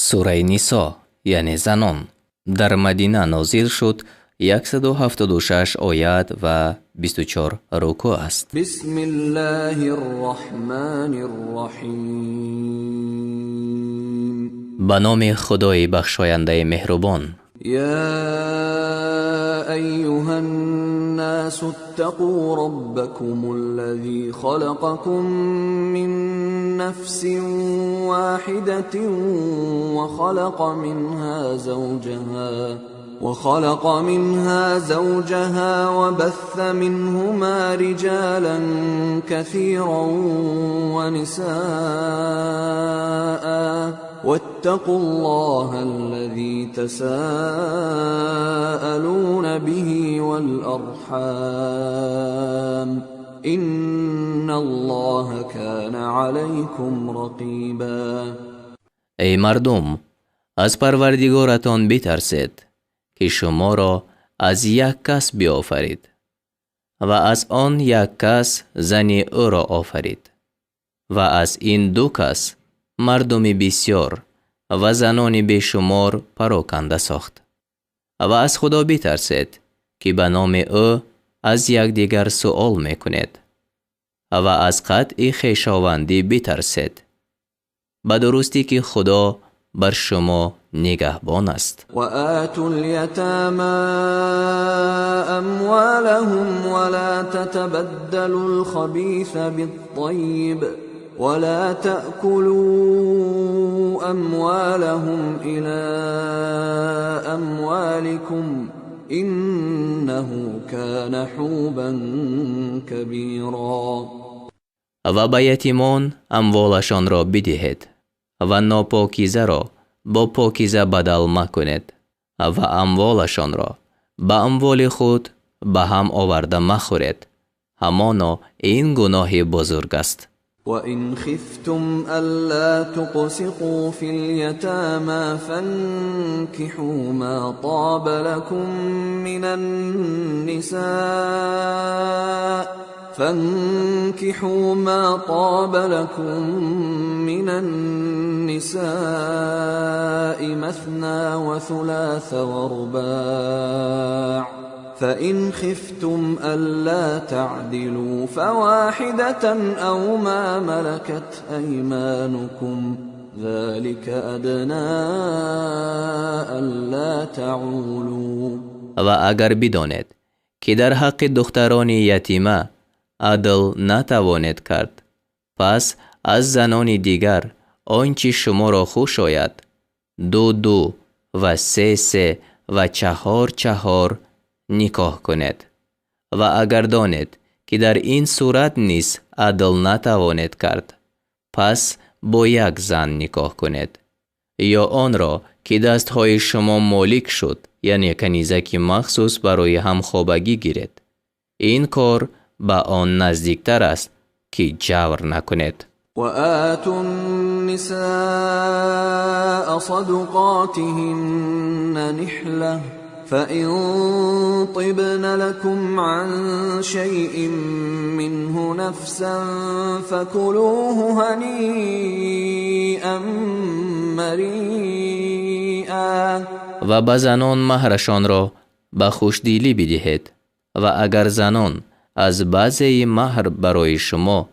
сураи Нисо яъне занон дар Мадина нозил шуд 176 оят ва 24 рукӯъ аст. бисмиллаҳир роҳманир роҳим. ба номи Худои бахшояндаи меҳрубон. يا أيها الناس اتقوا ربكم الذي خلقكم من نفس واحدة وخلق منها زوجها وبث منهما رجالا كثيرا ونساء واتقوا الله الذي تساءلون به والأرحام إن الله كان عليكم رقيبا. ای مردم، از پروردگارتان بترسید که شما را از یک کس بیافرید و از آن یک کس زن او را آفرید و از این دو کس مردم بسیار و زنان بیشمار پراکنده ساخت و از خدا بترسید که به نام او از یکدیگر سؤال میکنید و از قطع خویشاوندی بترسید، به درستی که خدا بر شما نگهبان است. و آتوا الیتامی اموالهم ولا تتبدلوا الخبیث بالطیب ولا تأكلوا أموالهم إلى أموالكم إنه كان حوبا كبيرا. و به یتیمان اموالشان را بدهید و ناپاکیزه را با پاکیزه بدل مکنید و اموالشان را به اموال خود به هم آورده مخورید، همانا این گناه بزرگ است. وَإِنْ خِفْتُمْ أَلَّا تُقْسِطُوا فِي الْيَتَامَى فَانكِحُوا مَا طَابَ لَكُم مِّنَ النِّسَاءِ مَثْنَى وَثُلَاثَ وَرُبَاعَ فَإِنْ خِفْتُمْ أَلَّا تَعْدِلُوا فَوَاحِدَةً أَوْ مَا مَلَكَتْ أَيْمَانُكُمْ ذَلِكَ أَدْنَىٰ أَلَّا تَعُولُوا. و اگر بدانید که در حق دختران یتیمه عدل نتوانید کرد، پس از زنان دیگر آنچه شما را خوش آید 2 و 3 و 4 نکاح کنید. و اگر دانید که در این صورت نیز عدل نتوانید کرد، پس با یک زن نکاح کنید، یا آن را که دستهای شما مالک شد، یعنی کنیزک مخصوص برای همخوابگی گیرید. این کار به آن نزدیکتر است که جور نکنید. وآتوا النساء صدقاتهن نحلة فإن طبن لكم عن شيء منه نفسا فكلوه هنيئا مريئا. و به زنان مهرشان را به خوشدلی بدهید و اگر زنان از بعضی مهر برای شما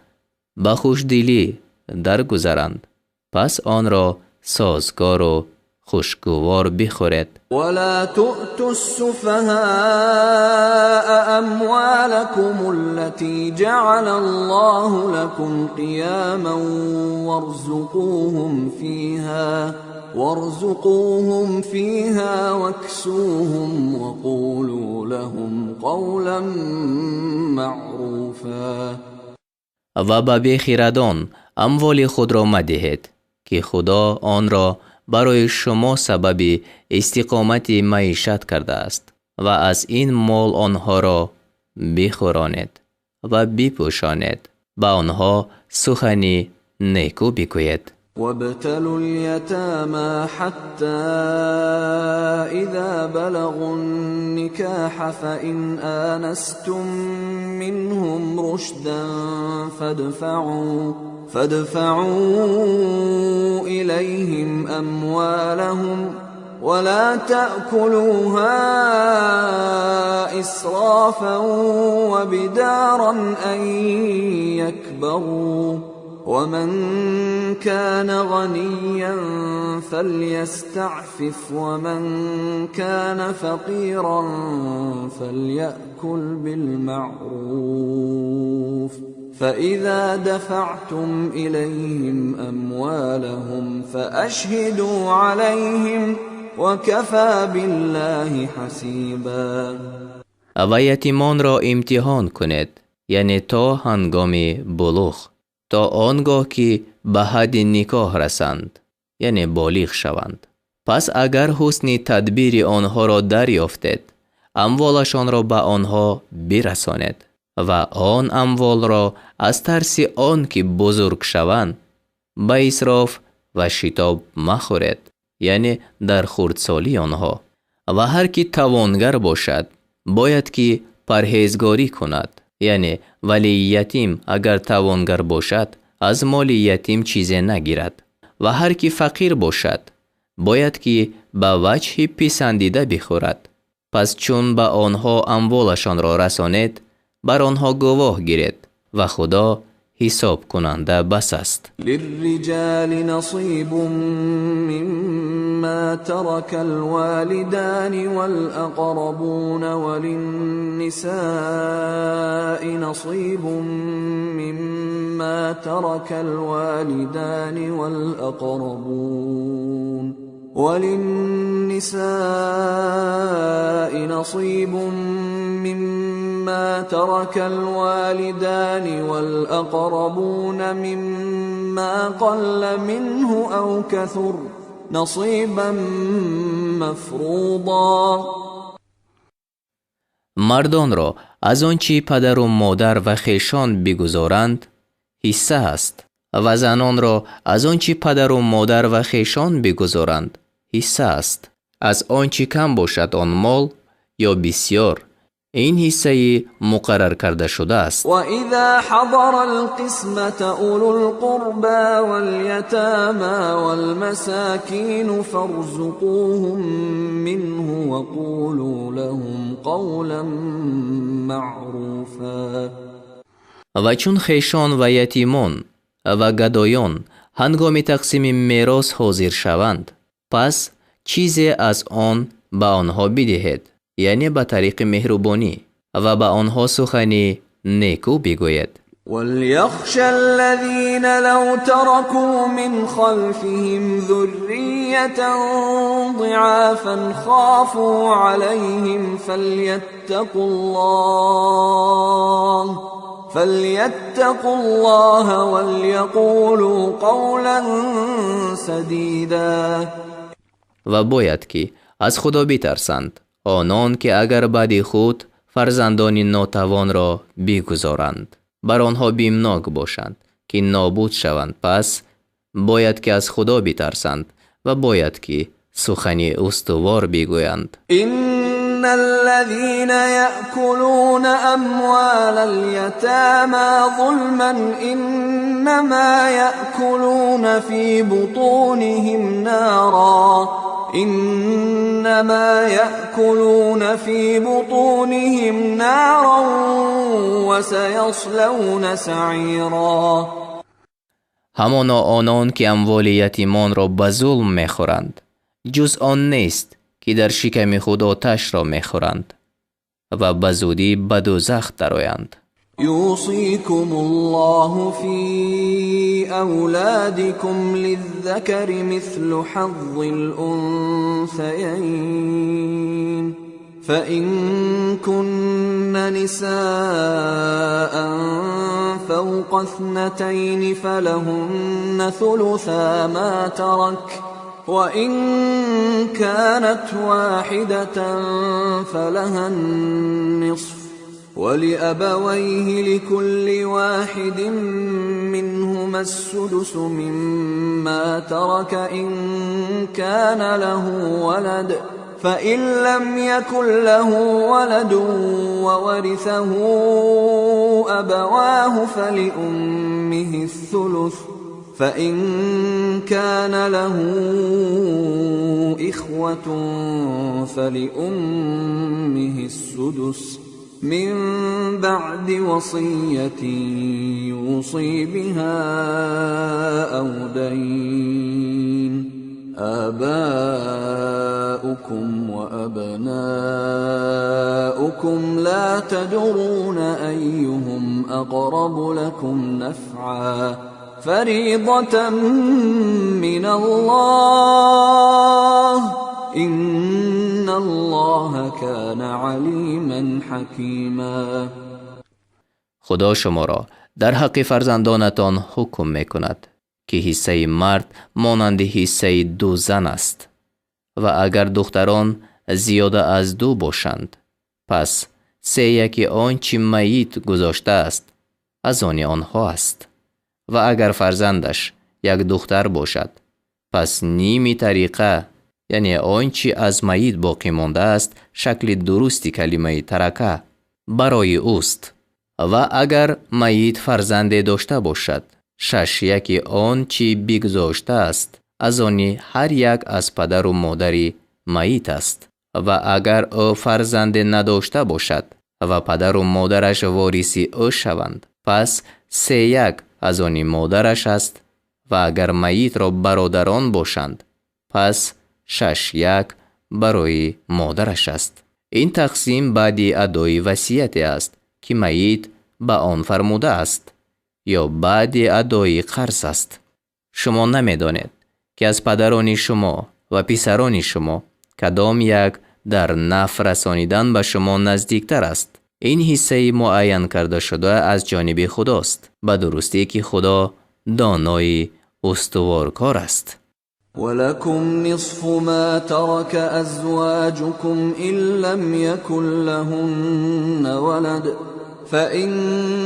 به خوشدلی درگذرند، پس آن را سازگار و خوشگوار بخورید. ولا تؤتوا السفهاء اموالكم التي جعل الله لكم قياما وارزقوهم فيها واكسوهم وقولوا لهم قولا معروفا. و به بیخردان اموال خود را مدهید که خدا آن را برای شما سبب استقامت معیشت کرده است و از این مال آنها را بخورانید و بپوشانید، به آنها سخنی نیکو بگویید. وابتلوا اليتامى حتى إذا بلغوا النكاح فإن آنستم منهم رشدا فادفعوا إليهم أموالهم ولا تأكلوها إسرافا وبدارا أن يكبروا ومن كان غنيا فليستعفف ومن كان فقيرا فليأكل بالمعروف فإذا دفعتم إليهم أموالهم فأشهدوا عليهم وكفى بالله حسيبا. و یتیمان را امتحان کنید، یعنی تا هنگام بلوغ، تا آنگاه که به حد نکاح رسند، یعنی بالغ شوند. پس اگر حسن تدبیر آنها را دریافتید، اموالشان را به آنها برسانید و آن اموال را از ترس آن که بزرگ شوند به اسراف و شتاب مخورید، یعنی در خردسالی آنها. و هر کی توانگر باشد باید که پرهیزگاری کند، یعنی ولی یتیم اگر توانگر باشد از مال یتیم چیزی نگیرد. و هر کی فقیر باشد باید که به وجه پسندیده بخورد. پس چون به آنها اموالشان را رسانید بر آنها گواه گیرید و خدا حساب کننده بس است. للرجال نصیب مما ترك الوالدان والأقربون وللنساء نصيب مما ترك الوالدان والأقربون مما ترك الوالدان والأقربون مما قل منه أو كثر نصيبا مفروضا. مردان را از آنچه پدر و مادر و خویشان بگذارند حصه است و زنان را از آنچه پدر و مادر و خویشان بگذارند حصه است. از آنچه کم باشد آن مال یا بسیار این حصه مقرر کرده شده است. و اذا حضر القسمة اولو القربى واليتامى والمساكين فارزقوهم منه وقولوا لهم قولا معروفا. و چون خویشان و یتیمان و گدایان هنگام تقسیم میراث حاضر شوند پس چیزی از آن به آنها بدهید، یعنی به طریق مهربانی، و به آنها سخنی نیکو بگوید. وليخشى الذين لو تركوا من خلفهم ذرية ضعافا خافوا عليهم فليتقوا الله وليقولوا قولا سديدا. و باید که از خدا بترسند آنان که اگر بعد خود فرزندان ناتوان را بگذارند بر آنها بیمناک باشند که نابود شوند. پس باید که از خدا بترسند و باید که سخنی استوار بگویند. ان الذين يأكلون اموال اليتامى ظلما انما يأكلون في بطونهم نارا وسيصلون سعيرا. همانا آنان که اموال یتیمان را به ظلم میخورند جز آن نیست که در شکم خود آتش را میخورند و به زودی به دوزخ درآیند. يوصيكم الله في أولادكم للذكر مثل حظ الأنثيين فإن كن نساء فوق 2 فلهن ثلثا ما ترك وإن كانت واحدة فلها النصف ولأبويه لكل واحد منهما السدس مما ترك إن كان له ولد فإن لم يكن له ولد وورثه أبواه فلأمه الثلث فإن كان له إخوة فلأمه السدس من بعد وصية يوصي بها أو دين آباؤكم وأبناؤكم لا تدرون أيهم أقرب لكم نفعا فريضة من الله إن الله كان عليما حكيما. خدا شما را در حق فرزندانتان حکم میکند که حصه مرد مانند حصه 2 زن است و اگر دختران زیاده از 2 باشند پس 3/4 آنچه میت گذاشته است از آن آنها است و اگر فرزندش یک دختر باشد پس نیمی طریقه یعنی آنچه از میت باقی مانده است شکل درستی کلمه ترکه برای اوست و اگر میت فرزند داشته باشد 6/1 آنچه بگذاشته است از آن هر یک از پدر و مادر میت است و اگر او فرزند نداشته باشد و پدر و مادرش وارث او شوند پس 3/1 از آن مادرش است و اگر میت را برادران باشند پس 6/1 برای مادرش است. این تقسیم بعد ادای وصیت است که میت به آن فرموده است یا بعد ادای قرض است. شما نمیدانید که از پدران شما و پسران شما کدام یک در نفع رسانیدن به شما نزدیکتر است. این حصه معین کرده شده از جانب خداست به درستی که خدا دانای استوارکار است. ولكم نصف ما ترك أزواجكم إن لم يكن لهن ولد فإن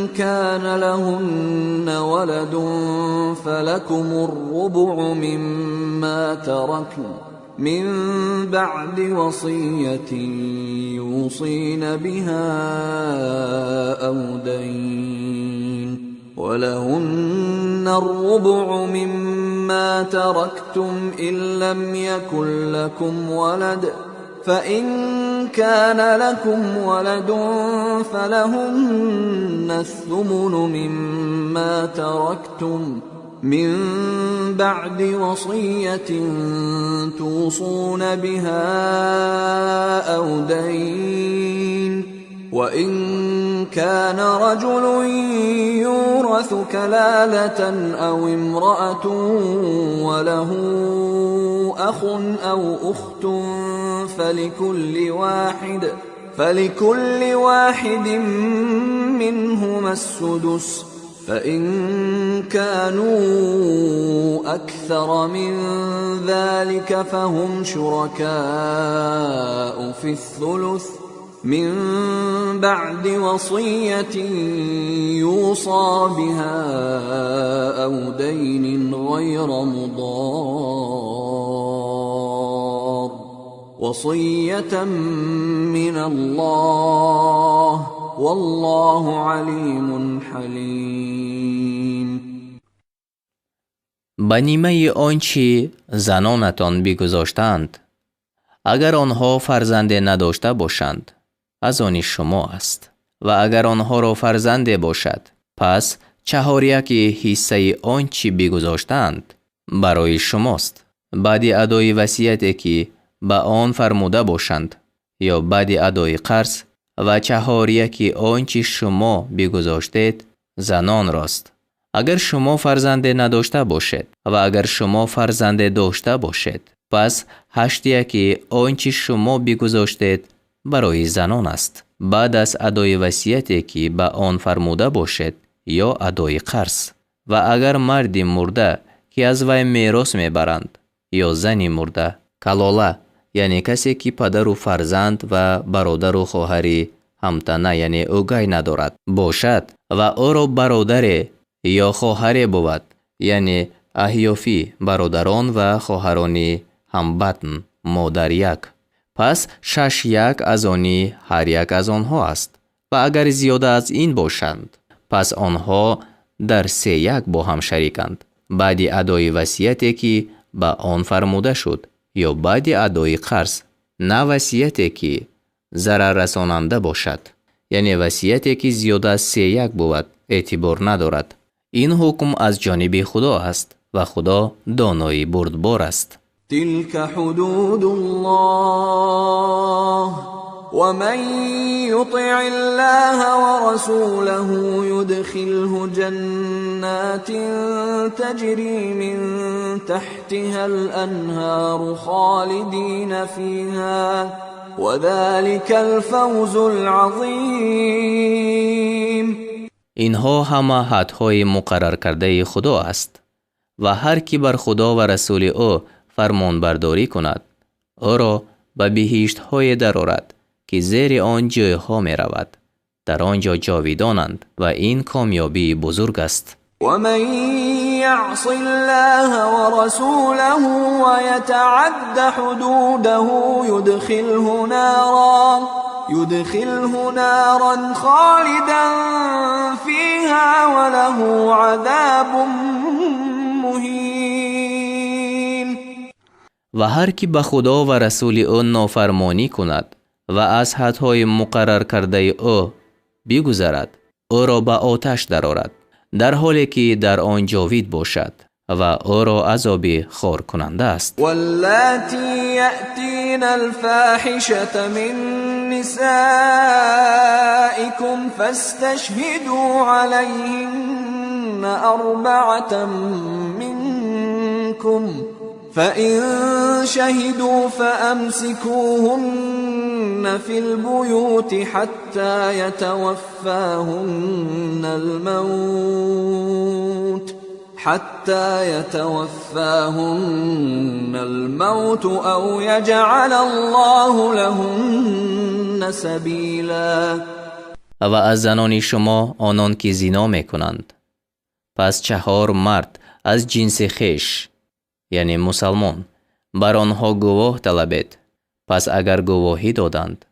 كان لهن ولد فلكم الربع مما تركن من بعد وصية يوصين بها أو دين ولهن الربع مما تركتم إن لم يكن لكم ولد فإن كان لكم ولد فلهن الثمن مما تركتم من بعد وصية توصون بها أو دين وإن كان رجل يورث كلالة أو امرأة وله أخ أو أخت فلكل واحد منهما السدس فإن كانوا أكثر من ذلك فهم شركاء في الثلث من بعد وصية يوصى بها أو دين غير مضار وصية من الله والله علیم حلیم. به نیمه آنچه زنانتان بگذاشتند اگر آنها فرزند نداشته باشند از آن شما است و اگر آنها را فرزند باشد پس 4/1 حصه آنچه بگذاشتند برای شماست بعد ادای وصیتی که به آن فرموده باشند یا بعد ادای قرض و 4/1 آنچه شما بگذاشتید زنان راست. اگر شما فرزند نداشته باشید و اگر شما فرزند داشته باشید پس 8/1 آنچه شما بگذاشتید برای زنان است بعد از ادای وصیتی که به آن فرموده باشد یا ادای قرض. و اگر مردی مرده که از وی میراث میبرند یا زنی مرده کلاله یعنی کسی که پدر و فرزند و برادر و خواهری همتنه یعنی اوگای ندارد باشد و او را برادر یا خواهر بود، یعنی احیافی برادران و خواهرانی همبطن مادر یک، پس 6 یک از آنی هر یک از آنها است. و اگر زیاده از این باشند پس آنها در 3 یک با هم شریکند، بعد ادای وصیتی که به آن فرموده شد یا بعد ادای قرض، نه وصیتی که ضرر رساننده باشد، یعنی وصیتی که زیاده از 3 یک بود اعتبار ندارد. این حکم از جانب خدا است و خدا دانای بردبار است. تلك حدود الله ومن يطع الله ورسوله يدخله جنات تجري من تحتها الأنهار خالدين فيها وذلك الفوز العظيم. اینها همه حدهای مقرر کرده خدا است و هر کی بر خدا و رسول او فرمان برداری کند او را به بهشت های درآورد که زیر آن جایها می رود، در آنجا جاویدانند و این کامیابی بزرگ است. ومن يعص الله ورسوله ويتعد حدوده يدخله نارا خالدا فيها وله عذاب مهین. و هر کی به خدا و رسول او نافرمانی کند و از حدهای مقرر کرده او بگذرد او را به آتش درآورد در حالی که در آن جاوید باشد و او را عذاب خار کننده است. واللاتی یأتین الفاحشة من نسائكم فاستشهدوا علیهن 4 منكم فإن شهدوا فأمسكوهن في البيوت حتى يتوفاهن الموت أو يجعل الله لهن سبيلا. و از زنان شما آنان که زنا میکنند پس 4 مرد از جنس خویش یعنی مسلمان بر آنها گواه طلبید، پس اگر گواهی دادند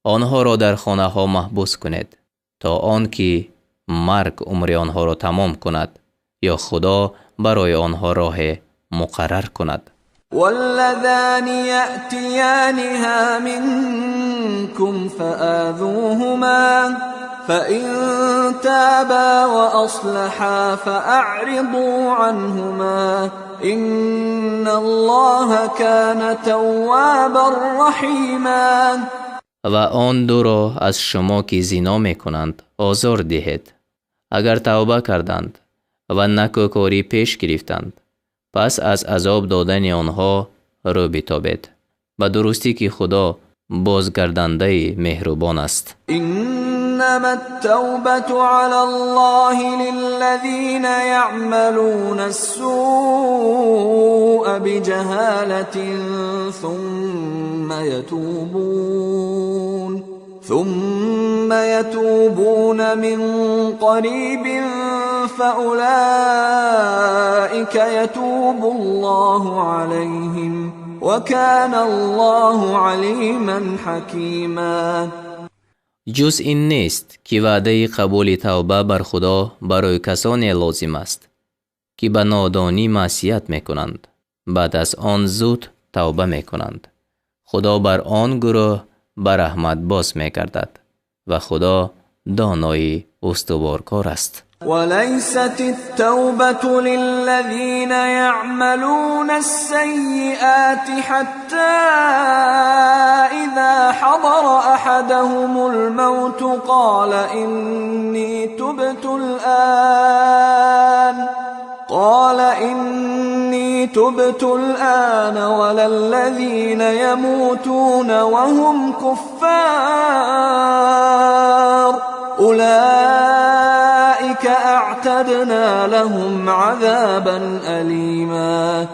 آنها را در خانه ها محبوس کنید تا آنکه مرگ عمر آنها را تمام کند یا خدا برای آنها راه مقرر کند. واللذان يأتيانها منكم فآذوهما فإن تابا وأصلحا فأعرضوا عنهما إن الله كان توابا رحيما. و آن 2 را از شما که زنا میکنند آزار دهید. اگر توبه کردند و نکوکاری پیش گرفتند پس از عذاب دادن آنها رو بتابید، به درستی که خدا بازگردنده مهربان است. انما التوبة على الله للذين يعملون السوء بجهالة ثم يتوبون من قريب فأولئك يتوب الله عليهم وكان الله عليما حكيما. جز این نیست که وعده قبول توبه بر خدا برای کسانی لازم است که به نادانی معصیت میکنند، بعد از آن زود توبه میکنند. خدا بر آن گروه بر رحمت باز میگردد و خدا دانای استوارکار است. وليست التوبة للذين يعملون السيئات حتى إذا حضر أحدهم الموت قال إني تبت الآن ولا الذين يموتون وهم كفار أولئك اعتدنا لهم عذابا ألیما.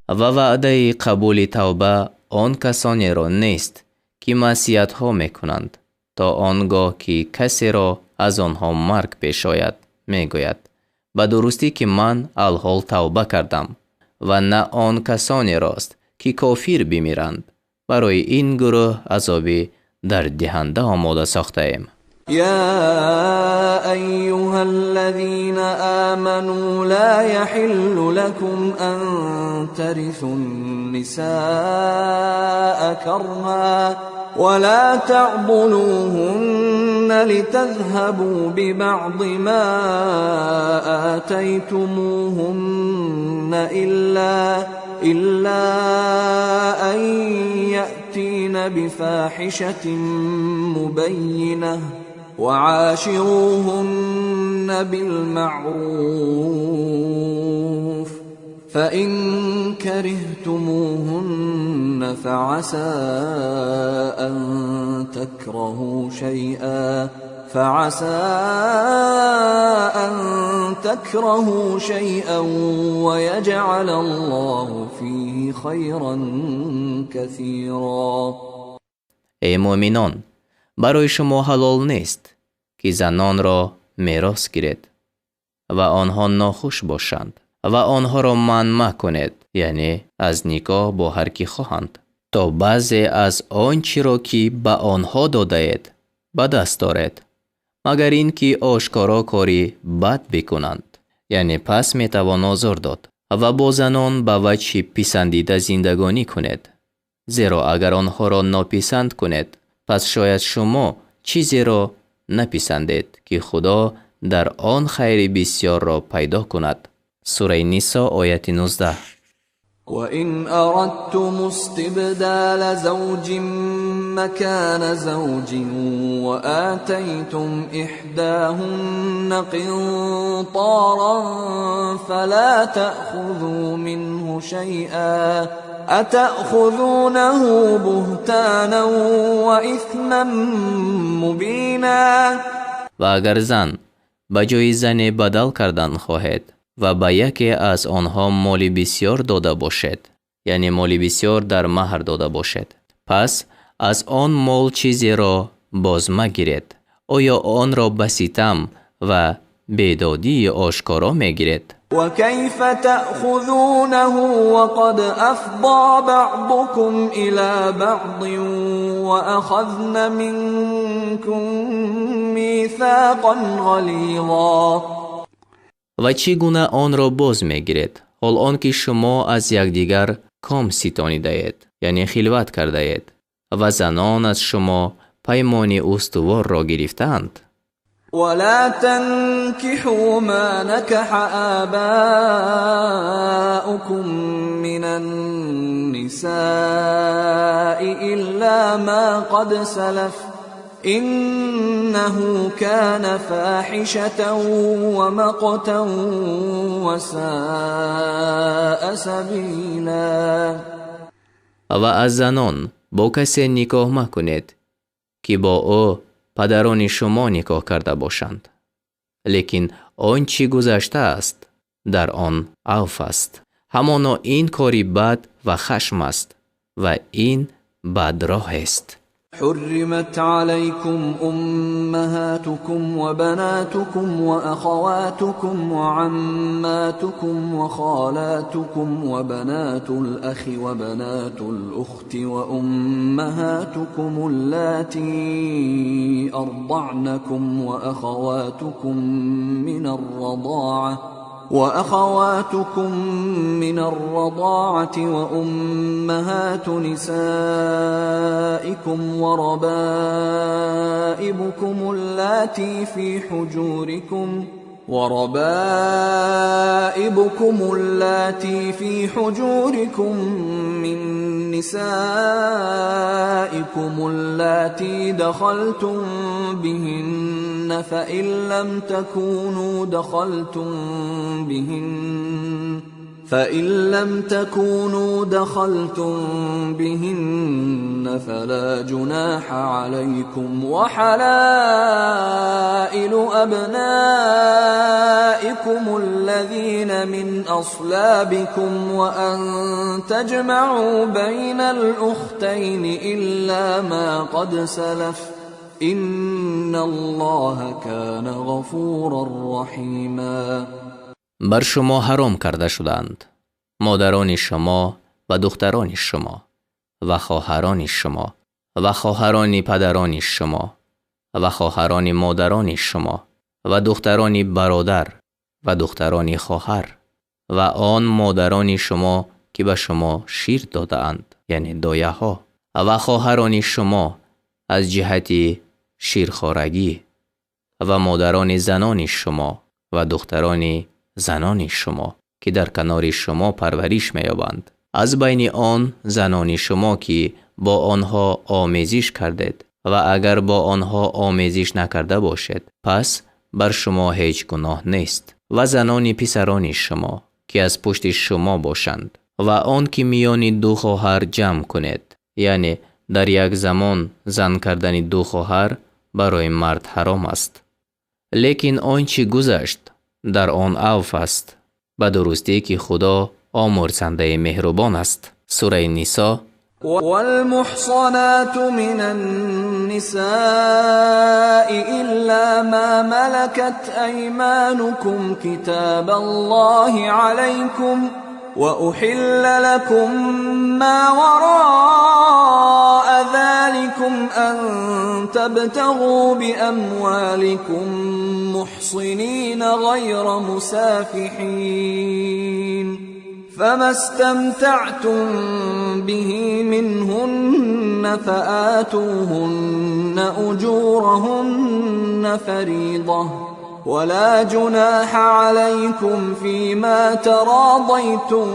و وعده قبول توبه آن کسانی را نیست که معصیت ها میکنند تا آنگاه که کسی را از آنها مرگ پیش آید. میگوید به درستی که من الحال توبه کردم و نه آن کسانی راست که کافر بمیرند. برای این گروه عذابی در دهنده آماده ساخته ایم. يا أيها الذين آمنوا لا يحل لكم أن ترثوا النساء كرها ولا تعضلوهن لتذهبوا ببعض ما آتيتموهن إلا أن يأتين بفاحشة مبينة وعاشروهن بالمعروف فإن كرهتموهن فعسى أن تكرهوا شيئا ويجعل الله فيه خيرا كثيرا. ای مؤمنان، برای شما حلال نیست که زنان را میراث گیرید و آنها ناخوش باشند و آنها را منع مکنید، یعنی از نکاح با هر کی خواهند، تا بعضی از آنچه را که به آنها داده اید به دست دارید، مگر این که آشکارا کاری بد بکنند، یعنی پس میتوان آزار داد و با زنان به وجه پسندیده زندگانی کنید. زیرا اگر آنها را ناپسند کنید، پس شاید شما چیزی را نپسندید که خدا در آن خیر بسیار را پیدا کند. سوره نساء آیت 19. وَإِنْ أَرَدْتُمُ اسْتِبْدَالَ زَوْجٍ مَّكَانَ زَوْجٍ وَآتَيْتُمْ إِحْدَاهُنَّ قِنطَارًا فَلَا تَأْخُذُوا مِنْهُ شَيْئًا أَتَأْخُذُونَهُ بُهْتَانًا وَإِثْمًا مُّبِينًا. و اگر زن به جای زن بدل کردن خواهد و به یکی از آنها مالی بسیار داده باشد، یعنی مالی بسیار در مهر داده باشد، پس از آن مال چیزی را باز مگیرید. آیا آن را به ستم و بیدادی آشکارا میگیرید؟ وَكَيْفَ تَأْخُذُونَهُ وَقَدْ أَفْضَىٰ بَعْضُكُمْ إِلَىٰ بَعْضٍ وَأَخَذْنَ مِنكُم مِّيثَاقًا غَلِيظًا. و چگونه آن را باز میگیرید حال آنکه شما از یکدیگر کام ستانیده اید، یعنی خلوت کرده اید و زنان از شما پیمان استوار را گرفتند؟ ولا تنكحوا ما نكح آباؤكم من النساء إلا ما قد سلف إنه كان فاحشة ومقتا وساء سبيلا. و از زنان با کسی نکاح مکنید که با او پدران شما نکاح کرده باشند، لیکن آنچه گذشته است در آن عفو است. همانا این کاری بد و خشم است و این بد راه است. حرمت عليكم أمهاتكم وبناتكم وأخواتكم وعماتكم وخالاتكم وبنات الأخ وبنات الأخت وأمهاتكم اللاتي أرضعنكم وأخواتكم من الرضاعة وأمهات نسائكم وربائبكم اللاتي في حجوركم من نسائكم اللاتي دخلتم بهن فإن لم تكونوا دخلتم بهن فلا جناح عليكم وحلائل أبنائكم الذين من أصلابكم وأن تجمعوا بين الأختين إلا ما قد سلف إن الله كان غفورا رحيما. بر شما حرام کرده شدند مادران شما و دختران شما و خواهران شما و خواهران پدران شما و خواهران مادران شما و دختران برادر و دختران خواهر و آن مادران شما که به شما شیر دادند، یعنی دایه ها، و خواهران شما از جهت شیرخوارگی و مادران زنان شما و دختران زنان شما که در کنار شما پرورش می‌یابند. از بین آن زنان شما که با آنها آمیزش کردید و اگر با آنها آمیزش نکرده باشید پس بر شما هیچ گناه نیست. و زنان پسران شما که از پشت شما باشند و آن که میان دو خواهر جمع کنید، یعنی در یک زمان زن کردن دو خواهر برای مرد حرام است. لیکن آنچه گذشت در آن عفو است، به درستی که خدا آمرزنده مهربان است. سوره نساء: والمحصنات من النساء إلا ما ملكت أيمانكم كتاب الله عليكم وأحل لكم ما وراء ذلكم أن تبتغوا بأموالكم محصنين غير مسافحين فما استمتعتم به منهن فآتوهن أجورهن فريضة ولا جناح عليكم فيما تراضيتم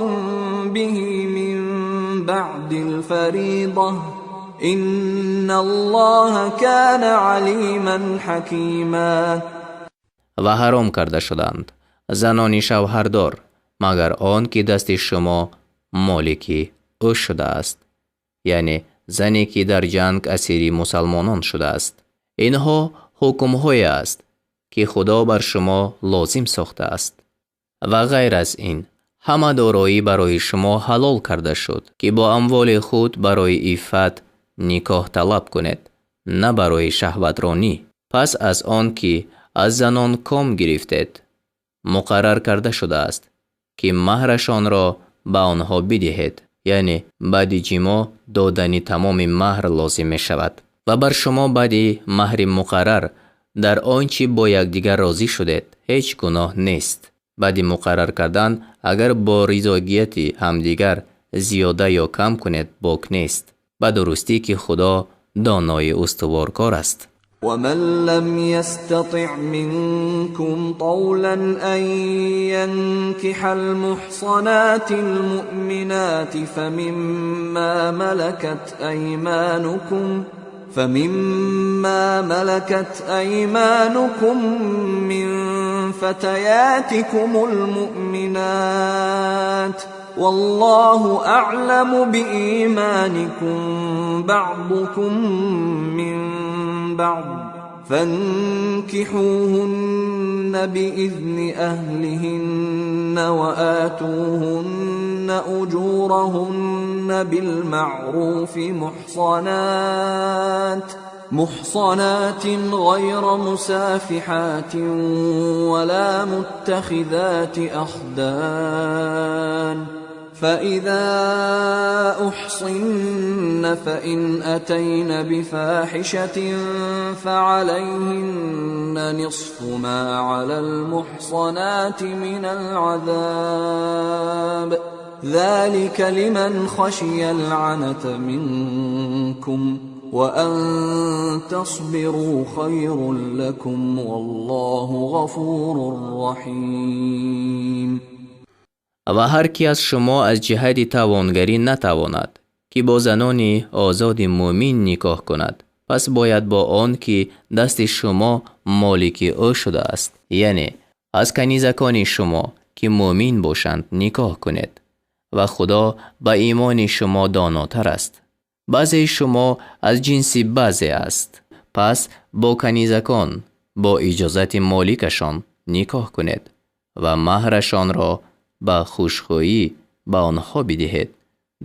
به من بعد الفريضة إن الله كان عليما حكيما. و حرام کرده شدند زنان شوهردار مگر آن که دست شما مالکی او شده است، یعنی زنی که در جنگ اسیر مسلمانان شده است. اینها حکم‌های است که خدا بر شما لازم ساخته است. و غیر از این همه دارایی برای شما حلال کرده شد که با اموال خود برای عفت نکاح طلب کنید، نه برای شهوترانی. پس از آن که از زنان کام گرفتید مقرر کرده شده است که مهرشان را به آنها بدهید، یعنی بعد جما دادن تمام مهر لازم می شود. و بر شما بعد مهر مقرر در آنچه با یکدیگر راضی شدید هیچ گناه نیست. بعد مقرر کردن اگر با رضایت همدیگر زیاده یا کم کنید باک نیست، به درستی که خدا دانای استوارکار است. ومن لم يستطع منكم طولا أن ينكح المحصنات المؤمنات فمما ملكت أيمانكم من فتياتكم المؤمنات والله أعلم بإيمانكم بعضكم من بعض فانكحوهن بإذن أهلهن وآتوهن أجورهن بالمعروف محصنات غير مسافحات ولا متخذات أخدان فإذا أحصن فإن أتين بفاحشة فعليهن نصف ما على المحصنات من العذاب ذلك لمن خشي العنة منكم وأن تصبروا خير لكم والله غفور رحيم. و هر کی از شما از جهت توانگری نتواند که با زنان آزاد مومن نکاح کند، پس باید با آن که دست شما مالک او شده است، یعنی از کنیزکان شما که مومن باشند نکاح کنید و خدا با ایمان شما داناتر است. بعضی شما از جنس بعضی است، پس با کنیزکان با اجازت مالکشان نکاح کنید و مهرشان را با خوشخویی به آنها بدهید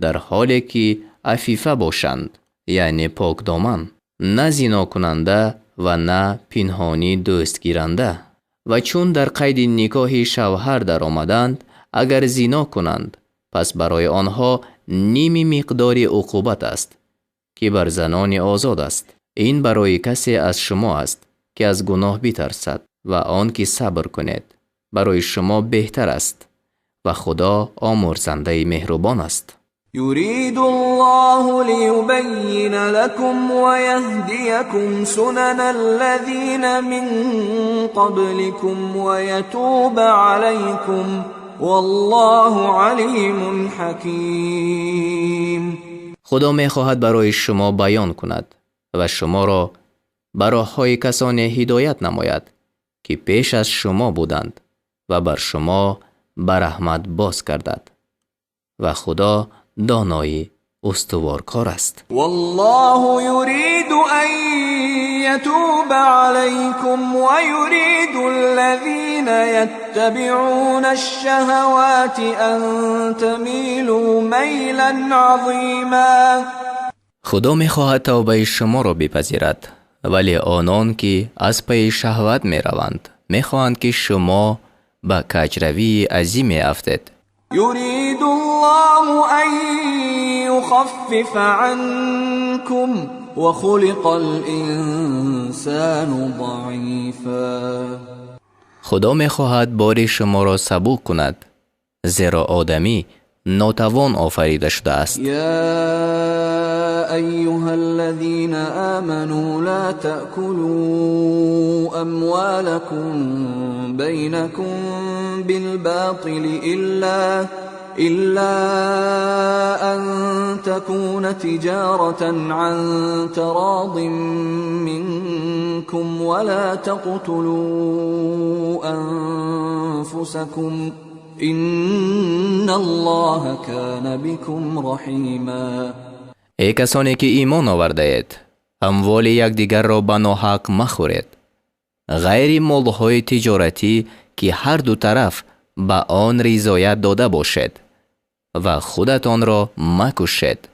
در حالی که عفیفه باشند، یعنی پاک دامن. نه زنا کننده و نه پنهانی دوست گیرنده. و چون در قید نکاح شوهر در آمدند، اگر زنا کنند، پس برای آنها نیم مقدار عقوبت است که بر زنان آزاد است. این برای کسی از شما است که از گناه بترسد و آن که صبر کند برای شما بهتر است و خدا آمرزنده مهربان است. يريد الله ليبين لكم ويهديكم سنن الذين من قبلكم ويتوب عليكم والله عليم حكيم. خدا می خواهد برای شما بیان کند و شما را بر راه‌های کسانی هدایت نماید که پیش از شما بودند و بر شما بر رحمت باز گردد و خدا دانای استوارکار است. والله يريد أن يتوب عليكم ويريد الذين يتبعون الشهوات أن تميلوا ميلا عظيما. خدا می خواهد توبه شما را بپذیرد، ولی آنان که از پی شهوت می روند می خواهند که شما به کجروی عظیم افتید. يريد الله أن يخفف عنكم وخلق الإنسان ضعيفا. خدا می خواهد بار شما را سبک کند، زیرا آدمی ناتوان آفریده شده است. يا أيها الذين آمنوا لا تأكلوا أموالكم بينكم بالباطل إلا أن تكون تجارة عن تراض منكم ولا تقتلوا أنفسكم إن الله كان بكم رحيما. ای کسانی که ایمان آورده اید، اموال یکدیگر را به ناحق مخورید، غیر مالهای تجارتی که هر دو طرف به آن رضایت داده باشد و خودتان را مکشید.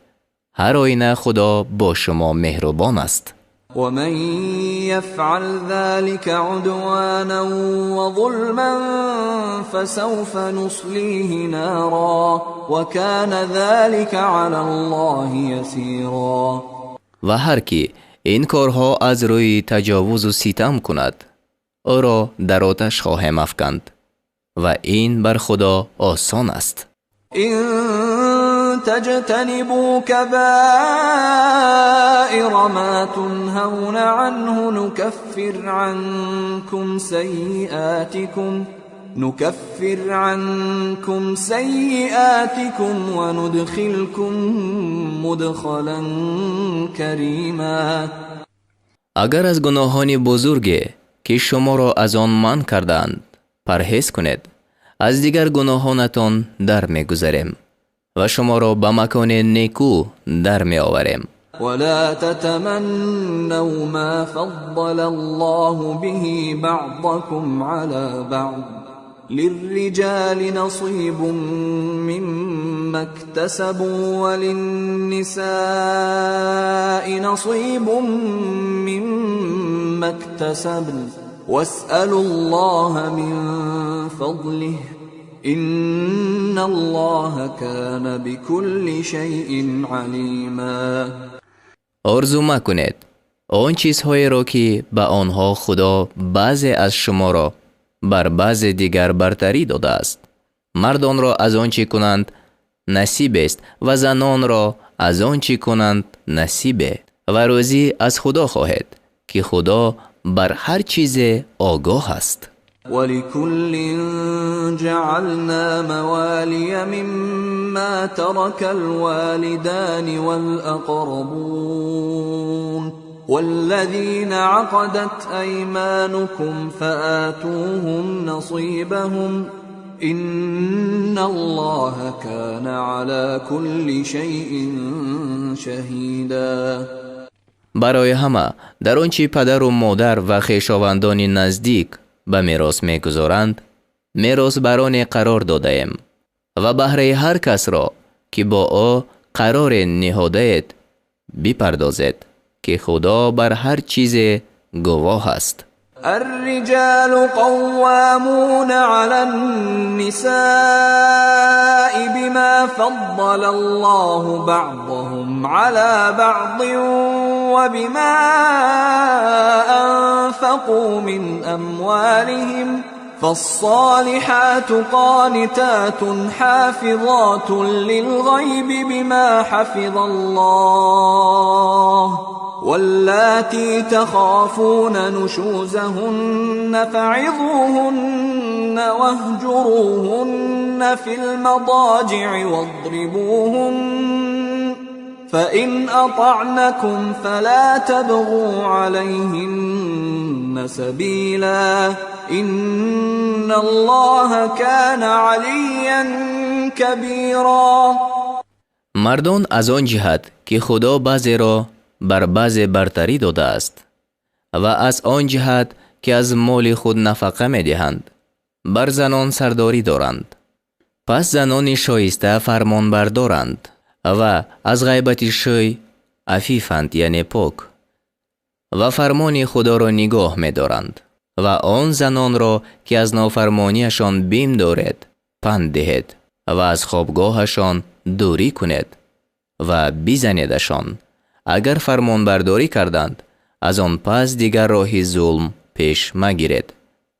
هر آینه خدا با شما مهربان است. ومن يفعل ذلك عدوانا وظلما فسوف نصليه نارا وكان ذلك على الله يسيرا. و هر کی این کارها از روی تجاوز و ستم کند، او را در آتش خواهم افکند و این بر خدا آسان است. إن تجتنبوا كبائر ما تنهون عنه نكفر عنكم سيئاتكم وندخلكم مدخلا كريما. اگر از گناهان بزرگی که شما را از آن منع کردند پرهیز کنید، از دیگر گناهانتان در می‌گذریم و شما را به مکان نیکو در می‌آوریم. ولا تتمنوا ما فضل الله به بعضكم على بعض للرجال نصيب مما اكتسبوا وللنساء نصيب مما اكتسبن واسألوا الله من فضله إن الله كان بكل شيء عليما. آرزو مکنید آن چیزهایی را که به آنها خدا بعضی از شما را بر بعض دیگر برتری داده است. مردان را از آنچه کنند نصیب است و زنان را از آنچه کنند نصیب، و روزی از خدا خواهید که خدا بر هر چیز آگاه است. ولكل جعلنا موالي مما ترك الوالدان والأقربون والذين عقدت أيمانكم فآتوهم نصيبهم إن الله كان على كل شيء شهيدا. برای همه در آنچه پدر و مادر و خویشاوندان نزدیک به میراث میگذارند میراث بر آن قرار داده ایم و بهره هر کس را که با او قرار نهاده اید بپردازید که خدا بر هر چیز گواه است. الرجال قوامون على النساء بما فضل الله بعضهم على بعض وبما أنفقوا من أموالهم فالصالحات قانتات حافظات للغيب بما حفظ الله واللاتي تخافون نشوزهن فعظوهن واهجروهن في المضاجع واضربوهن فإن أطعنكم فلا تبغوا عليهن سبيلا إن الله كان عليا كبيرا. مردان از آن جهت که خدا بعضی را بر بعضی برتری داده است و از آن جهت که از مال خود نفقه می دهند بر زنان سرداری دارند. پس زنان شایسته فرمان بردارند و از غیبت شی عفیفند یعنی پاک و فرمان خدا را نگاه می دارند و آن زنان را که از نافرمانیشان بیم دارد پند دهید و از خوابگاهشان دوری کنید و بزنیدشان. اگر فرمان برداری کردند از آن پس دیگر راه ظلم پیش مگیرید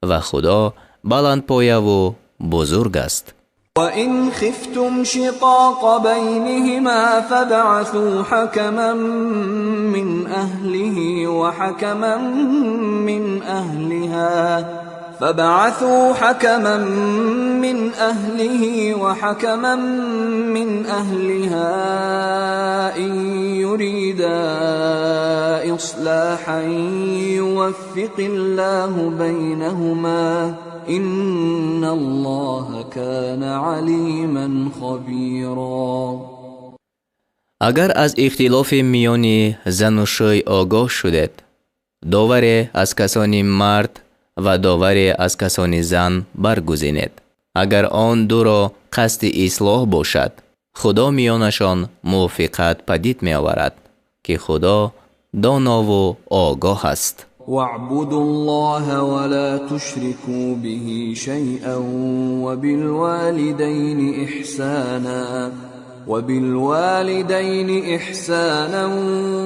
و خدا بلند پایه و بزرگ است. وَإِنْ خِفْتُمْ شِقَاقَ بَيْنِهِمَا فَابْعَثُوا حَكَمًا مِّنْ أَهْلِهِ وَحَكَمًا مِّنْ أَهْلِهَا إِنْ يُرِيدَا إِصْلَاحًا يُوَفِّقِ اللَّهُ بَيْنَهُمَا إِنَّ اللَّهَ كَانَ عَلِيمًا خَبِيرًا. اگر از اختلاف میان زن و شوی آگاه شدید، داوری از کسان مرد و داوری از کسان زن برگزینید. اگر آن دو را قصد اصلاح باشد، خدا میانشان موافقت پدید می آورد که خدا دانا و آگاه است. واعبدوا الله ولا تشركوا به شيئا وبالوالدين إحسانا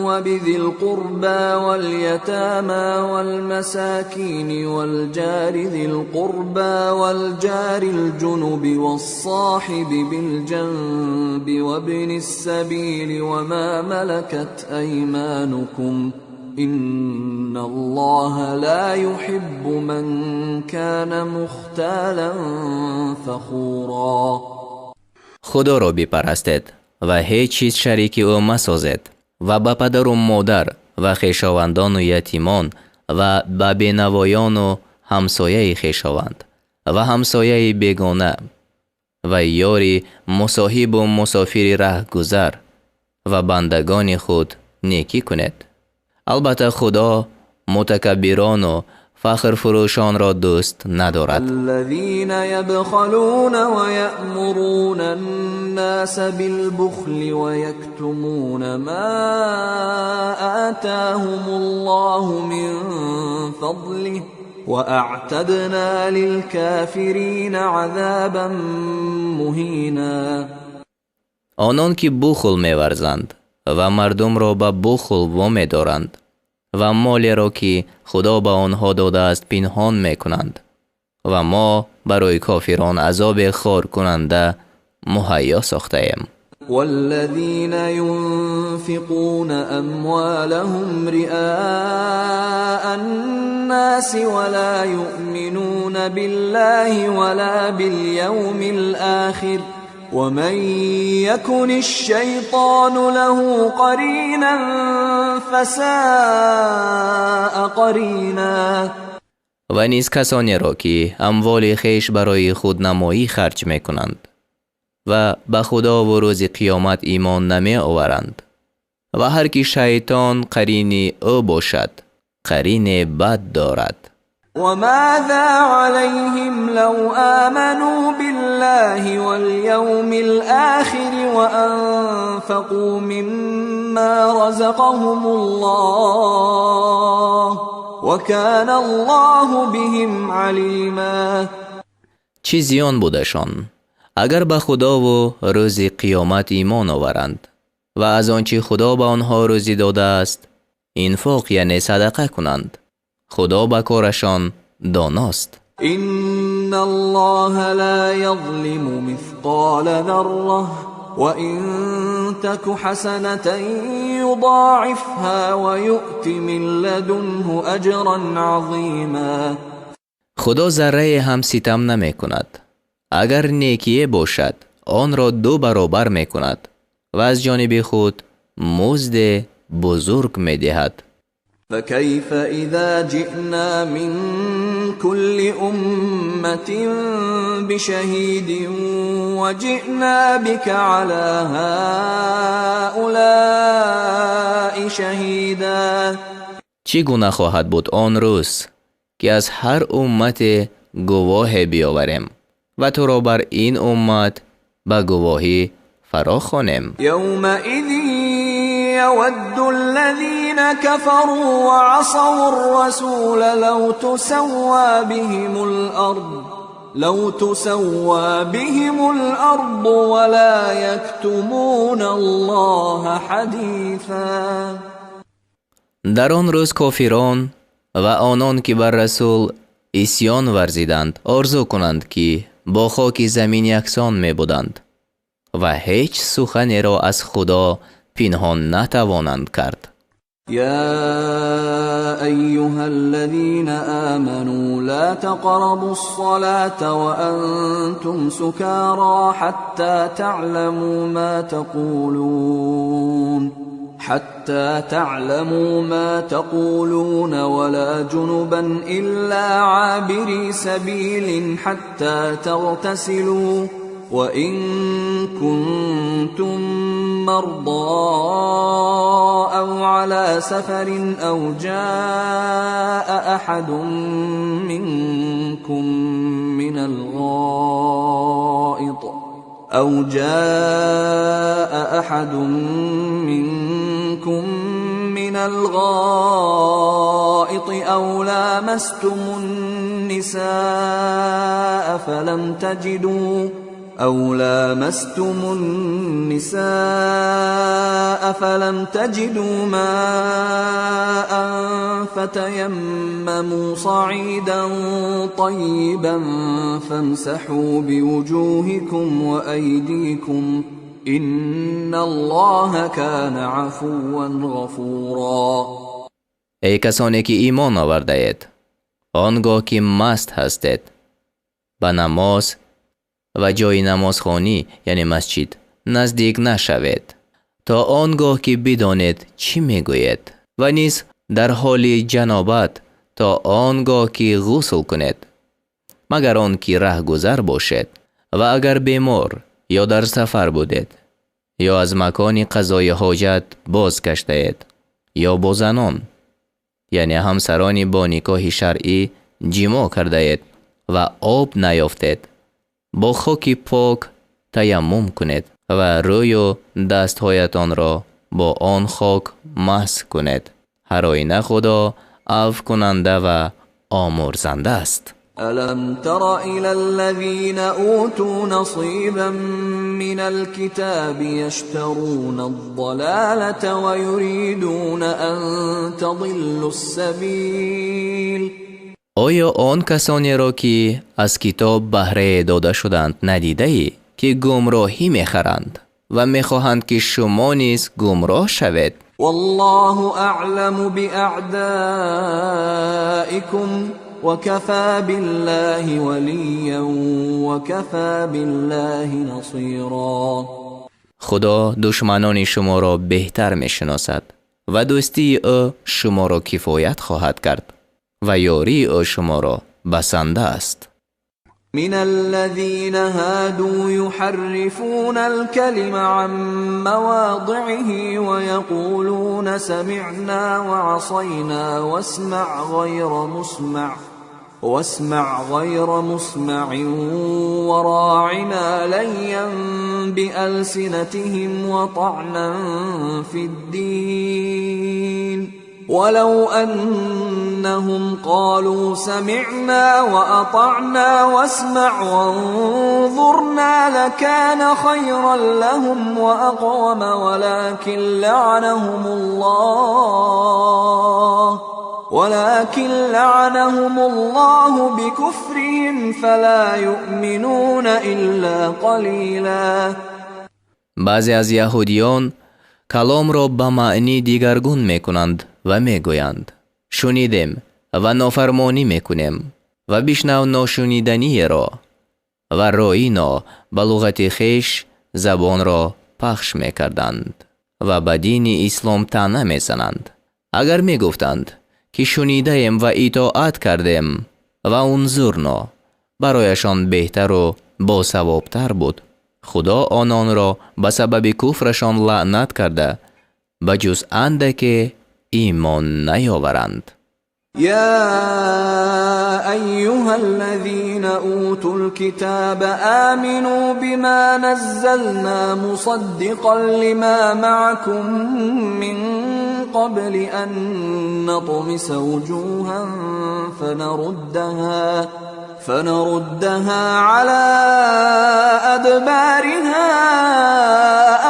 وبذي القربى واليتامى والمساكين والجار ذي القربى والجار الجنب والصاحب بالجنب وابن السبيل وما ملكت أيمانكم إن الله لا يحب من كان مختالا فخورا. خدا را بپرستید و هیچ چیز شریک او مسازید و به پدر و مادر و خویشاوندان و یتیمان و به بینوایان و همسایه خویشاوند و همسایه بیگانه و یاری مصاحب و مسافر رهگذر و بندگان خود نیکی کنید. البته خدا متکبران و فخر فروشان را دوست ندارد. الذين يبخلون ويأمرون الناس بالبخل ويكتمون ما آتاهم الله من فضله وأعتدنا للكافرين عذابا مهینا. آنان که بخل می‌ورزند و مردم را به بخل وامی دارند و مالی را که خدا به آنها داده است پنهان میکنند و ما برای کافران عذاب خار کننده مهیا ساخته ایم. والذین ينفقون اموالهم رئاء الناس ولا يؤمنون بالله ولا باليوم الآخر ومن يكن الشيطان له قرينا فساء قرینا. و نیز کسانی را که اموال خویش برای خود نمایی خرج می کنند و به خدا و روز قیامت ایمان نمی آورند و هر کی شیطان قرین او باشد قرین بد دارد. وماذا عليهم لو آمنوا بالله واليوم الآخر وأنفقوا مما رزقهم الله وكان الله بهم عليما. چی زیان بودشان اگر به خدا و روز قیامت ایمان آورند و از آنچه خدا به آنها روزی داده است انفاق یعنی صدقه کنند. خدا به کارشان داناست. إن الله لا يظلم مثقال ذرة وإن تك حسنة يضاعفها ويؤت من لدنه أجرا عظيما. خدا ذره هم ستم نمی کند. اگر نیکیه باشد آن را 2 برابر می کند و از جانب خود مزد بزرگ می دهد. فكيف إذا جئنا من كل أمة بشهيد وجئنا بك على هؤلاء شهيدا. چگونه خواهد بود آن روز که از هر امت گواه بیاوریم و تو را بر این امت به گواهی فراخوانیم. يومئذ يود الذين كفروا وعصوا الرسول لو تسوى بهم الأرض ولا يكتمون الله حديثا. در آن روز کافران و آنان که بر رسول عصیان ورزیدند آرزو کنند که با خاک زمین یکسان می بودند و هیچ سخنی را از خدا پنهان نتوانند کرد. يا أيها الذين آمنوا لا تقربوا الصلاة وأنتم سكارى حتى تعلموا ما تقولون ولا جنبا إلا عابري سبيل حتى تغتسلوا وإن كنتم مرضى أو على سفر أو جاء أحد منكم من الغائط أو لامستم النساء فلم تجدوا ماء فتيمموا صعيدا طيبا فامسحوا بوجوهكم وأيديكم إن الله كان عفوا غفورا. ای کسانی که ایمان آورده اید آنگاه که مست هستید به نماز و جای نمازخوانی یعنی مسجد نزدیک نشوید تا آنگاه که بدانید چی میگوید و نیز در حال جنابت تا آنگاه که غسل کنید مگر آن که رهگذر باشد و اگر بیمار یا در سفر بودید یا از مکان قضای حاجت باز گشتید یا با زنان یعنی همسرانی با نکاح شرعی جماع کرده اید و آب نیافتید با خاک پاک تیمم کنید و روی و دستهایتان را با آن خاک مسح کنید. هر آینه خدا عفو کننده و آمرزنده است. ألم تر إلى الذين أوتوا نصيبا من الكتاب يشترون الضلالة ويريدون أن تضلوا السبيل. آیا آن کسانی را که از کتاب بهره داده شدند ندیده ای که گمراهی میخرند و میخواهند که شما نیز گمراه شوید؟ والله اعلم باعدائكم وكفى بالله وليا وكفى بالله نصيرا. خدا دشمنان شما را بهتر میشناسد و دوستی او شما را کفایت خواهد کرد و یاری او شما را بسنده است. من الذين هادوا يحرفون الكلم عن مواضعه ويقولون سمعنا وعصينا واسمع غير مسمع واسمع غير مسمع وراعنا ليا بألسنتهم وطعنا في الدين ولو أنهم قالوا سمعنا وأطعنا واسمع وانظرنا لكان خيرا لهم وأقوم ولكن لعنهم الله بكفرهم فلا يؤمنون إلا قلیلا. بعضی از یهودیان کلام را به معنی دیگرگون میکنند و میگویند شنیدیم و نافرمانی میکنیم و بشنو ناشنیدنی را و راینا به لغت خویش زبان را پخش میکردند و به دین اسلام طعنه میزنند. اگر میگفتند که شنیده ایم و اطاعت کردیم و انظرنا، برایشان بهتر و باثوابتر بود. خدا آنان را به سبب کفرشان لعنت کرده بجز اندک ایمان نیاورند. يا أيها الذين أوتوا الكتاب آمنوا بما نزلنا مصدقا لما معكم من قبل أن نطمس وجوها فنردها على أدبارها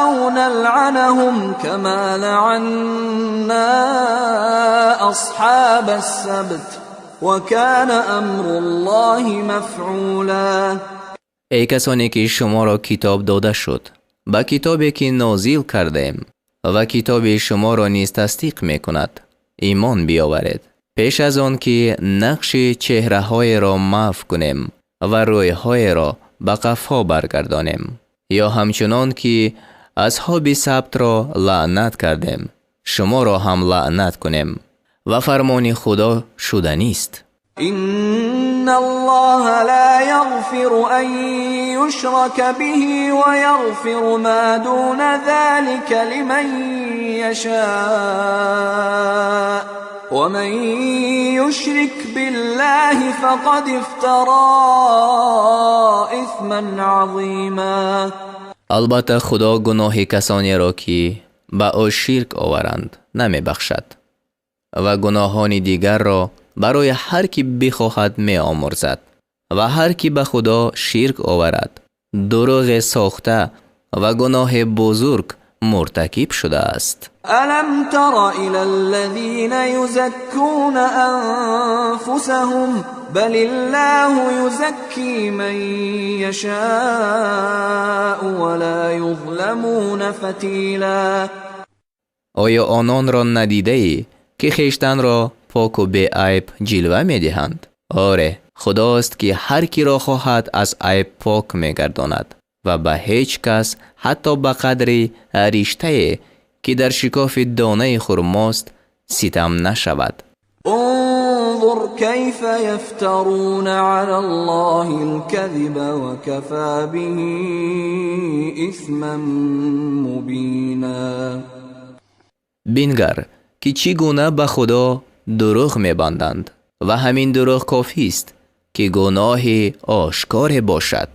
أو نلعنهم كما لعنا أصحاب السبت وكان أمر الله مفعولا. ای کسانی که شما را کتاب داده شد، با کتابی که نازل کردیم و کتاب شما را نیز تصدیق می کند ایمان بیاورید، پیش از آن که نقش چهره های را محو کنیم و روی های را به قفا برگردانیم، یا همچنان که اصحاب سبت را لعنت کردیم شما را هم لعنت کنیم و فرمان خدا شدنی است. إن الله لا يغفر أن يشرك به ويغفر ما دون ذلك لمن يشاء ومن يشرك بالله فقد افترى إثما عظيما. البته خدا گناه کسانی را که به او شرک آورند نمی بخشد و گناهان دیگر را برای هر کی بخواهد می آمرزد و هر کی به خدا شرک آورد دروغ ساخته و گناه بزرگ مرتکب شده است. الم تر الى الذين يزكون انفسهم بل الله يزكي من يشاء ولا يظلمون فتیلا. آیا آنان را ندیده ای که خیشتن را پاک و بی عیب جلوه می دهند؟ آره، خداست که هر کی را خواهد از عیب پاک می گرداند و به هیچ کس حتی به قدر ریشته که در شکاف دانه خرماست ستم نشود. انظر كيف يفترون على الله الكذب وكفى به اثما مبینا. بینگر که چگونه به خدا دروغ می‌بندند و همین دروغ کافی است که گناه آشکار باشد.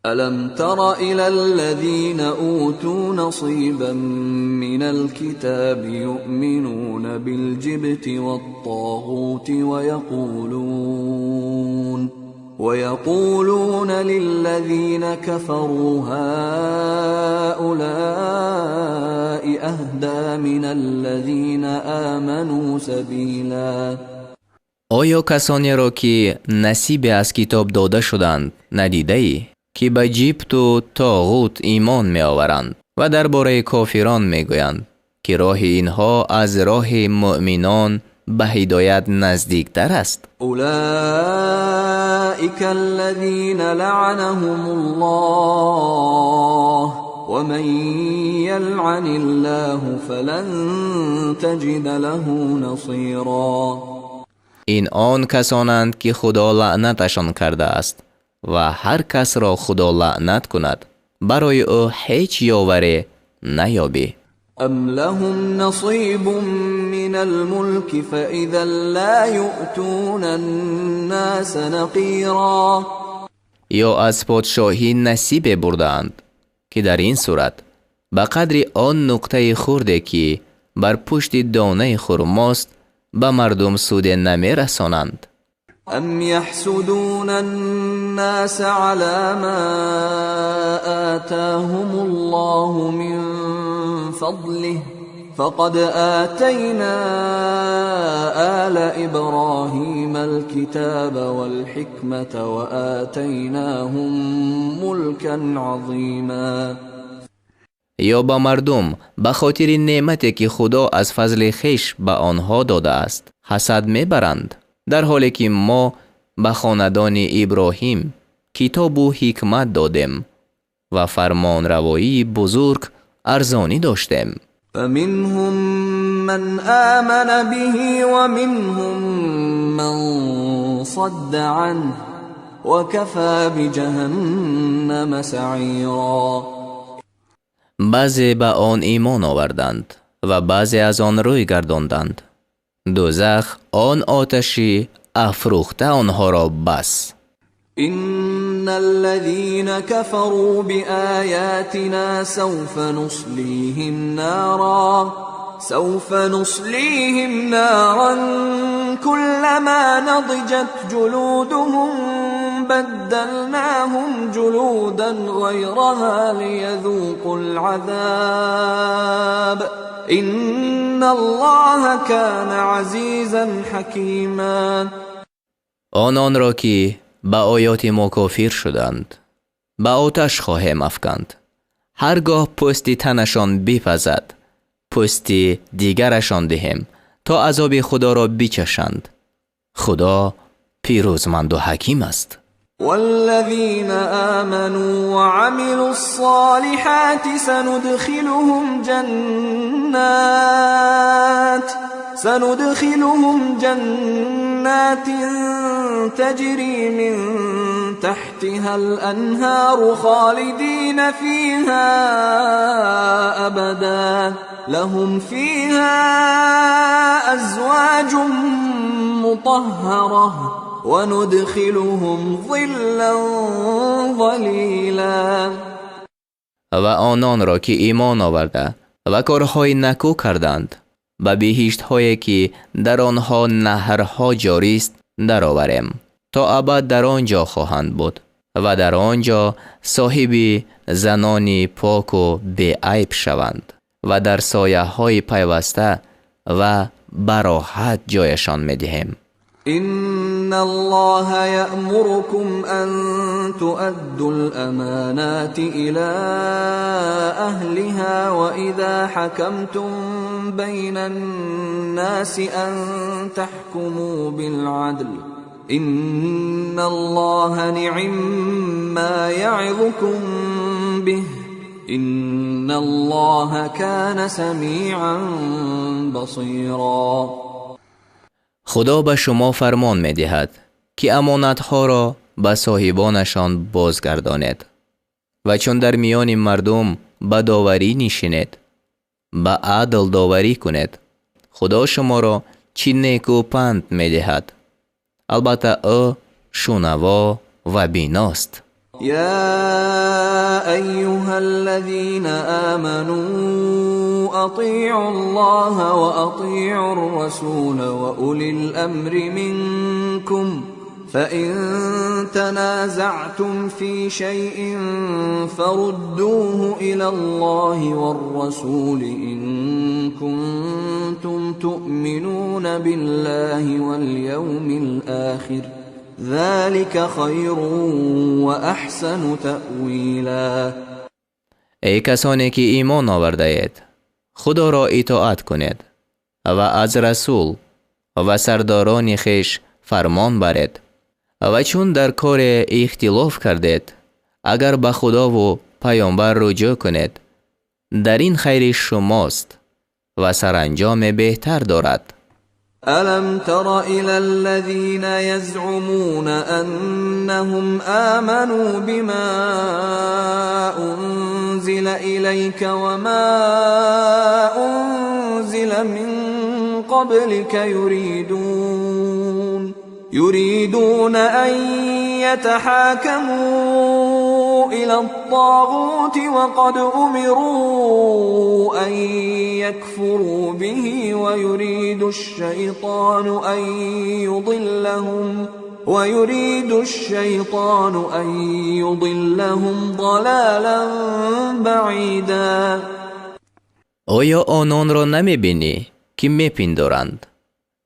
الم تر الى الذين اوتوا نصيبا من الكتاب يؤمنون بالجبت والطاغوت ويقولون للذين كفروا هؤلاء اهدى من الذين آمنوا سبيلا. آیا کسانی را که نصیب از کتاب داده شدند ندیده ای که به جبت و طاغوت ایمان می آورند و درباره کافران می گویند که راه اینها از راه مؤمنان به هدایت نزدیکتر است؟ اولئک الذین لعنهم الله ومن یلعن الله فلن تجد له نصیرا. این آن کسانند که خدا لعنتشان کرده است و هر کس را خدا لعنت کند برای او هیچ یاوری نیابی. أم لهم نصيب من الملك فإذا لا يؤتون الناس نقیرا. یا از پادشاهی نصیب بردند که در این صورت به قدر آن نقطه خرده که بر پشت دانه خرماست به مردم سود نمی رسانند. ام يحسدون الناس على ما آتاهم الله من فضله فقد آتينا آل إبراهيم الكتاب والحكمة وآتيناهم ملكا عظيما. یا با مردم به خاطر نعمتی که خدا از فضل خویش به آنها داده است حسد میبرند، در حالی که ما به خاندان ابراهیم کتاب و حکمت دادیم و فرمان روایی بزرگ ارزانی داشتیم. فمنهم من آمن به ومنهم من صد عنه وكفى بجهنم سعیرا. بعضی به آن ایمان آوردند و بعضی از آن روی گرداندند. دوزخ آن آتشی افروخته آنها را بس. إن الذين كفروا بآياتنا سوف نصليهم نارا كلما نضجت جلودهم بدلناهم جلودا غيرها ليذوقوا العذاب إن الله كان عزيزا حكيما. آنان را که به آیات ما کافر شدند به آتش خواهیم افکند. هرگاه پوستی تنشان بپزد پوستی دیگرشان دهیم تا عذاب خدا را بچشند. خدا پیروزمند و حکیم است. والذين آمنوا وعملوا الصالحات سندخلهم جنات تجري من تحتها الأنهار خالدين فيها أبدا لهم فيها أزواج مطهرة وندخلهم ظلا ظلیلا. و آنان را که ایمان آورده و کارهای نکو کردند به بهشت هایی که در آنها نهرها جاری است درآوریم تا ابد در آنجا خواهند بود و در آنجا صاحب زنانی پاک و بی عیب شوند و در سایه های پیوسته و براحت جایشان می‌دهیم. إن الله يأمركم أن تؤدوا الأمانات إلى أهلها وإذا حكمتم بين الناس أن تحكموا بالعدل إن الله نعم ما يعظكم به إن الله كان سميعا بصيرا. خدا به شما فرمان می دهد که امانتها را به صاحبانشان بازگردانید و چون در میان مردم به داوری نشینید به عدل داوری کنید. خدا شما را چی نیک و پند می دهد. البته او شنوا و بیناست. يا أيها الذين آمنوا أطيعوا الله وأطيعوا الرسول وأولي الأمر منكم فإن تنازعتم في شيء فردوه إلى الله والرسول إن كنتم تؤمنون بالله واليوم الآخر ذلك خیر و احسن تأویلا. ای کسانی که ایمان آورده اید خدا را اطاعت کنید و از رسول و سرداران خویش فرمان برید و چون در کار اختلاف کردید اگر به خدا و پیامبر رجوع کنید در این خیر شماست و سرانجام بهتر دارد. ألم تر إلى الذين يزعمون أنهم آمنوا بما أنزل إليك وما أنزل من قبلك يريدون أن يتحاكموا إلى الطاغوت وقد أمروا أن يكفروا به ويريد الشيطان أن يضلهم ضلالا بعيدا. آیا آنان را نمی بینی که می پندارند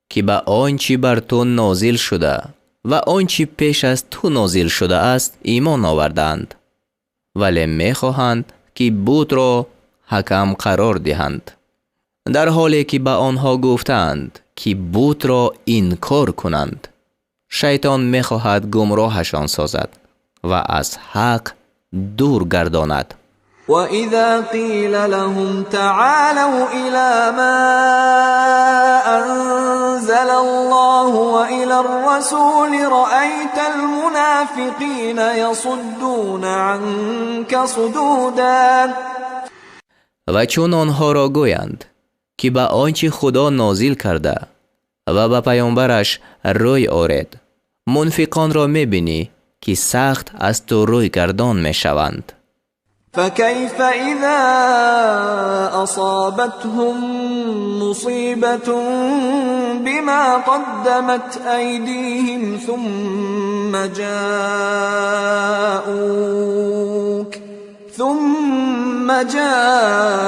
که به آنچه بر تو نازل شده و آنچه پیش از تو نازل شده است ایمان آوردند، ولی می خواهند که بت را حکم قرار دهند، در حالی که به آنها گفتند که بت را انکار کنند. شیطان می خواهد گمراهشان سازد و از حق دور گرداند. وَإِذَا قِيلَ لَهُمْ تَعَالَوْا إِلَى مَا أَنزَلَ اللَّهُ وَإِلَى الرَّسُولِ رَأَيْتَ الْمُنَافِقِينَ يَصُدُّونَ عَنكَ صُدُودًا. و چون آنها را گویند که به آنچه خدا نازل کرده و به پیامبرش روی آورد، منافقان را می‌بینی که سخت از تو روی گردان می‌شوند. فكيف إذا أصابتهم مصيبة بما قدمت أيديهم ثم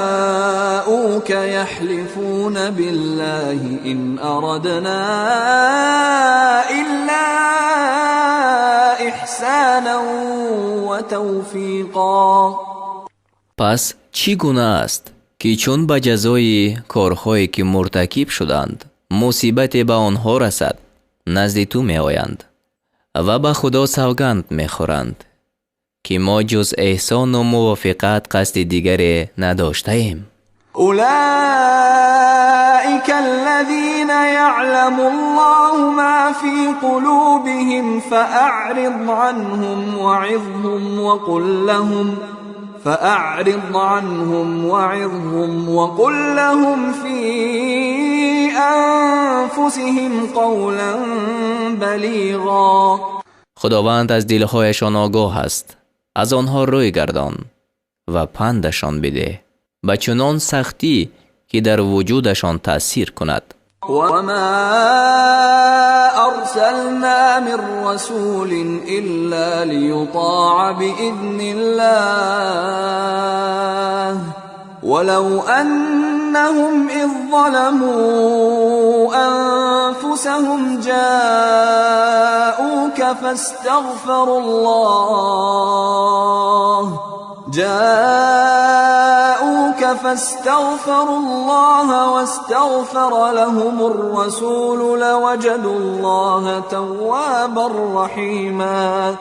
جاءوك يحلفون بالله إن أردنا إلا إحسانا وتوفيقا. پس چی گناه است که چون به جزای کارهایی که مرتکب شدند مصیبت به آنها رسد نزد تو می آیند و به خدا سوگند می خورند که ما جز احسان و موافقت قصد دیگری نداشته ایم. أولئك الذين يعلم الله ما في قلوبهم فأعرض عنهم وقل لهم في أنفسهم قولا بلیغا. خداوند از دلهایشان آگاه است، از آنها روی گردان و پندشان بده با چنان سختی که در وجودشان تأثیر کند. وما أرسلنا من رسول إلا ليطاع بإذن الله ولو أنهم إذ ظلموا أنفسهم جاءوك فاستغفروا الله واستغفر لهم الرسول لوجدوا الله توابا رحیما.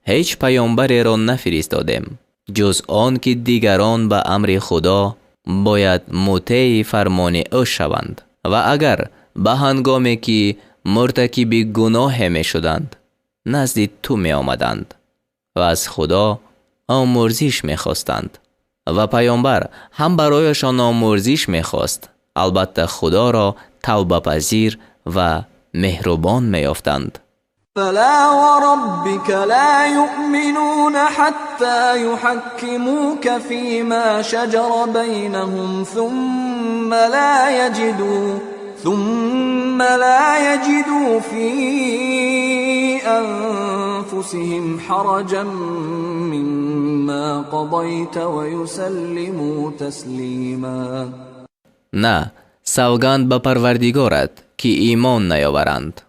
هیچ پیامبری را نفرستادیم جز آن که دیگران به امر خدا باید مطیع فرمان او شوند و اگر به هنگامی که مرتکب گناه می شدند نزد تو می آمدند و از خدا آمرزش می خواستند و پیامبر هم برایشان آمرزش می خواست، البته خدا را توبه پذیر و مهربان می یافتند. فلا وربك لا يؤمنون حتى يحكموك فيما شجر بينهم ثم لا يجدوا في أنفسهم حرجا مما قضيت ويسلموا تسلیما. نه، سوگند به پروردگارت که ایمان نیاورند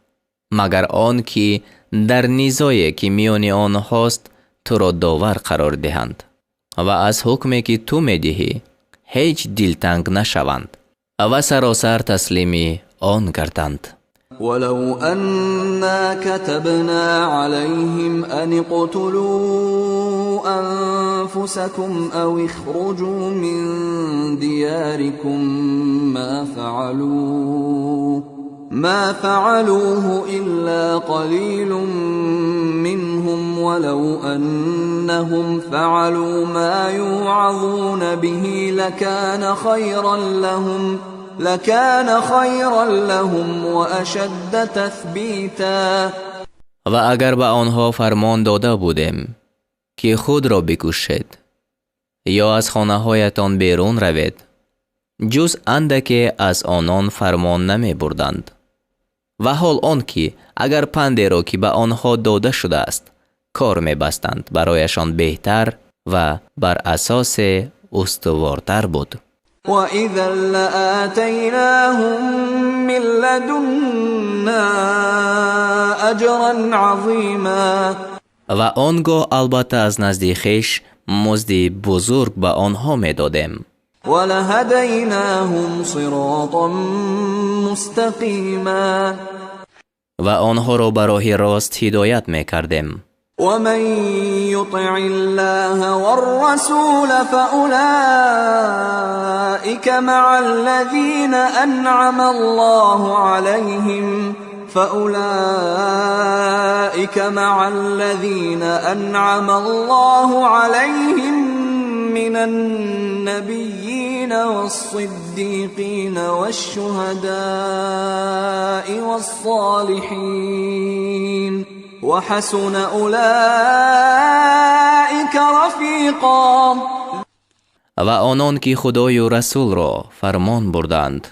مگر آن که در نیزایی که میان آنهاست تو را داور قرار دهند و از حکمی که تو میدهی هیچ دلتنگ نشوند و سراسر تسلیم آن گردند. ولو أنا كتبنا عليهم أن اقتلوا أنفسكم أو اخرجوا من دياركم ما فعلوه ما فعلوه إلا قليل منهم ولو أنهم فعلوا ما يوعظون به لكان خيرا لهم وأشد تثبیتا. و اگر به آنها فرمان داده بودیم که خود را بکشید یا از خانه هایتان بیرون روید، جز اندکی از آنان فرمان نمی بردند. و حال آن که اگر پندی را که به آنها داده شده است کار می بستند، برایشان بهتر و بر اساس استوارتر بود. وَإِذًا لَآتَيْنَاهُمْ مِنْ لَدُنَّا أَجْرًا عَظِيمًا. و آنگاه البته از نزدیکش مزد بزرگ به آنها می دادیم. وَلَهَدَيْنَاهُمْ صِرَاطًا مُسْتَقِيمًا. و آنها را به راه راست هدایت می کردیم. ومن يطع الله والرسول فأولئك مع الذين أنعم الله عليهم من النبيين والصديقين والشهداء والصالحين وحسن اولئک رفیقا. و آنان که خدای و رسول را فرمان بردند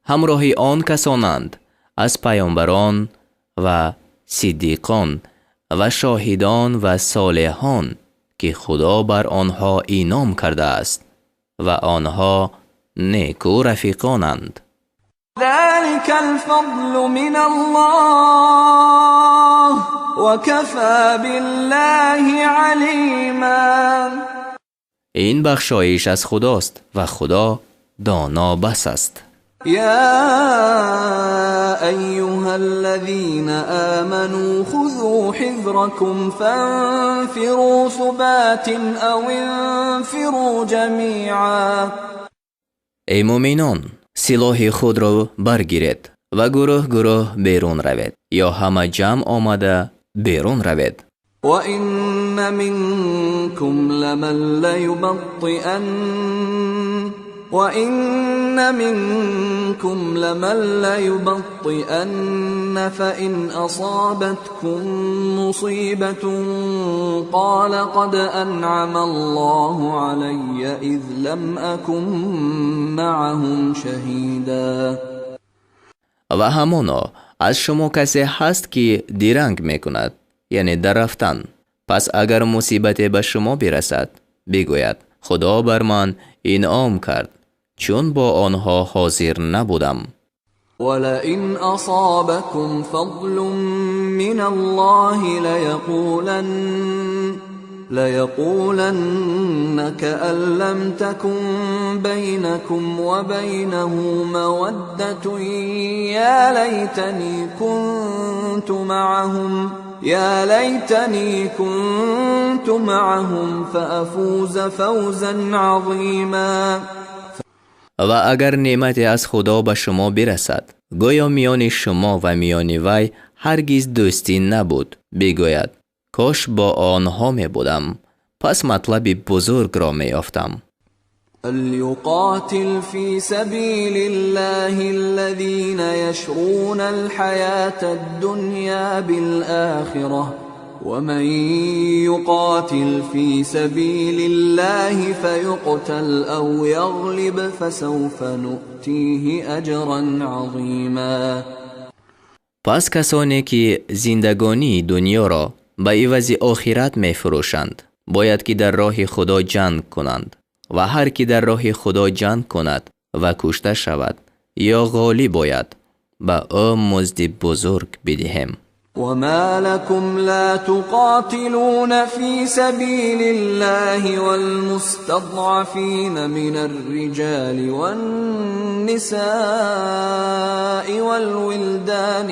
همراه آن کسانند از پیامبران و صدیقان و شاهدان و صالحان که خدا بر آنها انعام کرده است و آنها نیکو رفیقانند. ذلك الفضل من الله وكفى بالله علیما. این بخشایش از خداست و خدا دانا بس است. یا ایها الذین آمنوا خذوا حذركم فانفروا ثبات او انفروا جمیعا. ای مومنان، سلاح خود را برگیرید و گروه گروه بیرون روید یا همه جمع آمده بیرون روید. وَإِنَّ مِنْكُمْ لَمَنْ لَيُبَطِّئَنَّ فَإِنْ أَصَابَتْكُمْ مُصِيبَةٌ قَالَ قَدْ أَنْعَمَ اللَّهُ عَلَيَّ إِذْ لَمْ أَكُنْ مَعَهُمْ شَهِيدًا. و همانا از شما کسی هست که درنگ میکند، یعنی در رفتن. پس اگر مصیبت به شما برسد بگوید خدا بر من انعام کرد چون با آنها حاضر نبودم. وَلَئِنْ أَصَابَكُمْ فَضْلٌ مِّنَ اللَّهِ لَيَقُولَنَّ كَأَن لَّمْ تَكُن بَيْنَكُمْ وَبَيْنَهُ مَوَدَّةٌ يَا لَيْتَنِي كُنتُ مَعَهُمْ فَأَفُوزَ فَوْزًا عَظِيمًا. و اگر نعمت از خدا به شما برسد گویا میان شما و میان وی هرگز دوستی نبود، بگوید کاش با آنها می بودم، پس مطلب بزرگ را می یافتم. فَلْيُقَاتِلْ فِي سَبِيلِ اللَّهِ الَّذِينَ يَشْرُونَ الْحَيَاةَ الدُّنْيَا بِالْآخِرَةِ وَمَنْ يُقَاتِلْ فِي سَبِيلِ اللَّهِ فَيُقْتَلْ أَوْ يَغْلِبْ فَسَوْفَ نُؤْتِيهِ أَجْرًا عَظِيمًا. پس کسانی که زندگانی دنیا را به عوض آخرت می فروشند باید که در راه خدا جنگ کنند و هر کی در راه خدا جنگ کند و کشته شود یا غالب باید به او مزد بزرگ بدهیم. وَمَا لَكُمْ لَا تُقَاتِلُونَ فِي سَبِيلِ اللَّهِ وَالْمُسْتَضْعَفِينَ مِنَ الرِّجَالِ وَالنِّسَاءِ وَالْوِلْدَانِ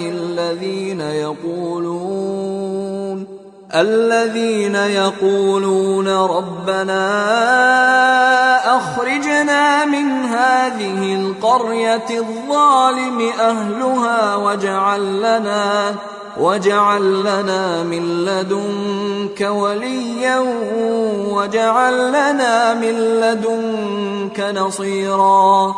الَّذِينَ يَقُولُونَ رَبَّنَا أخرجنا من هذه القرية الظالم أهلها واجعل لنا من لدنك وليا واجعل لنا من لدنك نصيرا.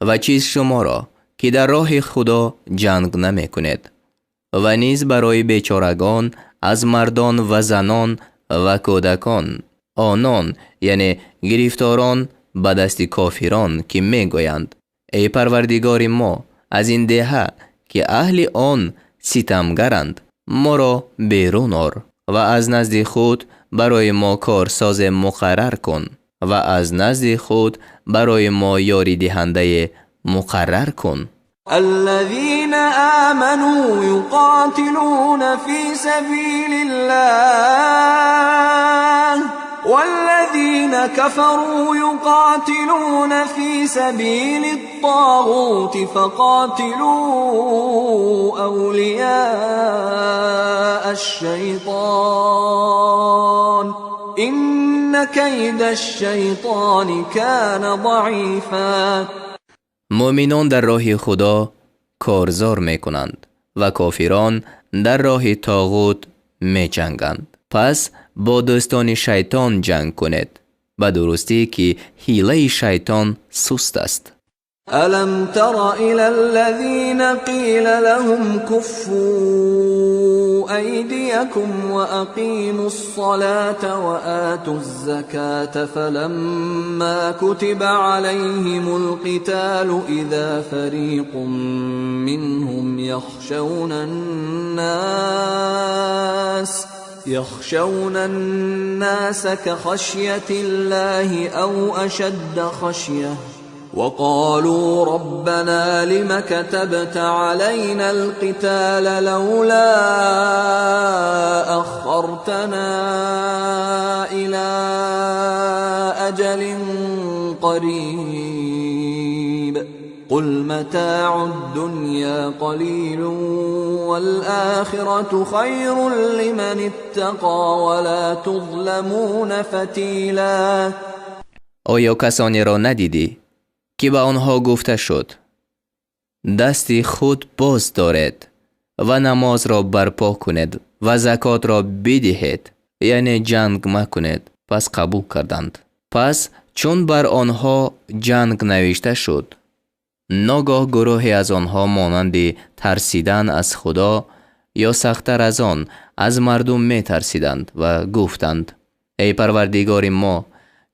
و چیز شما را که در راه خدا جنگ نمی کند و نیز برای بیچارگان از مردان و زنان و کودکان، آنان یعنی گرفتاران به دست کافران که می گویند ای پروردگار ما، از این دهه که اهل آن ستمگرند ما را بیرون آر و از نزد خود برای ما کارساز مقرر کن و از نزد خود برای ما یاری دهنده مقرر کن. الذين آمنوا يقاتلون في سبيل الله والذين كفروا يقاتلون في سبيل الطاغوت فقاتلوا أولياء الشيطان إن كيد الشيطان كان ضعيفا. مؤمنان در راه خدا کارزار می کنند و کافران در راه طاغوت می جنگند. پس با دوستان شیطان جنگ کنید، به درستی که حیله شیطان سست است. ألم تر إلى الذين قيل لهم كفوا أيديكم وأقيموا الصلاة وآتوا الزكاة فلما كتب عليهم القتال إذا فريق منهم يخشون الناس كخشية الله أو أشد خشية وقالوا ربنا لم كتبت علينا القتال لولا أخرتنا إلى أجل قريب قل متاع الدنيا قليل والآخرة خير لمن اتقى ولا تظلمون فتیلا. آیا کسانی را ندیدی که به آنها گفته شد دستی خود باز دارد و نماز را برپا کنید و زکات را بدهید، یعنی جنگ مکنید؟ پس قبول کردند. پس چون بر آنها جنگ نوشته شد، ناگاه گروهی از آنها مانند ترسیدن از خدا یا سخت‌تر از آن از مردم می ترسیدند و گفتند ای پروردگار ما،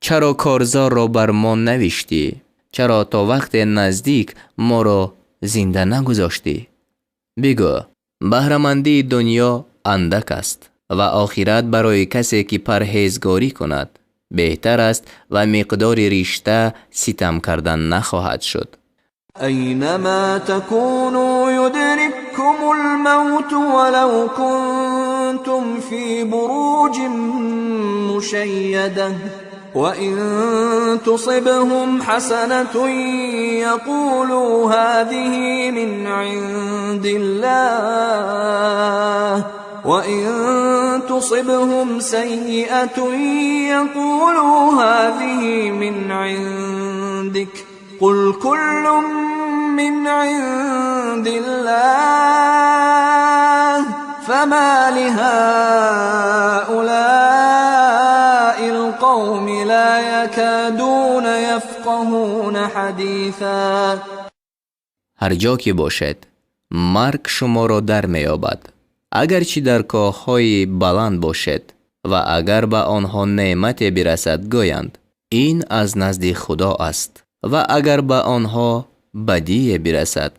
چرا کارزار را بر ما نوشتی؟ چرا تا وقت نزدیک ما را زنده نگذاشتی؟ بگو بهره‌مندی دنیا اندک است و آخرت برای کسی که پرهیزگاری کند بهتر است و مقدار ریشته ستم کردن نخواهد شد. أينما تكونوا يدرككم الموت ولو كنتم في بروج مشيدة وإن تصبهم حسنة يقولوا هذه من عند الله وإن تصبهم سيئة يقولوا هذه من عندك قل كل من عند الله فما لهؤلاء القوم لا يكادون يفقهون حديثا. هر جا که باشد مرگ شما را در میابد، اگرچه در کاخهای بلند باشد و اگر به آنها نعمت برسد گویند این از نزد خدا است و اگر به آنها بدی برسد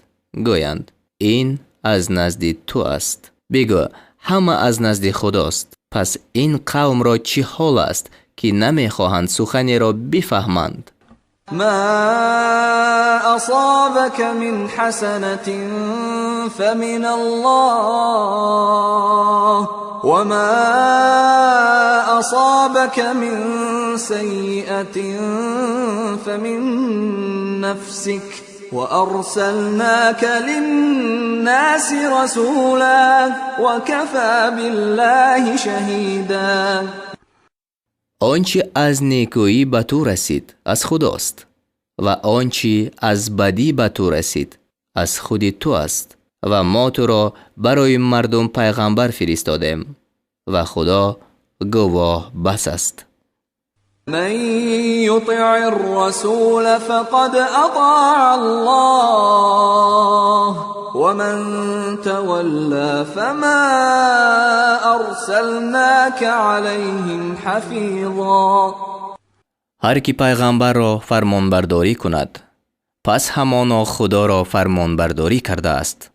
گویند این از نزد تو است. بگو همه از نزد خداست. پس این قوم را چه حال است که نمیخواهند سخنی را بفهمند؟ ما أصابك من حسنة فمن الله وما أصابك من سيئة فمن نفسك وأرسلناك للناس رسولا وكفى بالله شهيدا. آنچه از نیکویی به تو رسید از خداست و آنچه از بدی به تو رسید از خود تو است و ما تو را برای مردم پیغمبر فرستادیم و خدا گواه بس است. من يطع الرسول فقد اطاع الله ومن تولى فما ارسلناك عليهم حفيظا. هر کی پیغمبر را فرمان برداری کند پس همانا خدا را فرمان برداری کرده است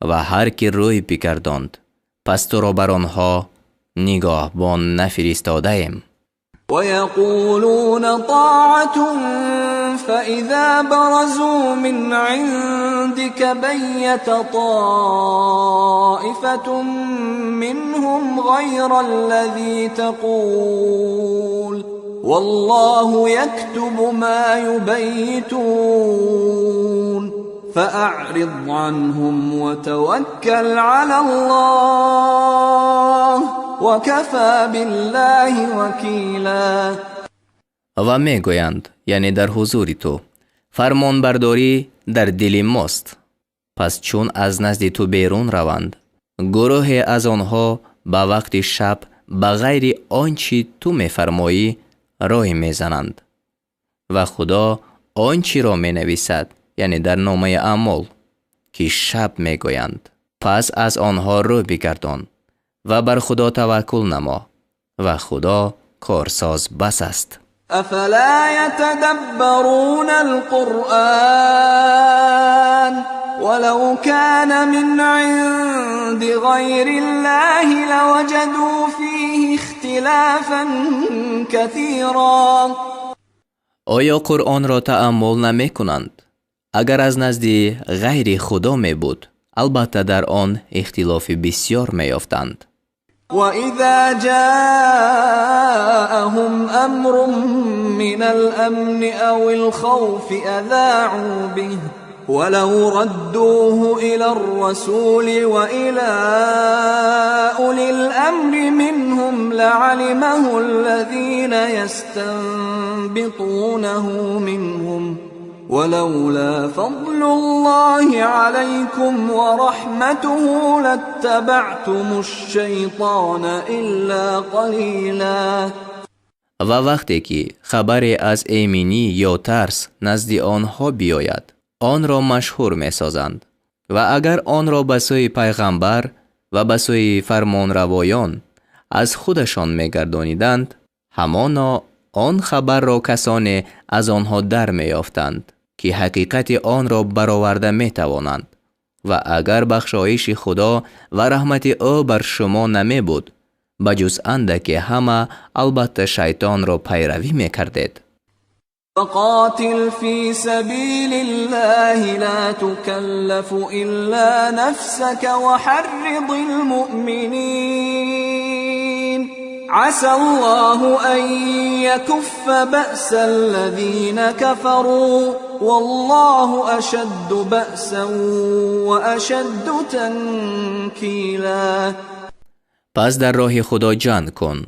و هر کی روی بگرداند پس تو را بر آنها نگاهبان نفرستاده ایم. ويقولون طاعة فإذا برزوا من عندك بيت طائفة منهم غير الذي تقول والله يكتب ما يبيتون فأعرض عنهم وتوكل على الله وكفى بالله وكیلا. و میگویند یعنی در حضور تو فرمان برداری در دل ماست، پس چون از نزد تو بیرون روند گروه از آنها به وقت شب بغیر آنچه تو میفرمایی راه میزنند و خدا آنچه را مینویسد یعنی در نامه اعمال که شب میگویند. پس از آنها رو بگردان و بر خدا توکل نما و خدا کارساز بس است. افلا يتدبرون القرآن ولو كان من عند غير الله لوجدوا فيه اختلافا كثيرا. آیا قرآن را تأمل نمی کنند؟ اگر از نزد غیر خدا می بود البته در آن اختلاف بسیار می یافتند. وَإِذَا جَاءَهُمْ أَمْرٌ مِّنَ الْأَمْنِ أَوِ الْخَوْفِ أَذَاعُوا بِهِ وَلَوْ رَدُّوهُ إِلَى الرَّسُولِ وَإِلَى أُولِي الْأَمْرِ مِنْهُمْ لَعَلِمَهُ الَّذِينَ يَسْتَنبِطُونَهُ مِنْهُمْ ولولا فضل الله عليكم ورحمته لاتبعتم الشيطان الا قليلا. و وقتی که خبری از ایمنی یا ترس نزد آنها بیاید آن را مشهور می سازند و اگر آن را به سوی پیغمبر و به سوی فرمان روایان از خودشان می گردانیدند همانا آن خبر را کسانی از آنها در می یافتند که حقیقت آن را برآورده می توانند و اگر بخشایش خدا و رحمت او بر شما نمی بود بجز اندکی همه البته شیطان را پیروی می کردید. فقاتل في سبيل الله لا تكلف إلا نفسك وحرض المؤمنين عسى الله أن يكف بأس الذين كفروا والله أشد بأسا وأشد تنكيلا. پس در راه خدا جنگ کن،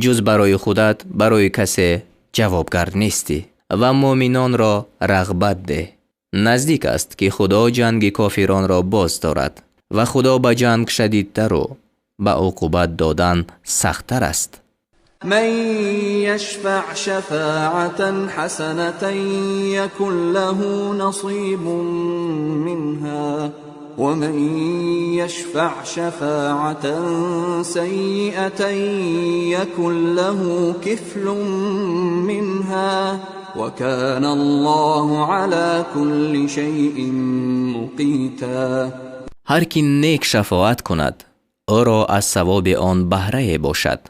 جز برای خودت برای کسی جوابگر نیستی و مؤمنان را رغبت ده. نزدیک است که خدا جنگ کافران را باز دارد و خدا به جنگ شدیدتر و به عقوبت دادن سخت‌تر است. من يشفع شفاعة حسنة يكن له نصيب منها ومن يشفع شفاعة سيئة يكن له كفل منها وكان الله على كل شيء مقيتا. هر کی نیک شفاعت کند او را از ثواب آن بهره باشد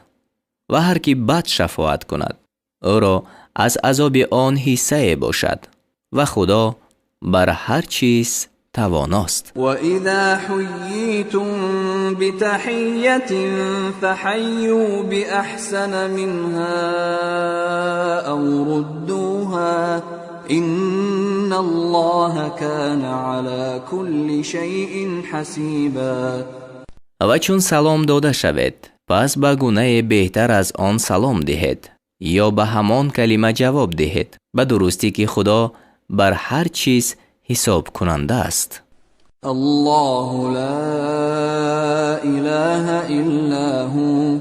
و هر کی بد شفاعت کند او را از عذاب آن حصه باشد و خدا بر هر چیز تواناست. وَإِذَا حُيِّيتُم بِتَحِيَّةٍ فَحَيُّوا بِأَحْسَنَ مِنْهَا أَوْ رُدُّوهَا إِنَّ اللَّهَ كَانَ عَلَى كُلِّ شَيْءٍ حَسِيبًا. و چون سلام داده شود پس به گونه بهتر از آن سلام دهید یا به همان کلمه جواب دهید، به درستی که خدا بر هر چیز حساب کننده است. الله لا اله الا هو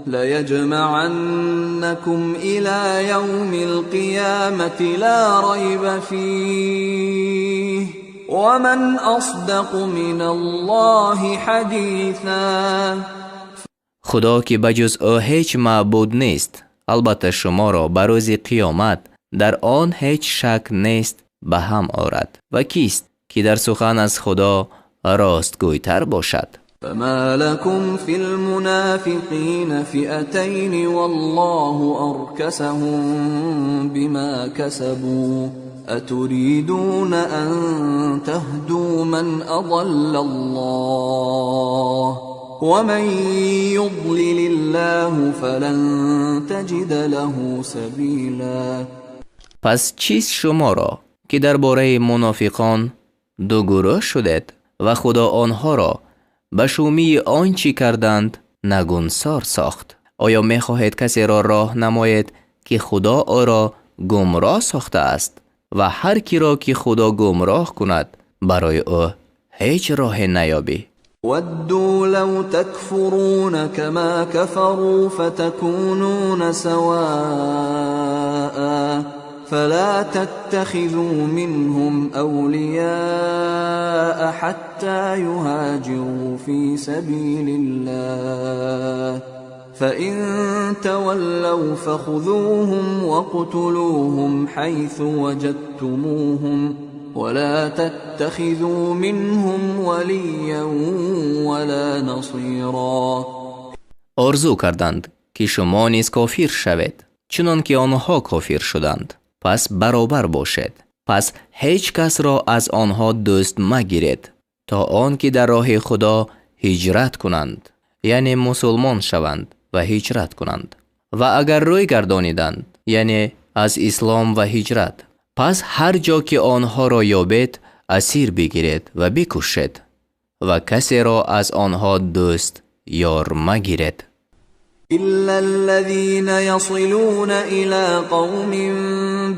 ليجمعنكم الى يوم القيامة لا ريب فيه ومن اصدق من الله حدیثا. خدا که بجز او هیچ معبود نیست، البته شما را به روز قیامت در آن هیچ شک نیست به هم آورد. و کیست که در سخن از خدا راستگویتر باشد؟ فما لكم في المنافقين فئتين والله أركسهم بما كسبوا أتريدون أن تهدوا من أضل الله ومن يضلل الله فلن تجد له سبيلا. پس چیست شما را که درباره منافقان دو گروه شدید و خدا آنها را به شومی آنچه کردند نگونسار ساخت؟ آیا می خواهید کسی را راه نمایید که خدا او را گمراه ساخته است؟ و هر کی را که خدا گمراه کند برای او هیچ راه نیابی. ودوا لو تكفرون كما كفروا فتكونون سواء فلا تتخذوا منهم أولياء حتى يهاجروا في سبيل الله فإن تولوا فخذوهم وقتلوهم حيث وجدتموهم ولا تتخذوا منهم وليا ولا نصيرا. آرزو کردند که شما نیز کافر شوید چنان که آنها کافر شدند، پس برابر باشید. پس هیچ کس را از آنها دوست مگیرید تا آن که در راه خدا هجرت کنند، یعنی مسلمان شوند و هجرت کنند. و اگر روی گردانیدند، یعنی از اسلام و هجرت، پس هر جا که آنها را یابید اسیر بگیرید و بکشید و کسی را از آنها دوست یار مگیرید. إلا الذين يصلون إلى قوم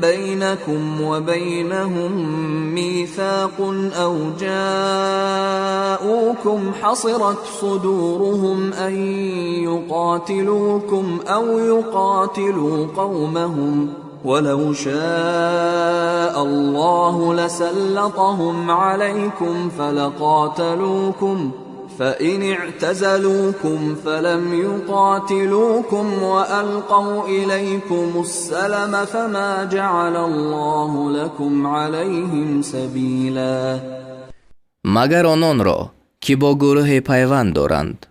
بينكم وبينهم ميثاق أو جاءوكم حصرت صدورهم أن يقاتلوكم أو يقاتلوا قومهم ولو شاء الله لسلطهم عليكم فلقاتلوكم فإن اعتزلوكم فلم يقاتلوكم وألقوا إليكم السلم فما جعل الله لكم عليهم سبيلا. مگر آنان را که با گروه پیوند دارند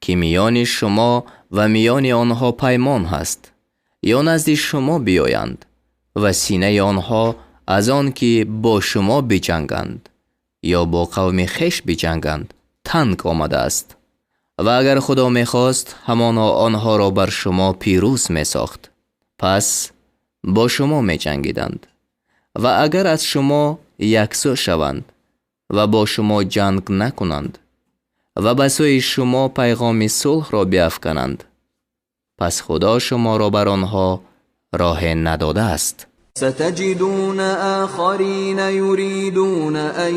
که میان شما و میان آنها پیمان هست یا نزد شما بیایند و سینه آنها از آن که با شما بجنگند یا با قوم خویش بجنگند تنگ آمده است. و اگر خدا میخواست همانا آنها را بر شما پیروز میساخت، پس با شما میجنگیدند. و اگر از شما یکسو شوند و با شما جنگ نکنند و به سوی شما پیغام صلح را بیفکنند، پس خدا شما را بر آنها راه نداده است. ستجدون آخرين يريدون أن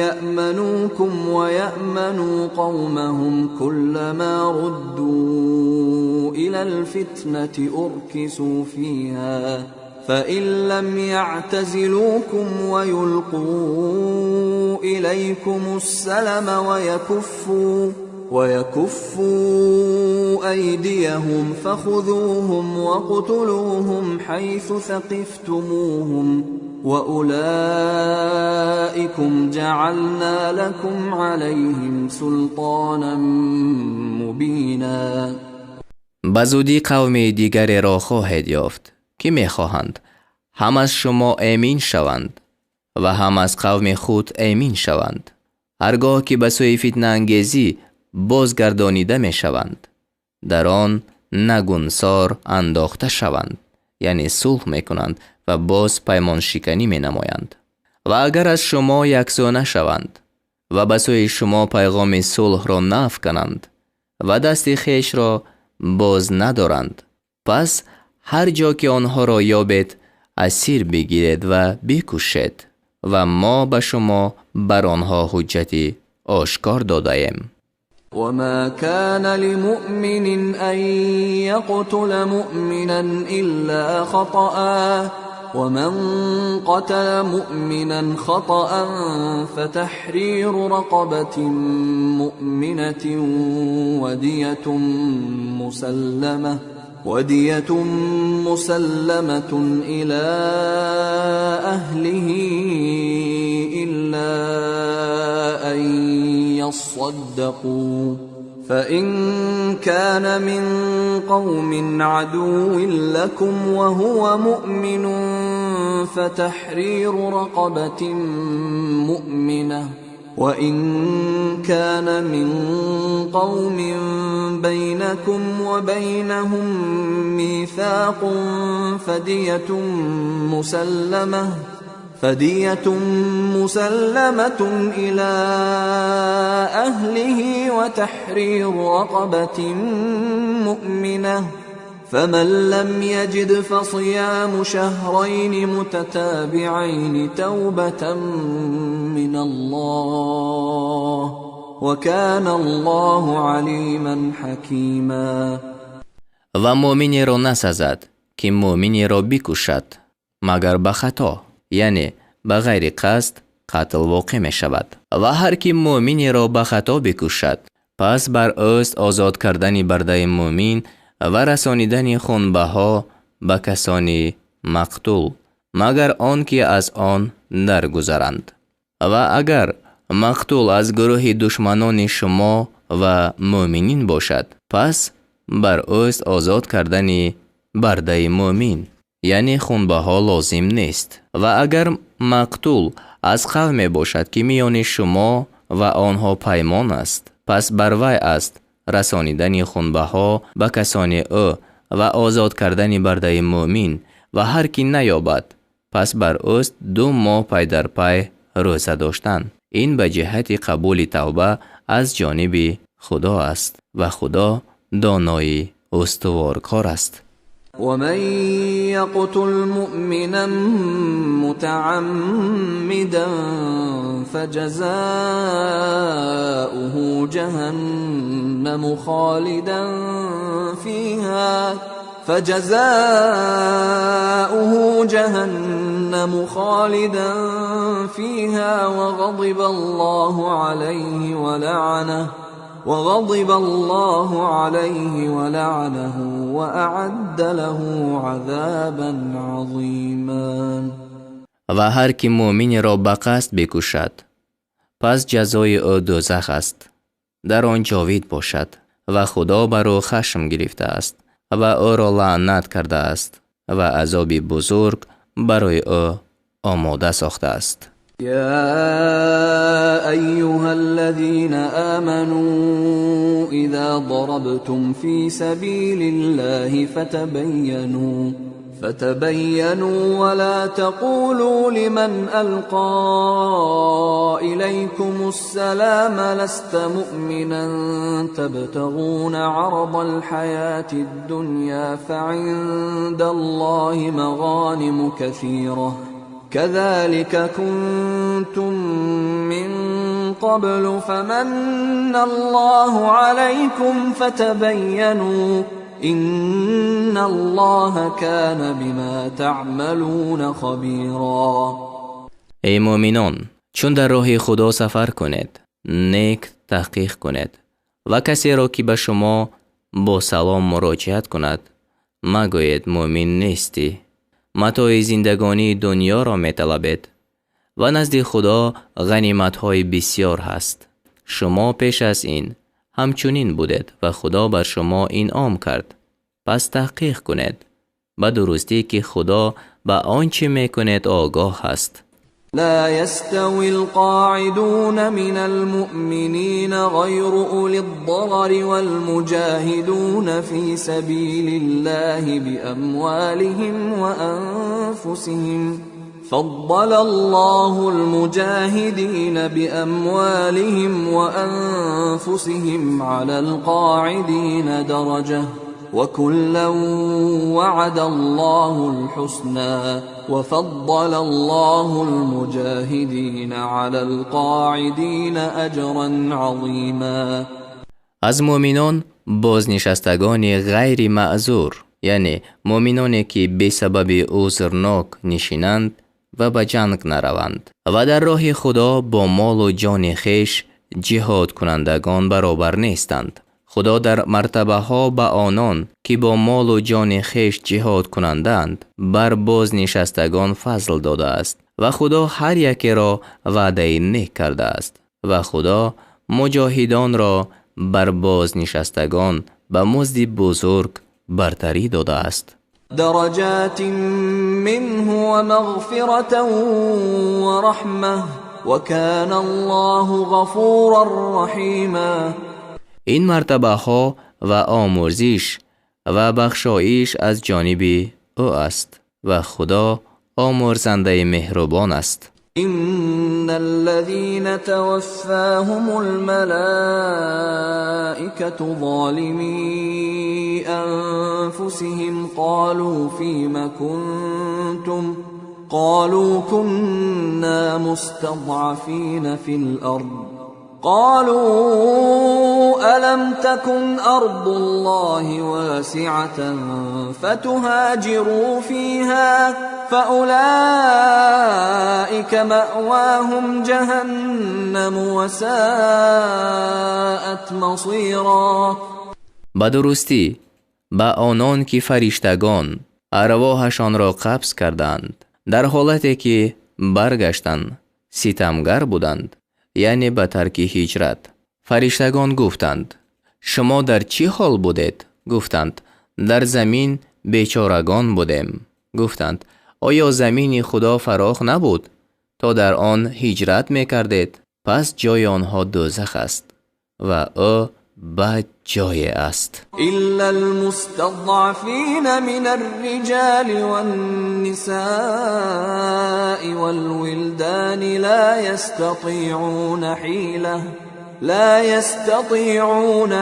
يأمنوكم ويأمنوا قومهم كلما ردوا إلى الفتنة أركسوا فيها فإن لم يعتزلوكم ويلقوا إليكم السلم ويكفوا أيديهم فخذوهم وقتلوهم حيث ثقفتموهم وأولئكم جعلنا لكم عليهم سلطانا مبينا. بزودی قوم دیگری را خواهید یافت که میخواهند هم از شما امین شوند و هم از قوم خود امین شوند. هرگاه که به سوی فتنه انگیزی بازگردانیده می شوند، در آن نگونسار انداخته شوند، یعنی صلح می کنند و باز پیمان شکنی می نمایند. و اگر از شما یکسو نشوند و به سوی شما پیغام صلح را نافکنند و دست خیش را باز ندارند. پس هر جا که آنها را یابید اسیر بگیرید و بکشید و ما به شما بر آنها حجتی آشکار داده ایم. وما كان لمؤمن أن يقتل مؤمنا إلا خطأ ومن قتل مؤمنا خطأ فتحرير رقبة مؤمنة ودية مسلمة إلى أهله إلا أن يصدقوا فإن كان من قوم عدو لكم وهو مؤمن فتحرير رقبة مؤمنة وإن كان من قوم بينكم وبينهم ميثاق فدية مسلمة إلى أهله وتحرير رقبة مؤمنة فمن لم يجد فصيام شهرين متتابعين توبة من الله وكان الله عليما حكيما. و مؤمنی را نسزد که مؤمنی را بکشد مگر به خطا، یعنی به غیر قصد قتل واقع می شود. و هر کی مؤمنی را به خطا بکشد پس بر اوست آزاد کردن برده مؤمن و رسانیدن خونبها به کسانی مقتول مگر آن که از آن درگذرند. و اگر مقتول از گروه دشمنان شما و مؤمنین باشد پس بر اوست آزاد کردن برده مؤمن، یعنی خونبها لازم نیست. و اگر مقتول از قوم باشد که میان شما و آنها پیمان است پس بر وی است رسانیدن خونبها به کسانی او و آزاد کردن برده مؤمن و هر کی نیابد پس بر اوست 2 ماه پی در پی روزه داشتن. این به جهت قبول توبه از جانب خدا است و خدا دانای استوارکار است. ومن يقتل مؤمنا متعمدا فجزاؤه جهنم خالدا فيها وغضب الله عليه ولعنه وأعد له عذابا عظيما. و هر کی مؤمن را به قصد بکشد پس جزای او دوزخ است، در آن جاوید باشد و خدا بر او خشم گرفته است و او را لعنت کرده است و عذاب بزرگ برای او آماده ساخته است. يا أيها الذين آمنوا إذا ضربتم في سبيل الله فتبينوا ولا تقولوا لمن ألقى إليكم السلام لست مؤمنا تبتغون عرض الحياة الدنيا فعند الله مغانم كثيرة كذلك كنتم من قبل فمن الله عليكم فتبينوا إن الله كان بما تعملون خبيرا. ای مؤمنان، چون در راه خدا سفر کنید نیک تحقیق کنید و کسی را که به شما با سلام مراجعت کند مگوید مؤمن نیستی، متاع زندگانی دنیا را می طلبید و نزد خدا غنیمت های بسیار هست. شما پیش از این همچنین بودید و خدا بر شما انعام کرد. پس تحقیق کنید به درستی که خدا به آنچه می کنید آگاه است. لا يستوي القاعدون من المؤمنين غير أولي الضرر والمجاهدون في سبيل الله بأموالهم وأنفسهم فضل الله المجاهدين بأموالهم وأنفسهم على القاعدين درجة وكلا وعد الله الحسنى وفضل الله المجاهدين على القاعدین اجرا عظیما. از مؤمنان بازنشستگان غیر معذور، یعنی مؤمنانی که به سبب عذرناک نشینند و به جنگ نروند و در راه خدا با مال و جان خیش جهاد کنندگان برابر نیستند. خدا در مرتبه ها به آنان که با مال و جان خیش جهاد کنندند بر بازنشستگان فضل داده است و خدا هر یک را وعده نیک کرده است و خدا مجاهدان را بر بازنشستگان به مزد بزرگ برتری داده است. درجات منه ومغفرة ورحمة وكان الله غفورا رحیما. این مرتبه ها و آمرزش و بخشایش از جانب او است و خدا آمرزنده مهربان است. إن الذين توفاهم الملائكة ظالمي أنفسهم قالوا فيم كنتم قالوا كنا مستضعفين في الأرض قالوا ألم تكن أرض الله واسعة فتهاجروا فيها فأولئك مأواهم جهنم وساءت مصيرا. به درستی به آنان که فرشتگان ارواحشان را قبض کردند در حالتی که برگشتند ستمگر بودند، یعنی به ترک هجرت. فرشتگان گفتند شما در چه حال بودید؟ گفتند در زمین بیچارگان بودیم. گفتند آیا زمین خدا فراخ نبود تا در آن هجرت میکردید؟ پس جای آنها دوزخ است و او بد جای است. إلا المستضعفين من الرجال والنساء والولدان لا يستطيعون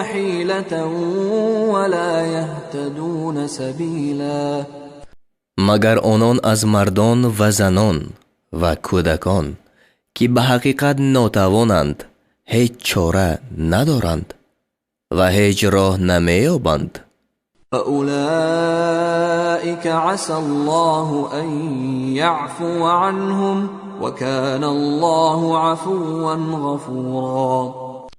حيلة ولا يهتدون سبيلا. مگر آنان از مردان و زنان و کودکان که به حقیقت ناتوانند هیچ چاره ندارند و هیچ راه نمیابند. فأولئك عسى الله أن يعفو عنهم وكان الله عفوا غفورا.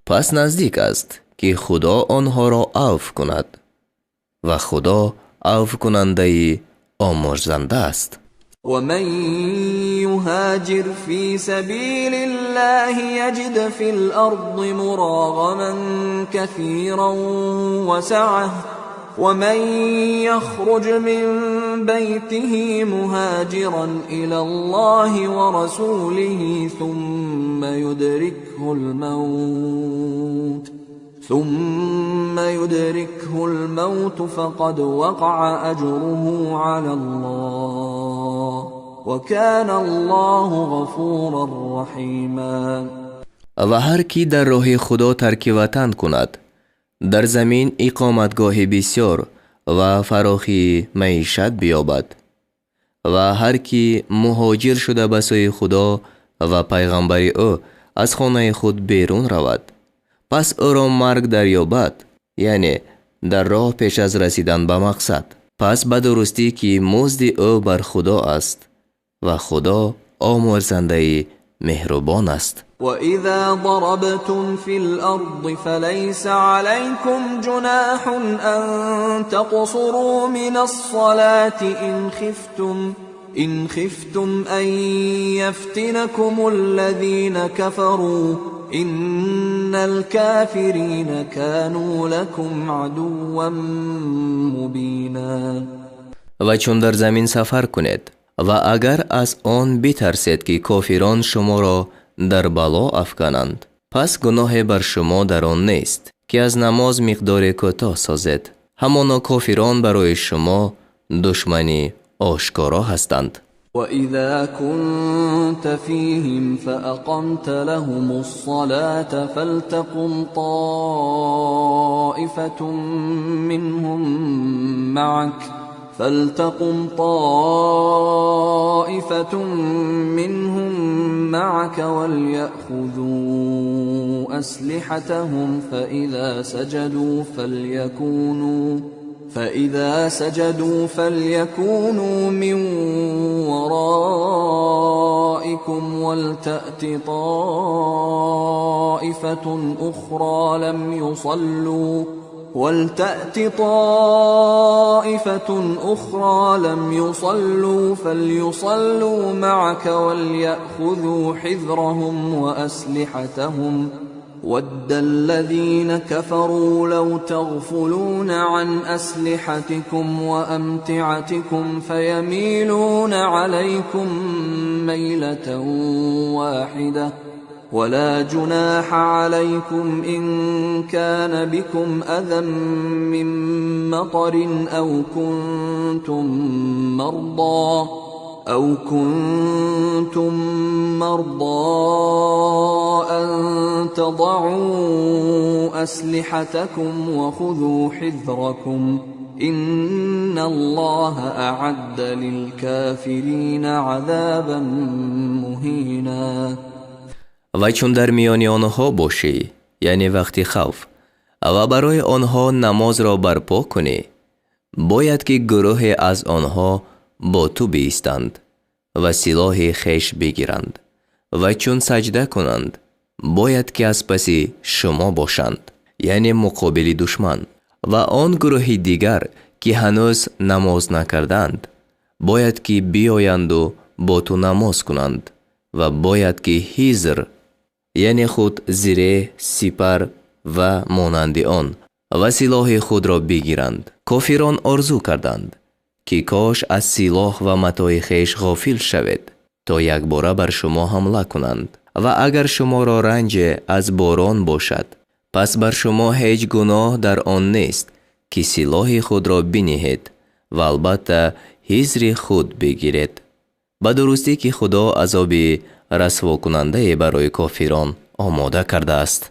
پس نزدیک است که خدا آنها را عفو کند و خدا عفو کننده آمرزنده است. ومن يهاجر في سبيل الله يجد في الأرض مراغما كثيرا وسعة ومن يخرج من بيته مهاجرا إلى الله ورسوله ثم يدركه الموت فقد وقع أجره على الله وكان الله غفورا رحيما. و هر کی در راه خدا ترک وطن کند در زمین اقامتگاه بسیار و فراخی معیشت بیابد و هر کی مهاجر شده به سوی خدا و پیغمبر او از خانه خود بیرون رود پس او را مرگ دریابد، یعنی در راه پیش از رسیدن به مقصد، پس به درستی که مزد او بر خدا است و خدا آمرزنده مهربان است. وَإِذَا ضَرَبْتُمْ فِي الْأَرْضِ فَلَيْسَ عَلَيْكُمْ جُنَاحٌ أَن تَقْصُرُوا مِنَ الصَّلَاةِ إِنْ خِفْتُمْ أَن يَفْتِنَكُمُ الَّذِينَ كَفَرُوا إِنَّ الْكَافِرِينَ كَانُوا لَكُمْ عَدُوًّا مُبِينًا. و چون در زمین سفر کنید و اگر از آن بترسید که کافران شما را در بلا افکنند پس گناه بر شما در آن نیست که از نماز مقدار کوتاه سازید. همانا کافران برای شما دشمنی آشکارا هستند. وإذا كنت فيهم فأقمت لهم الصلاة فلتقم طائفة منهم معك وليأخذوا أسلحتهم فإذا سجدوا فليكونوا من ورائكم ولتأت طائفة أخرى لم يصلوا فليصلوا معك وليأخذوا حذرهم وأسلحتهم وَدَّ الَّذِينَ كَفَرُوا لَوْ تَغْفُلُونَ عَنْ أَسْلِحَتِكُمْ وَأَمْتِعَتِكُمْ فَيَمِيلُونَ عَلَيْكُمْ مَيْلَةً وَاحِدَةً وَلَا جُنَاحَ عَلَيْكُمْ إِن كَانَ بِكُمْ أَذًى مِّن مَّطَرٍ أَوْ كُنتُم مَّرْضَىٰ أَن تَضَعُوا أَسْلِحَتَكُمْ وَخُذُوا حِذْرَكُمْ إِنَّ اللَّهَ أَعَدَّ لِلْكَافِرِينَ عَذَابًا مُهِينًا. و چون در میان آنها باشی، یعنی وقتی خوف، و برای آنها نماز را برپا کنی، باید که گروه از آنها با تو بایستند و سلاح خویش بگیرند و چون سجده کنند باید که از پس شما باشند، یعنی مقابل دشمن. و آن گروه دیگر که هنوز نماز نکردند باید که بیایند و با تو نماز کنند و باید که حذر، یعنی خود زره، سپر و مانند آن و سلاح خود را بگیرند. کافران آرزو کردند که کاش از سلاح و متاع خویش غافل شوید تا یک باره بر شما حمله کنند. و اگر شما را رنج از باران باشد پس بر شما هیچ گناه در آن نیست که سلاح خود را بنهید و البته حذر خود بگیرید. به درستی که خدا عذاب رسوا کننده برای کافران آماده کرده است.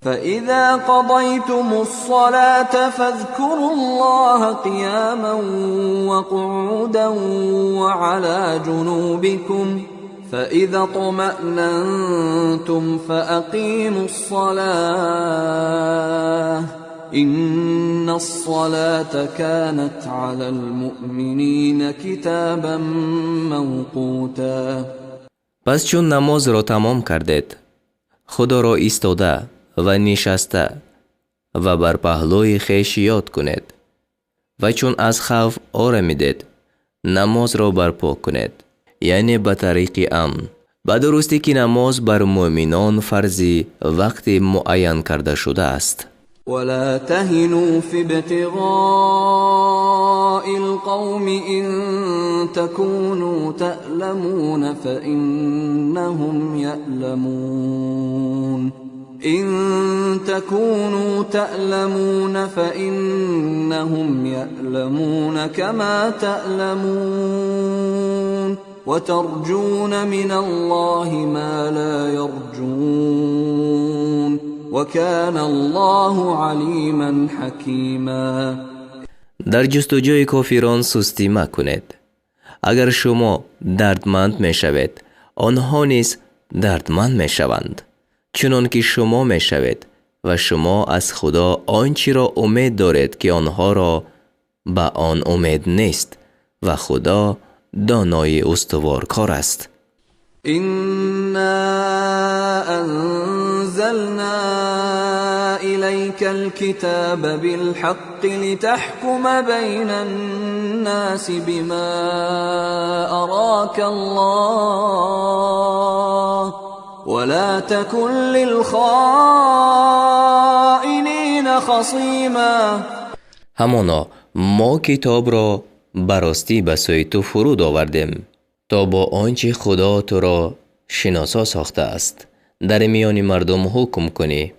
فَإِذَا قَضَيْتُمُ الصَّلَاةَ فَاذْكُرُوا اللَّهَ قِيَامًا وَقُعُودًا وَعَلَى جُنُوبِكُمْ فَإِذَا اطْمَأْنَنْتُمْ فَأَقِيمُوا الصَّلَاةَ إِنَّ الصَّلَاةَ كَانَتْ عَلَى الْمُؤْمِنِينَ كِتَابًا مَوْقُوتًا. پس چون نماز را تمام کردید، خدا را ایستاده و نشسته و بر پهلوی خویش یاد کنید و چون از خوف آرمیدید نماز را برپا کنید، یعنی به طریق امن. به درستی که نماز بر مؤمنان فرضی وقت معین کرده شده است. ولا تهنوا في ابتغاء القوم إن تكونوا تألمون فإنهم يألمون كما تألمون وترجون من الله ما لا يرجون وكان الله عليما حكيما. در جستجوی کافران سستی مکنید. اگر شما دردمند می شوید آنها نیز دردمند می شوند، چنان که شما می شوید و شما از خدا آنچه را امید دارید که آنها را به آن امید نیست و خدا دانای استوارکار است. إنا أنزلنا إليك الكتاب بالحق لتحكم بين الناس بما أراك الله ولا تكن للخائنين خصيما. همانا ما کتاب را براستی به سوی تو فرود آوردیم تا با آنچه خدا تو را شناسا ساخته است در میان مردم حکم کنی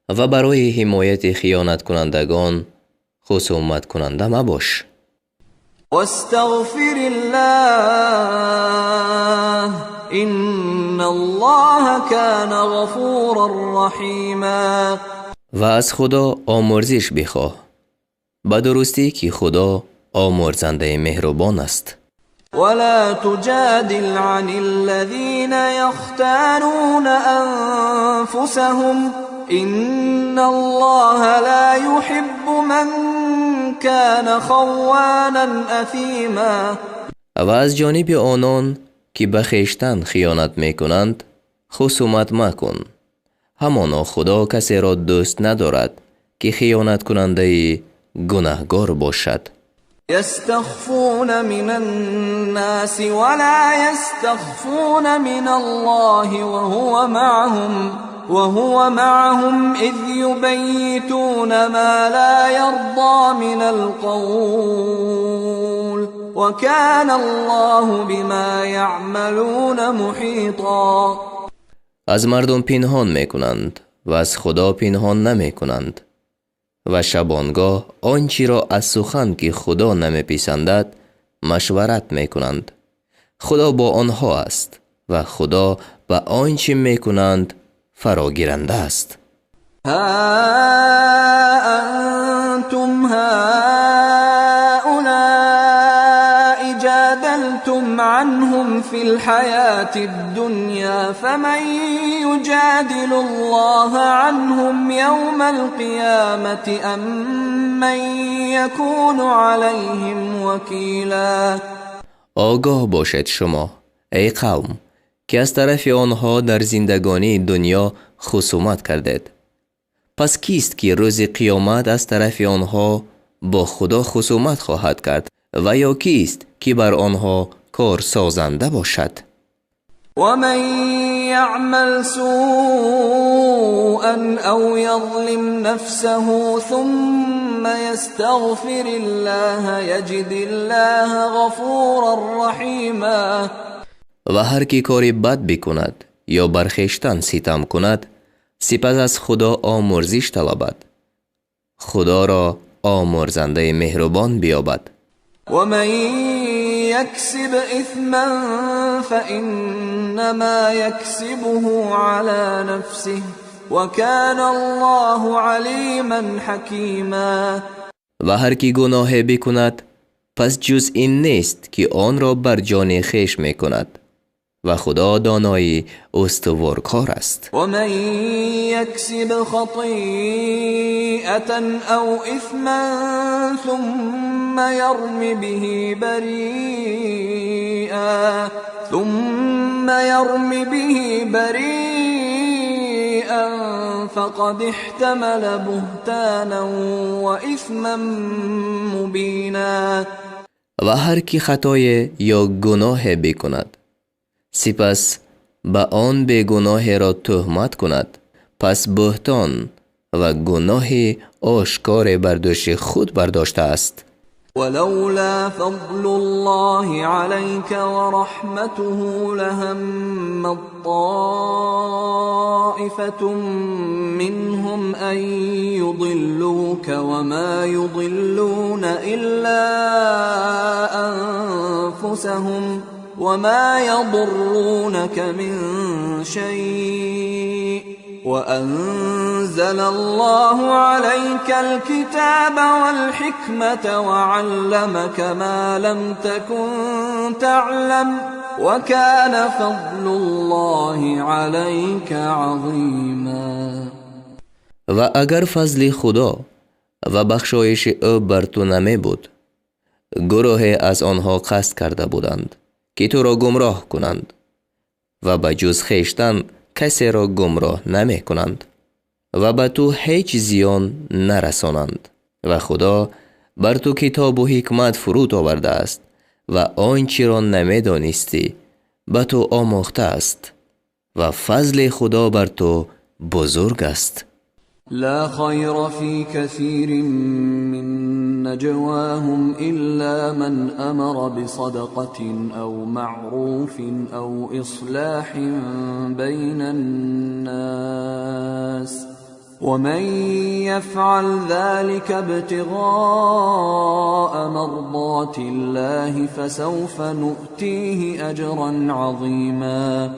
و برای حمایت خیانت کنندگان خصومت کننده مباش. واستغفر الله إن الله كان غفورا رحيما. و از خدا آمرزش بخواه، به درستی که خدا آمرزنده مهربان است. ولا تجادل عن الذين يختانون أنفسهم إن الله لا يحب من كان خوانا أثيما. و از جانب آنان که به خویشتن خیانت میکنند خصومت مکن. همانا خدا کسی را دوست ندارد که خیانت کننده گناهگار باشد. يستخفون من الناس ولا يستخفون من الله وهو معهم إذ يبيتون ما لا يرضى من القول وكان الله بما يعملون محيطا. از مردم پنهان میکنند و از خدا پنهان نمیکنند و شبانگاه آنچه را از سخن که خدا نمیپسندد مشورت میکنند. خدا با آنها است و خدا به آنچه میکنند فراگیرنده است. ها انتم هؤلاء جادلتم عنهم في الحياة الدنيا فمن يجادل الله عنهم يوم القيامة أم من يكون عليهم وكيلا. آگاه باشد شما ای قوم که از طرف آنها در زندگانی دنیا خصومت کردید. پس کیست که روز قیامت از طرف آنها با خدا خصومت خواهد کرد و یا کیست که بر آنها کار سازنده باشد؟ ومن يعمل سوءا أو يظلم نفسه ثم يستغفر الله يجد الله غفورا رحيما. و هر کی کاری بد بکند یا بر خویشتن ستم کند سپس از خدا آمرزش طلبد، خدا را آمرزنده مهربان بیابد. ومن يكسب إثما فإنما يكسبه على نفسه وكان الله عليما حكيما. و هر کی گناه بکند پس جز این نیست که آن را بر جان خویش میکند و خدا دانای استوارکار است. ومن يكسب خطيئة أو إثما ثم يرم به بريئا فقد احتمل بهتانا وإثما مبينا. و هر کی خطای یا گناه بکند سپس به آن به گناه را تهمت کند پس بهتان و گناه آشکار بر دوش خود برداشته است. ولولا فضل الله عليك ورحمته لهم طائفة منهم أن يضلوك وما يضلون إلا أنفسهم وما يضرونك من شيء وأنزل الله عليك الكتاب والحكمة وعلمك ما لم تكن تعلم وكان فضل الله عليك عظيما. و اگر فضل خدا و بخشایش او بر تو نمی بود گروه از آنها قصد کرده بودند که تو را گمراه کنند و به جز خویشتن کسی را گمراه نمی کنند و به تو هیچ زیان نرسانند و خدا بر تو کتاب و حکمت فرود آورده است و آنچه را نمی دانستی به تو آموخته است و فضل خدا بر تو بزرگ است. لا خير في كثير من نجواهم إلا من أمر بصدقة أو معروف أو إصلاح بين الناس ومن يفعل ذلك ابتغاء مرضات الله فسوف نؤتيه اجرا عظیما.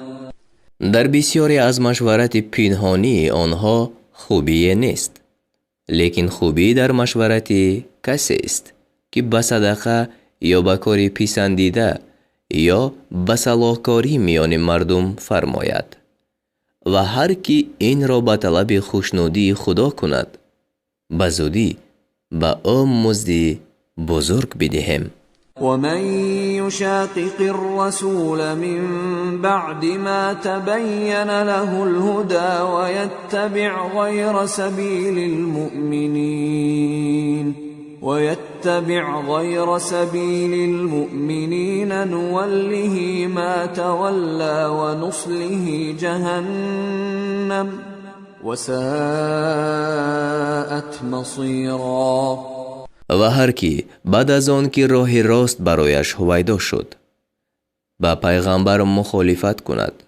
در بسیاری از مشورت پنهانی آنها خوبی نیست، لیکن خوبی در مشورت کسی است که به صدقه یا به کاری پسندیده یا به صلاحکاری میان مردم فرماید و هر کی این را به طلب خوشنودی خدا کند به زودی به او مزدی بزرگ بدهیم. ومن يشاقق الرسول من بعد ما تبين له الهدى ويتبع غير سبيل المؤمنين نوله ما تولى ونصله جهنم وساءت مصيرا. و هر کی بعد از آن که راه راست برایش هویدا شد با پیغمبر مخالفت کند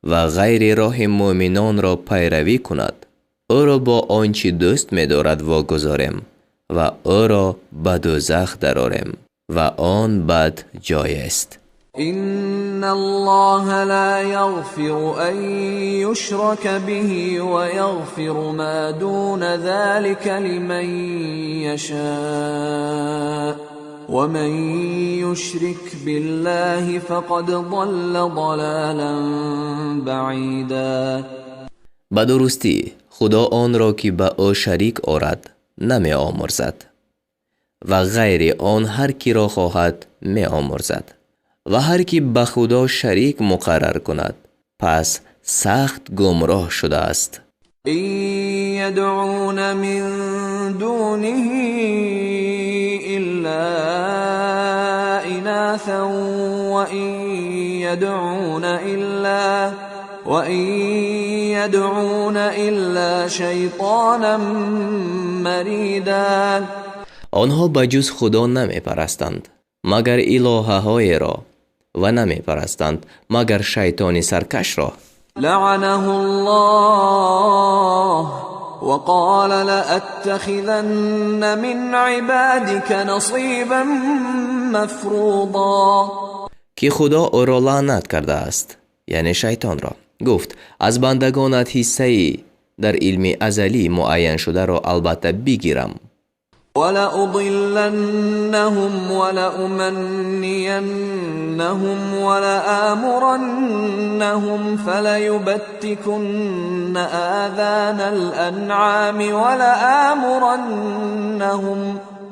و غیر راه مؤمنان را پیروی کند، او را با آنچه دوست می‌دارد واگذاریم و او را به دوزخ درآریم و آن بد جای است. إن الله لا يغفر أن يشرك به ويغفر ما دون ذلك لمن يشاء ومن يشرك بالله فقد ضل ضلالا بعيدا. به درستی خدا آن را که به او شریک آورد نمی آمرزد و غیر آن هر کی را خواهد می آمرزد و هر کی به خدا شریک مقرر کند پس سخت گمراه شده است. این یدعون من دونه الا اناثا وَإِن يَدْعُونَ إِلَّا شَيْطَانًا مَرِيدًا. آنها بجز خدا نمی پرستند مگر الهه های را و نمی پرستند مگر شیطان سرکش را. لعنه الله وقال لأتخذن من عبادك نصيبا مفروضا. که خدا او را لعنت کرده است، یعنی شیطان را. گفت از بندگانت حصه‌ای در علم ازلی معین شده را البته بگیرم. ولأضلنهم ولأمنينهم ولآمرنهم فليبتكن آذان الأنعام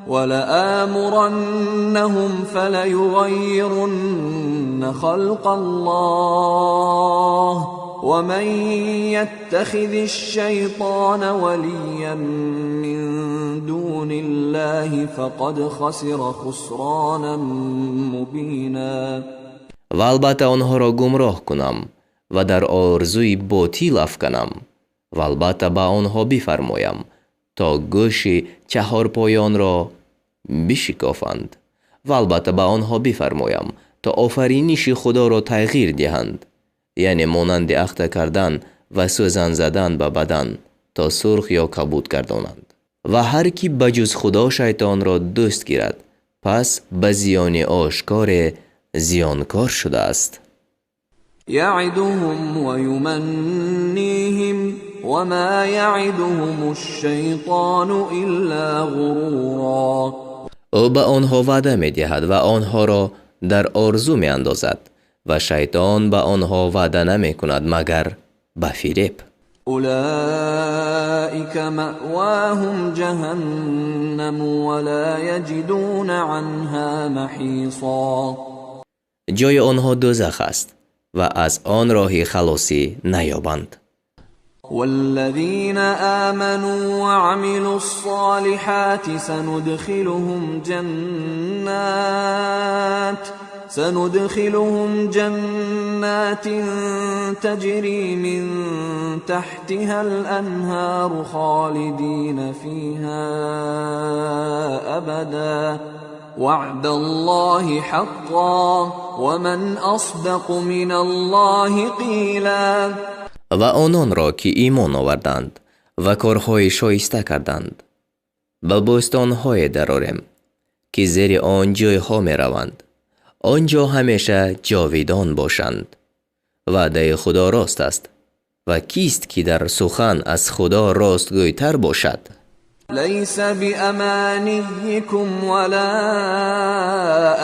ولآمرنهم فليغيرن خلق الله ومن يتخذ الشيطان وليا من دون الله فقد خسر خسرانا مبینا. و البته آنها را گمراه کنم و در آرزوی باطل افکنم و البته به آنها بفرمایم تا گوش چهار پایان را بشکافند و البته به آنها بفرمایم تا آفرینش خدا را تغییر دهند، یعنی مانند اخته کردن و سوزن زدن به بدن تا سرخ یا کبود گردانند. و هر کی بجز خدا شیطان را دوست گیرد پس به زیان آشکار زیانکار شده است. یعدهم و یمنیهم وما یعدهم الشیطان الا غرورا. او به آنها وعده می دهد و آنها را در آرزو می اندازد و شیطان به آنها وعده نمی کند مگر به فریب. اولئک مأواهم جهنم ولا یجدون عنها محیصا. جای آنها دوزخ است و از آن راه خلاصی نیابند. والذین آمنوا وعملوا الصالحات سندخلهم جنات تجري من تحتها الأنهار خالدين فيها أبدا وعد الله حقا ومن أصدق من الله قيلا. و آنان را که ایمان آوردند و کارهای شایسته کردند. به بوستان‌های درآرم که زیر آن جایها می روند. آنجا همیشه جاویدان باشند. وعده خدا راست است و کیست که در سخن از خدا راستگویتر باشد؟ ليس بأمانيكم ولا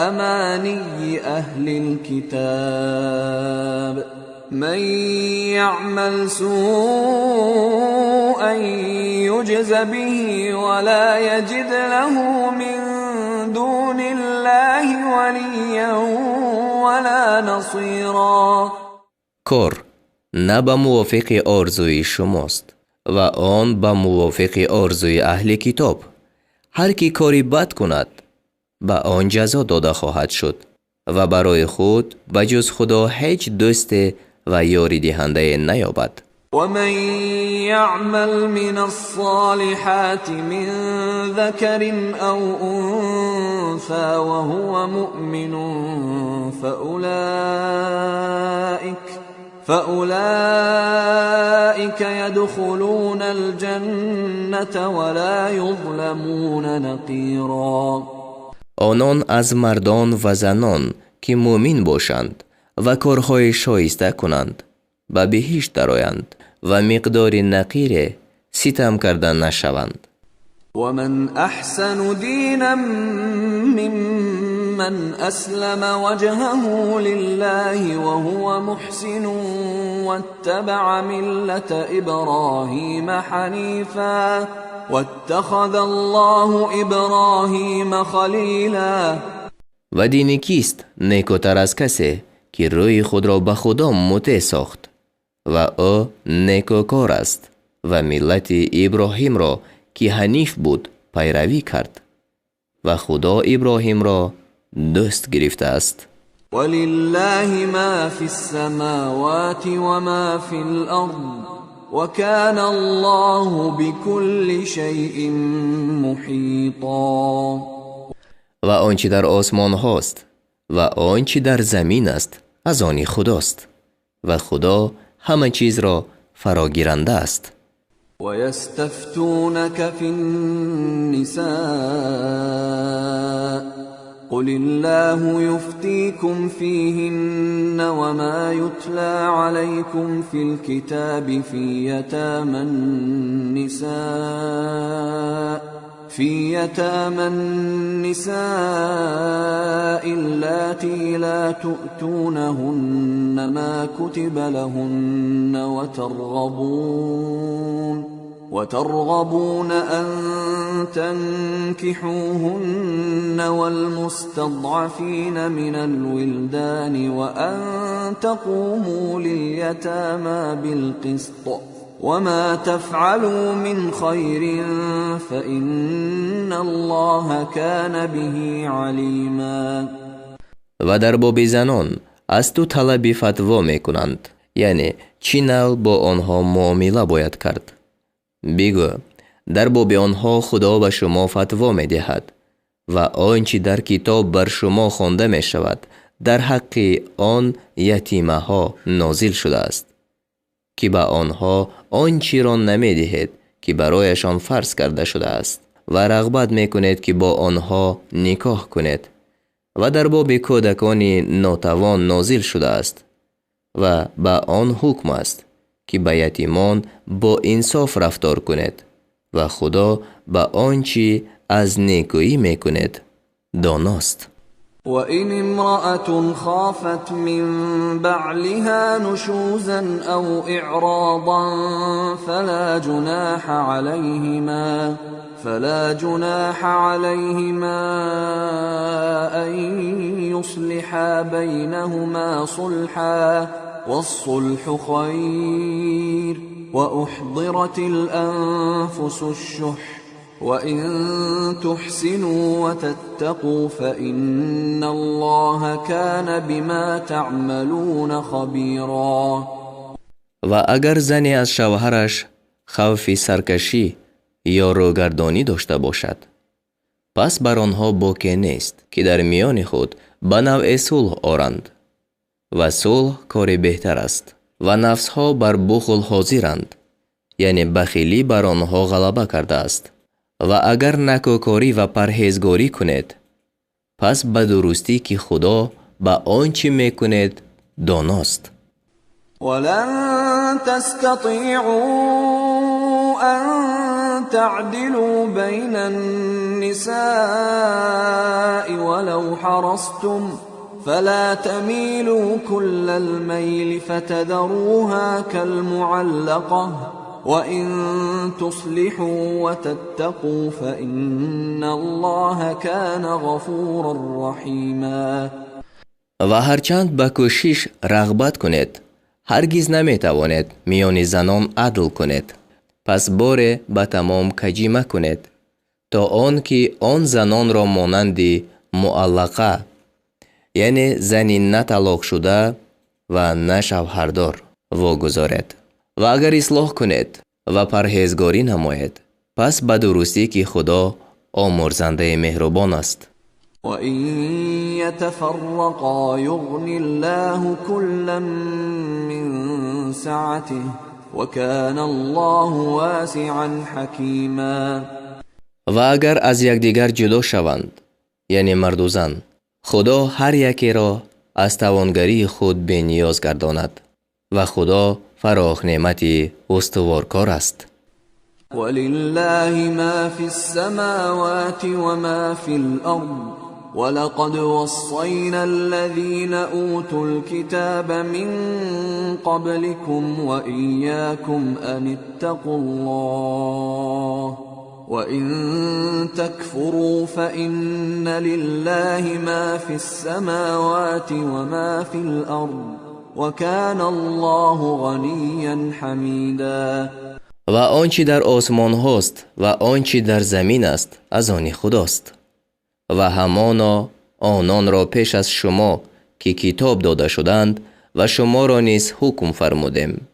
أماني أهل الكتاب من يعمل سوءا يجز به ولا يجد له من دون الله وليا ولا نصيرا. کار نه به موافق آرزوی شماست و آن به موافق آرزوی اهل کتاب. هر کی کاری بد کند به آن جزا داده خواهد شد و برای خود به جز خدا هیچ دوست و یاری دهنده نیابد. ومن يعمل من الصالحات من ذكر أو أنثى وهو مؤمن فأولئك يدخلون الجنة ولا يظلمون نقيرا. آنان از مردان و زنان که مؤمن باشند و کارهای شایسته کنند به بهشت درآیند و مقدار نقیر ستم کرده نشوند. ومن أحسن دينا ممن أسلم وجهه لله وهو محسن واتبع ملة إبراهيم حنيفا واتخذ الله إبراهيم خليلا. و دین کیست نیکوتر از کسی که روی خود را به خدا مطیع ساخت و او نیکوکار است و ملت ابراهیم را که حنیف بود پیروی کرد و خدا ابراهیم را دوست گرفته است. ولله ما فی السماوات و ما فی الارض وكان الله بكل شيء محيطا. و آنچه در آسمان هاست و آنچه در زمین است از آن خداست و خدا همه چیز را فراگیرنده است. ويستفتونك في النساء قل الله يفتيكم فيهن وما يتلى عليكم في الكتاب في يتامى النساء اللاتي لا تؤتونهن ما كتب لهن وترغبون أن تنكحوهن والمستضعفين من الولدان وأن تقوموا لليتامى بالقسط وما تفعلوا من خير فإن الله كان به عليما. و در باب زنان از تو طلب فتوا می کنند، یعنی چی نوع با آنها معامله باید کرد. بگو در باب آنها خدا به شما فتوا می دهد و آنچه در کتاب بر شما خوانده می شود در حق آن یتیمه ها نازل شده است که به آنها آنچه را نمی دهید که برایشان فرض کرده شده است و رغبت می کنید که با آنها نکاح کنید. و در باب کودکان ناتوان نازل شده است و به آن حکم است که به یتیمان با انصاف رفتار کنید و خدا به آنچه از نیکویی می کنید داناست. وَإِنِ امْرَأَةٌ خَافَتْ مِنْ بَعْلِهَا نُشُوزًا أَوْ إِعْرَاضًا فلا جناح عليهما أن يصلحا بينهما صلحا والصلح خير وأحضرت الأنفس الشح وإن تحسنوا وتتقوا فإن الله كان بما تعملون خبيرا. و اگر زنی از شوهرش خوف سرکشی یا روگردانی داشته باشد، پس بر آنها باکی نیست که در میان خود به نوع صلح آرند و صلح کار بهتر است و نفسها بر بخل حاضرند. یعنی بخیلی بر آنها غلبه کرده است. و اگر نکوکاری و پرهیزگاری کنید، پس به درستی که خدا به آنچه میکند داناست. ولن تستطيعوا أن تعدلوا بين النساء ولو حرصتم فلا تميلوا كل الميل فتذروها كالمعلقة وإن تصلحوا وتتقوا فإن الله كان غفورا رحيما. و هرچند به کوشش رغبت کنید، هرگز نمیتوانید میان زنان عدل کنید. پس باره به تمام کجی مکنید تا آن که آن زنان را مانند معلقه، یعنی زنی نه طلاق شده و نه شوهردار واگذارید. و اگر اصلاح کنید و پرهیزگاری نمایید، پس به درستی که خدا آمرزنده مهربان است. وَإِن يَتَفَرَّقَا يُغْنِ اللَّهُ كُلًّا مِّن سَعَتِهِ وَكَانَ اللَّهُ وَاسِعًا حَكِيمًا. و اگر از یکدیگر جدا شوند، یعنی مرد و زن، خدا هر یکی را از توانگری خود به نیاز گرداند و خدا فراخ نعمتی استوارکار است. وَلِلَّهِ مَا فِي السَّمَاوَاتِ وَمَا فِي الْأَرْضِ وَلَقَدْ وَصَّيْنَا الَّذِينَ أُوتُوا الْكِتَابَ مِنْ قَبْلِكُمْ وَإِيَّاكُمْ أَنِ اتَّقُوا اللَّهَ وَإِن تَكْفُرُوا فَإِنَّ لِلَّهِ مَا فِي السَّمَاوَاتِ وَمَا فِي الْأَرْضِ وَكَانَ اللَّهُ غَنِيًّا حَمِيدًا. و آنچه در آسمان هاست و آنچه در زمین است از آن خداست. و همانا آنان را پیش از شما که کتاب داده شدند و شما را نیز حکم فرمودیم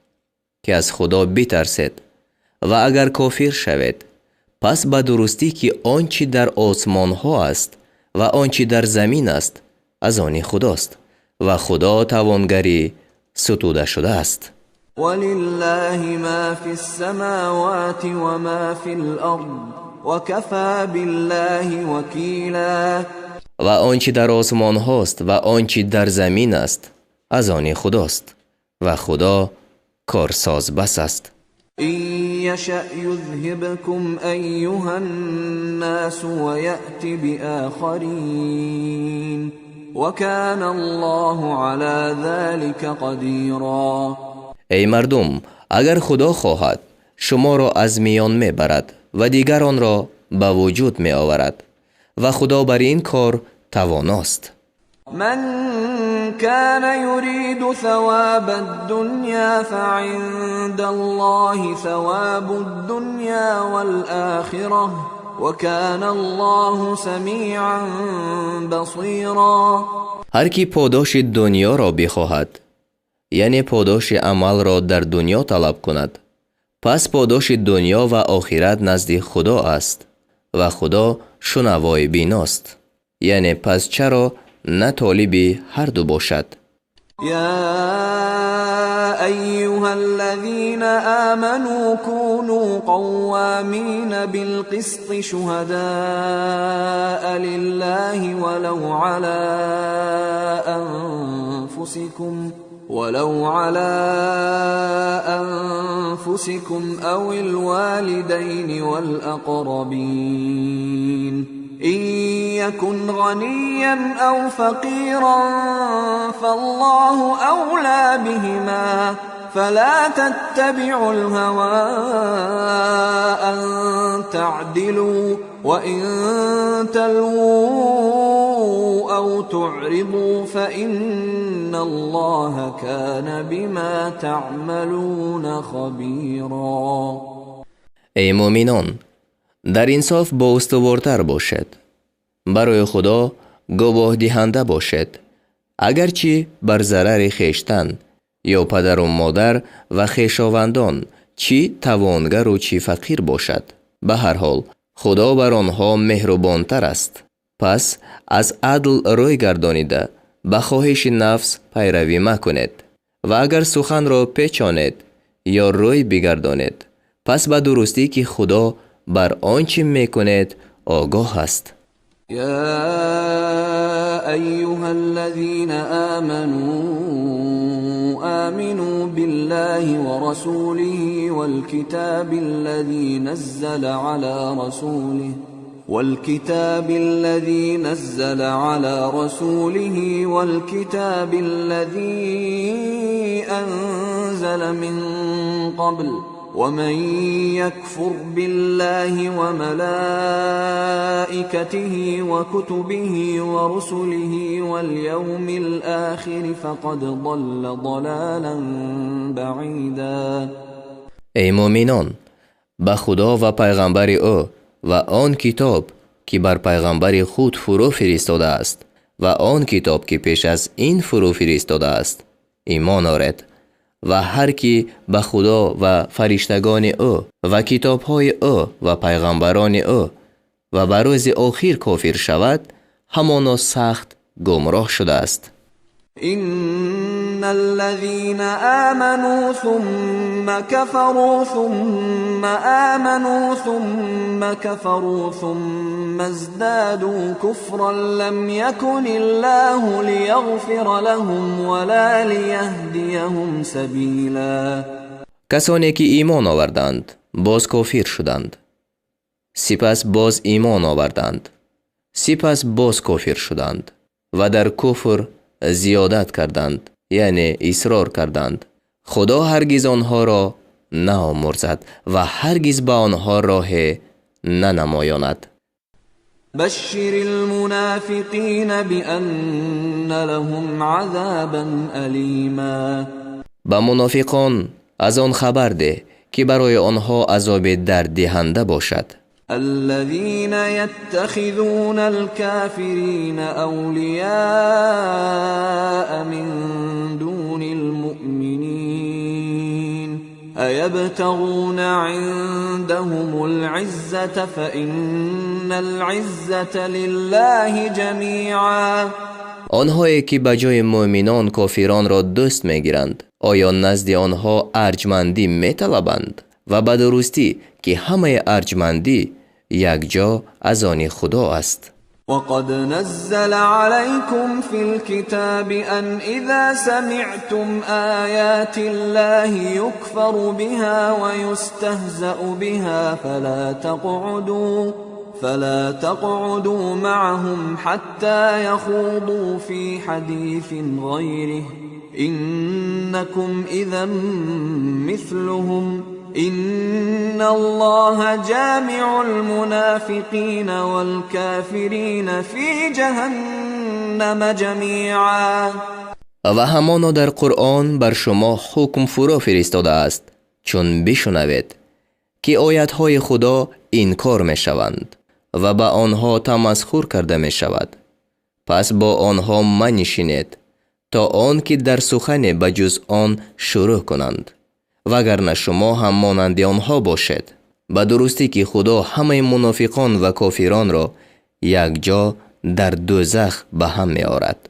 که از خدا بترسید. و اگر کافر شوید، پس به درستی که آنچه در آسمان ها است و آنچه در زمین است از آن خداست و خدا توانگری ستوده شده است. وَلِلَّهِ مَا فِي السَّمَاوَاتِ وَمَا فِي الْأَرْضِ وَكَفَى بِاللَّهِ وَكِيلًا. و آنچه در آسمان هاست و آنچه در زمین است از آن خداست و خدا کارساز بس است. إِن يَشَأْ يُذْهِبْكُمْ أَيُّهَا النَّاسُ وَيَأْتِ بِآخَرِينَ وَكَانَ اللَّهُ عَلَى ذَلِكَ قَدِيرًا. ای مردم، اگر خدا خواهد شما را از میان می برد و دیگران را به وجود می آورد و خدا بر این کار تواناست. من كان يريد ثواب الدنيا فعند الله ثواب الدنيا والآخرة وكان الله سميعا بصيرا. هر کی پاداش دنیا را بخواهد، یعنی پاداش عمل را در دنیا طلب کند، پس پاداش دنیا و آخرت نزد خدا است و خدا شنوای بیناست. یعنی پس چرا نه طالب هر دو باشد. يا أيها الذين آمنوا كونوا قوامين بالقسط شهداء لله ولو على أنفسكم أو الوالدين والأقربين إن يكن غنيا أو فقيرا فالله أولى بهما فلا تتبعوا الهوى أن تعدلوا وإن تلووا أو تعرضوا فإن الله كان بما تعملون خبيرا. ای مؤمنان، در انصاف با استوارتر باشد، برای خدا گواه دهنده باشد، اگرچه بر ضرر خویشتن یا پدر و مادر و خویشاوندان چی توانگر و چی فقیر باشد. به هر حال خدا بر آنها مهربانتر است. پس از عدل روی گردانیده به خواهش نفس پیروی مکنید و اگر سخن را پیچانید یا روی بگردانید، پس به درستی که خدا بر آنچه میکند آگاه است. يا أيها الذين آمنوا بالله ورسوله والكتاب الذي نزل على رسوله والكتاب الذي أنزل من قبل ومن يكفر بالله وملائكته وكتبه ورسله واليوم الآخر فقد ضل ضلالا بعيدا. ای مؤمنان، به خدا و پیغمبر او و آن کتاب که بر پیغمبر خود فرو فرستاده است و آن کتاب که پیش از این فرو فرستاده است ایمان آورد و هر کی به خدا و فرشتگان او و کتاب‌های او و پیغمبران او و بر روز آخر کافر شود همانا سخت گمراه شده است. إن الذين آمنوا ثم كفروا ثم آمنوا ثم كفروا ثم ازدادوا كفرا لم يكن الله ليغفر لهم ولا ليهديهم سبيلا. کسانی که ایمان آوردند باز کافر شدند، سپس باز ایمان آوردند، سپس باز کافر شدند و در کفر زیادت کردند، یعنی اصرار کردند. خدا هرگز آنها را نآمرزد و هرگز به آنها راه ننمایاند. بشر المنافقین بأن لهم عذابا ألیما. به منافقان از آن خبر ده که برای آنها عذاب درددهنده باشد. الذين يتخذون الكافرين أولياء من دون المؤمنين أيبتغون عندهم العزة فإن العزة لله جميعا. آنهایی که به جای مؤمنان کافران را دوست میگیرند آیا نزد آنها ارجمندی میطلبند؟ و به درستی که همه ارجمندی یک جا از آن خدا است. وقد نزل عليكم في الكتاب أن إذا سمعتم آيات الله يكفر بها ويستهزأ بها فلا تقعدوا معهم حتى يخوضوا في حديث غيره إنكم إذا مثلهم إن الله جامع المنافقين والكافرين في جهنم جميعا. و همانا در قرآن بر شما حکم فرا فرستاده است چون بشنوید که آیاتهای خدا انکار می شوند و به آنها تمسخر کرده می شود، پس با آنها منشینید تا آن که در سخن بجز آن شروع کنند، وگرنه شما هم مانند آنها باشد. به درستی که خدا همه منافقان و کافران را یک جا در دوزخ به هم می آورد.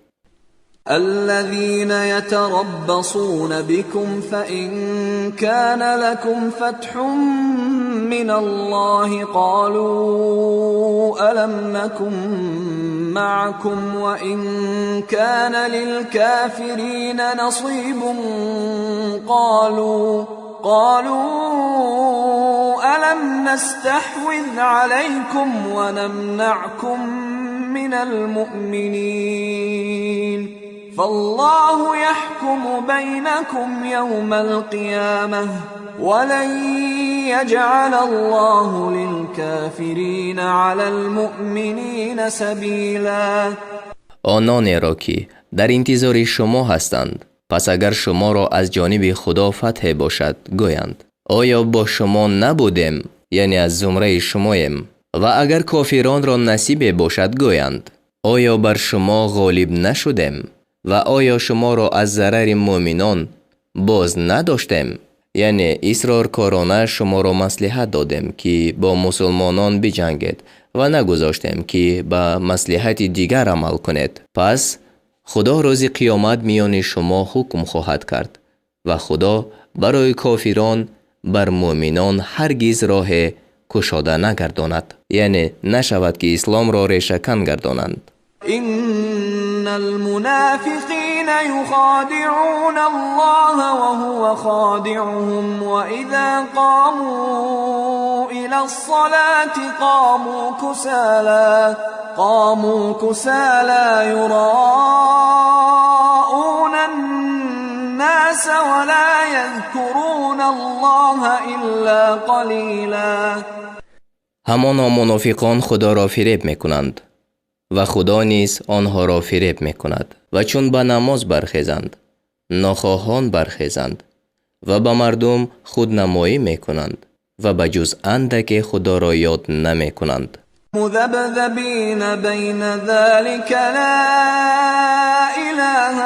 الذين يتربصون بكم فإن كان لكم فتح من الله قالوا ألم نكن معكم وإن كان للكافرين نصيب قالوا ألم نستحوذ عليكم ونمنعكم من المؤمنين فالله يحكم بينكم يوم القيامة ولن يجعل الله للكافرين على المؤمنين سبيلا. آنانی را که در انتظار شما هستند پس اگر شما را از جانب خدا فتح باشد گویند آیا با شما نبودیم، یعنی از زمره شماییم، و اگر کافران را نصیب باشد گویند آیا بر شما غالب نشدیم و آیا شما را از ضرر مؤمنان باز نداشتیم، یعنی اصرارکارانه شما را مصلحت دادیم که با مسلمانان بجنگید و نگذاشتیم که به مصلحت دیگر عمل کنید. پس خدا روز قیامت میان شما حکم خواهد کرد و خدا برای کافران بر مؤمنان هرگز راه کشاده نگرداند، یعنی نشود که اسلام را ریشه‌کن گردانند. إن المنافقين يخادعون الله وهو خادعهم وإذا قاموا إلى الصلاة قاموا كسالى يراءون الناس ولا يذكرون الله إلا قليلا. همانا منافقان خدا را فریب میکنند و خدا نیز آنها را فریب میکند و چون به نماز برخیزند ناخواهان برخیزند و به مردم خودنمایی میکنند و به جز اندک خدا را یاد نمیکنند. مذبذبین بین ذلك لا اله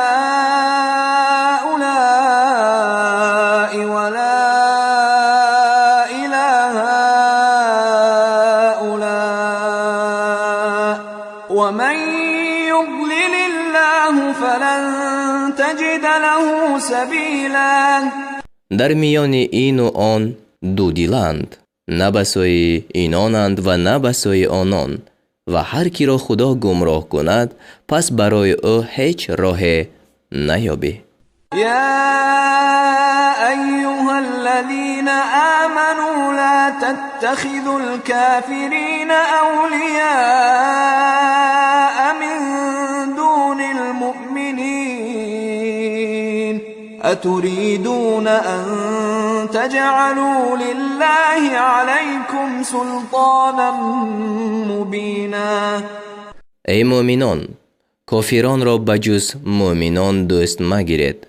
هؤلاء ولا اله هؤلاء ومن يضلل الله فلن تجد له سبیلا. در میان این و آن دو دیلند، نه به سوی اینانند و نه به سوی آنان، و هر کی را خدا گمراه کند پس برای او هیچ راه نیابی. يا أيها الذين آمنوا لا تتخذوا الكافرين أولياء من دون المؤمنين أتريدون أن تجعلوا لله عليكم سلطانا مبينا. ای مؤمنان، کافران را بجز مؤمنان دوست مگیرید.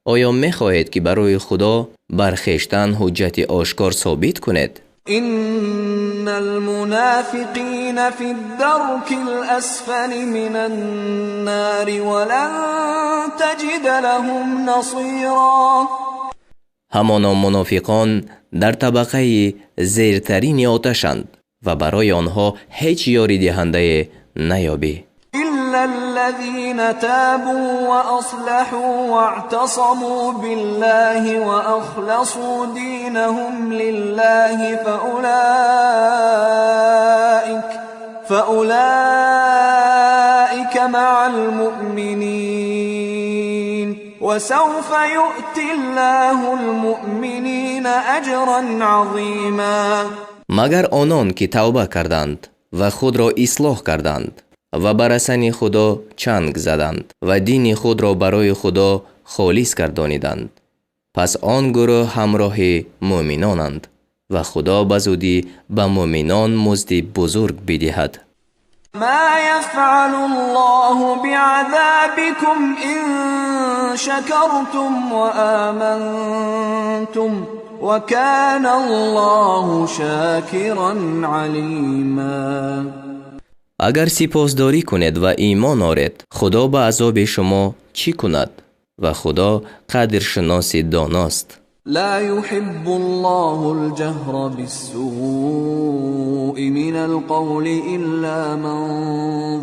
آیا می‌خواهید که برای خدا بر خویشتن حجت آشکار ثابت کنید؟ إن المنافقين في الدرك الأسفل من النار ولن تجد لهم نصيرا. همانا منافقان در طبقه زیرترین آتشند و برای آنها هیچ یاری دهنده نیابی. إلا الذين تابوا وأصلحوا واعتصموا بالله وأخلصوا دينهم لله فأولئك مع المؤمنين وسوف يؤتي الله المؤمنين أجرا عظيما. مگر آنان که توبه کردند و خود را اصلاح کردند و بر رسن خدا چنگ زدند و دین خود را برای خدا خالص گردانیدند، پس آن گروه همراه مؤمنانند و خدا بزودی به مؤمنان مزد بزرگ بدهد. ما يفعل الله بعذابكم إن شكرتم وآمنتم وكان الله شاكرا عليما. اگر سپاسداری کنید و ایمان آرید، خدا به عذاب شما چی کند؟ و خدا قدرشناس داناست. لا يحب الله الجهر بالسوء من القول إلا من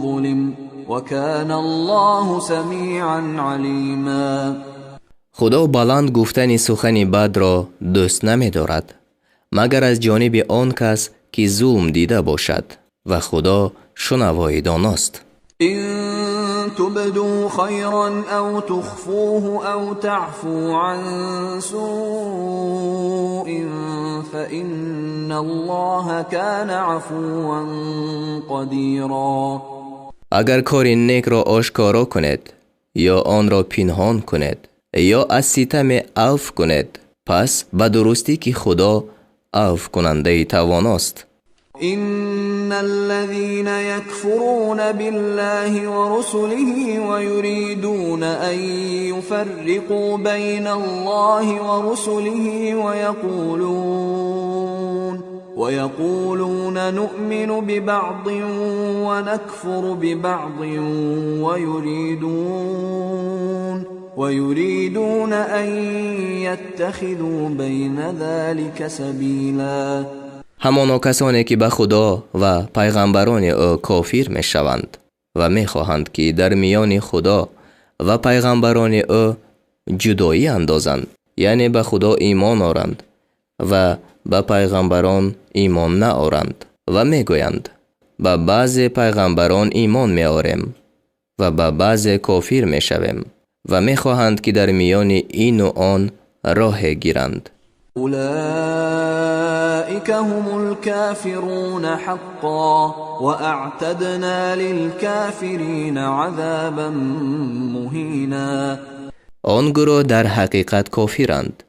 ظلم وكان الله سميعا عليما. خدا بلند گفتن سخن بد را دوست نمی دارد مگر از جانب آن کس که ظلم دیده باشد و خدا شنوای داناست. إن تبدوا خيرا أو تخفوه أو تعفو عن سوء فإن الله كان عفوا قديرا. اگر کار نیک را آشکارا کنید یا آن را پنهان کنید یا از ستم عفو کنید، پس به درستی که خدا عفو کننده تواناست. إن الذين يكفرون بالله ورسله ويريدون أن يفرقوا بين الله ورسله ويقولون نؤمن ببعض ونكفر ببعض ويريدون أن يتخذوا بين ذلك سبيلا. همانا کسانی که به خدا و پیغمبران او کافر می شوند و می خواهند که در میان خدا و پیغمبران او جدایی اندازند، یعنی به خدا ایمان آورند و به پیغمبران ایمان نآورند و میگویند به بعض پیغمبران ایمان میآوریم و به بعض کافر میشویم و میخواهند که در میان این و آن راه گیرند. أولئك هم الكافرون حقا وأعتدنا للكافرين عذابا مهینا. آن گروه در حقیقت کافرند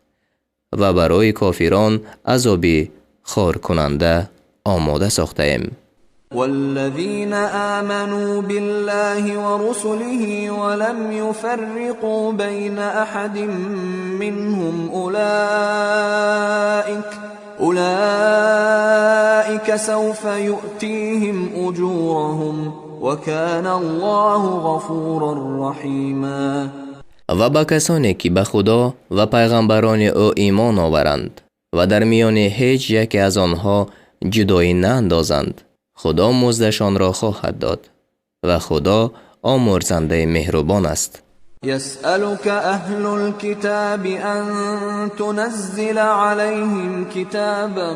و برای کافران عذابی خار کننده آماده ساخته ایم. والذين آمنوا بالله ورسله ولم يفرقوا بين أحد منهم أولئك سوف يؤتيهم أجورهم وكان الله غفورا رحيما. و با کسانی که به خدا و پیغمبران او ایمان آورند و در میان هیچ یک از آنها جدایی ناندازند، خدا مزدشان را خواهد داد و خدا آمرزنده مهربان است. يسألك أهل الكتاب أن تنزل عليهم كتابا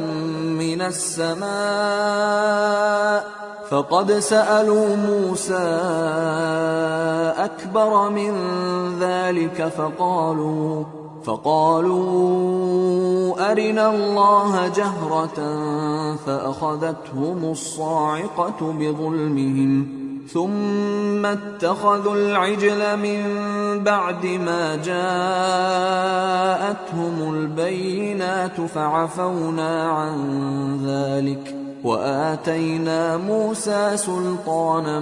من السماء فقد سألوا موسى أكبر من ذلك فقالوا أرنا الله جهرة فأخذتهم الصاعقة بظلمهم ثم اتخذوا العجل من بعد ما جاءتهم البينات فعفونا عن ذلك وآتينا موسى سلطانا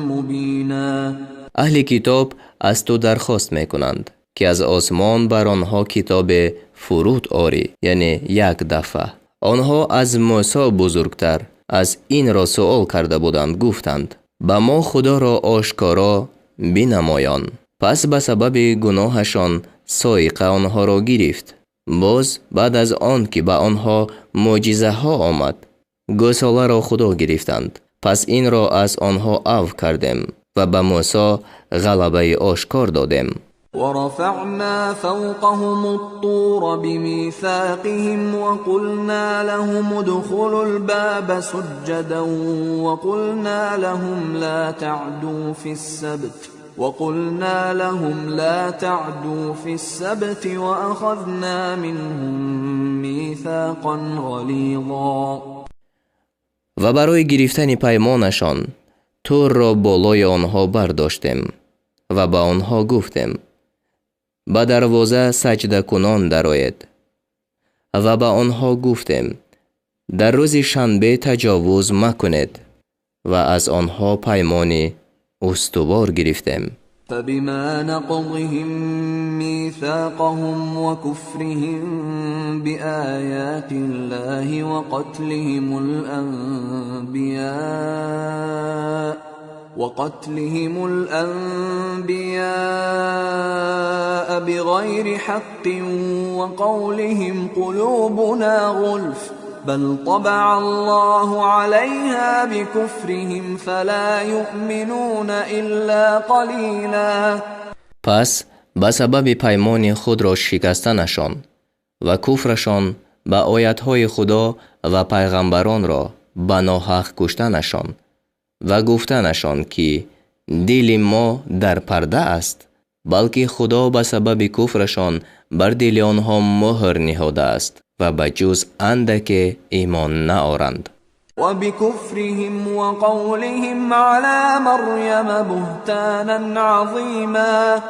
مبینا. اهل کتاب از تو درخواست میکنند که از آسمان بر آنها کتاب فرود آری، یعنی یک دفعه. آنها از موسی بزرگتر از این را سؤال کرده بودند، گفتند با ما خدا را آشکارا بینمایان. پس به سبب گناهشان صاعقه آنها را گرفت. باز بعد از آن که به آنها معجزه ها آمد، گوساله را خدا گرفتند. پس این را از آنها عفو کردیم و به موسی غلبه آشکار دادیم. ورفعنا فوقهم الطور بميثاقهم وقلنا لهم ادخلوا الباب سجدا وقلنا لهم لا تعدوا في السبت وأخذنا منهم ميثاقا غليظا. و برای گرفتن پیمانشان طور را بالای آنها برداشتیم و به آنها گفتیم به دروازه سجده کنان درآیید و به آنها گفتیم در روز شنبه تجاوز مکنید و از آنها پیمانی استوار گرفتیم. فبما نقضهم ميثاقهم وكفرهم بآيات الله وقتلهم الأنبياء بغير حق وقولهم قلوبنا غلف بل طبع الله عليها بكفرهم فلا يؤمنون إلا قليلا. پس به سبب پیمان خود را شکستنشان و کفرشان به آیتهای خدا و پیغمبران را به ناحق کشتنشان و گفتنشان که دل ما در پرده است، بلکه خدا به سبب کفرشان بر دل آنها مهر نهاده است و به جز اندک ایمان نآورند. و بکفرهم و قولهم علی مریم بهتانا عظیما.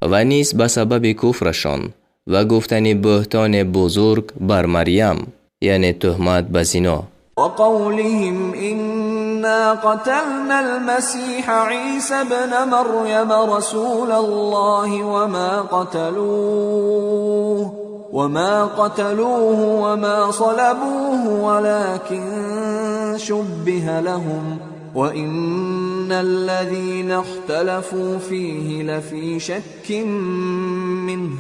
و نیز به سبب کفرشان و گفتن بهتان بزرگ بر مریم، یعنی تهمت به زنا. و قولهم إنا قتلنا المسيح عيسى ابن مريم رسول الله وما قتلوه وما صلبوه ولكن شبه لهم وإن الذين اختلفوا فيه لفي شك منه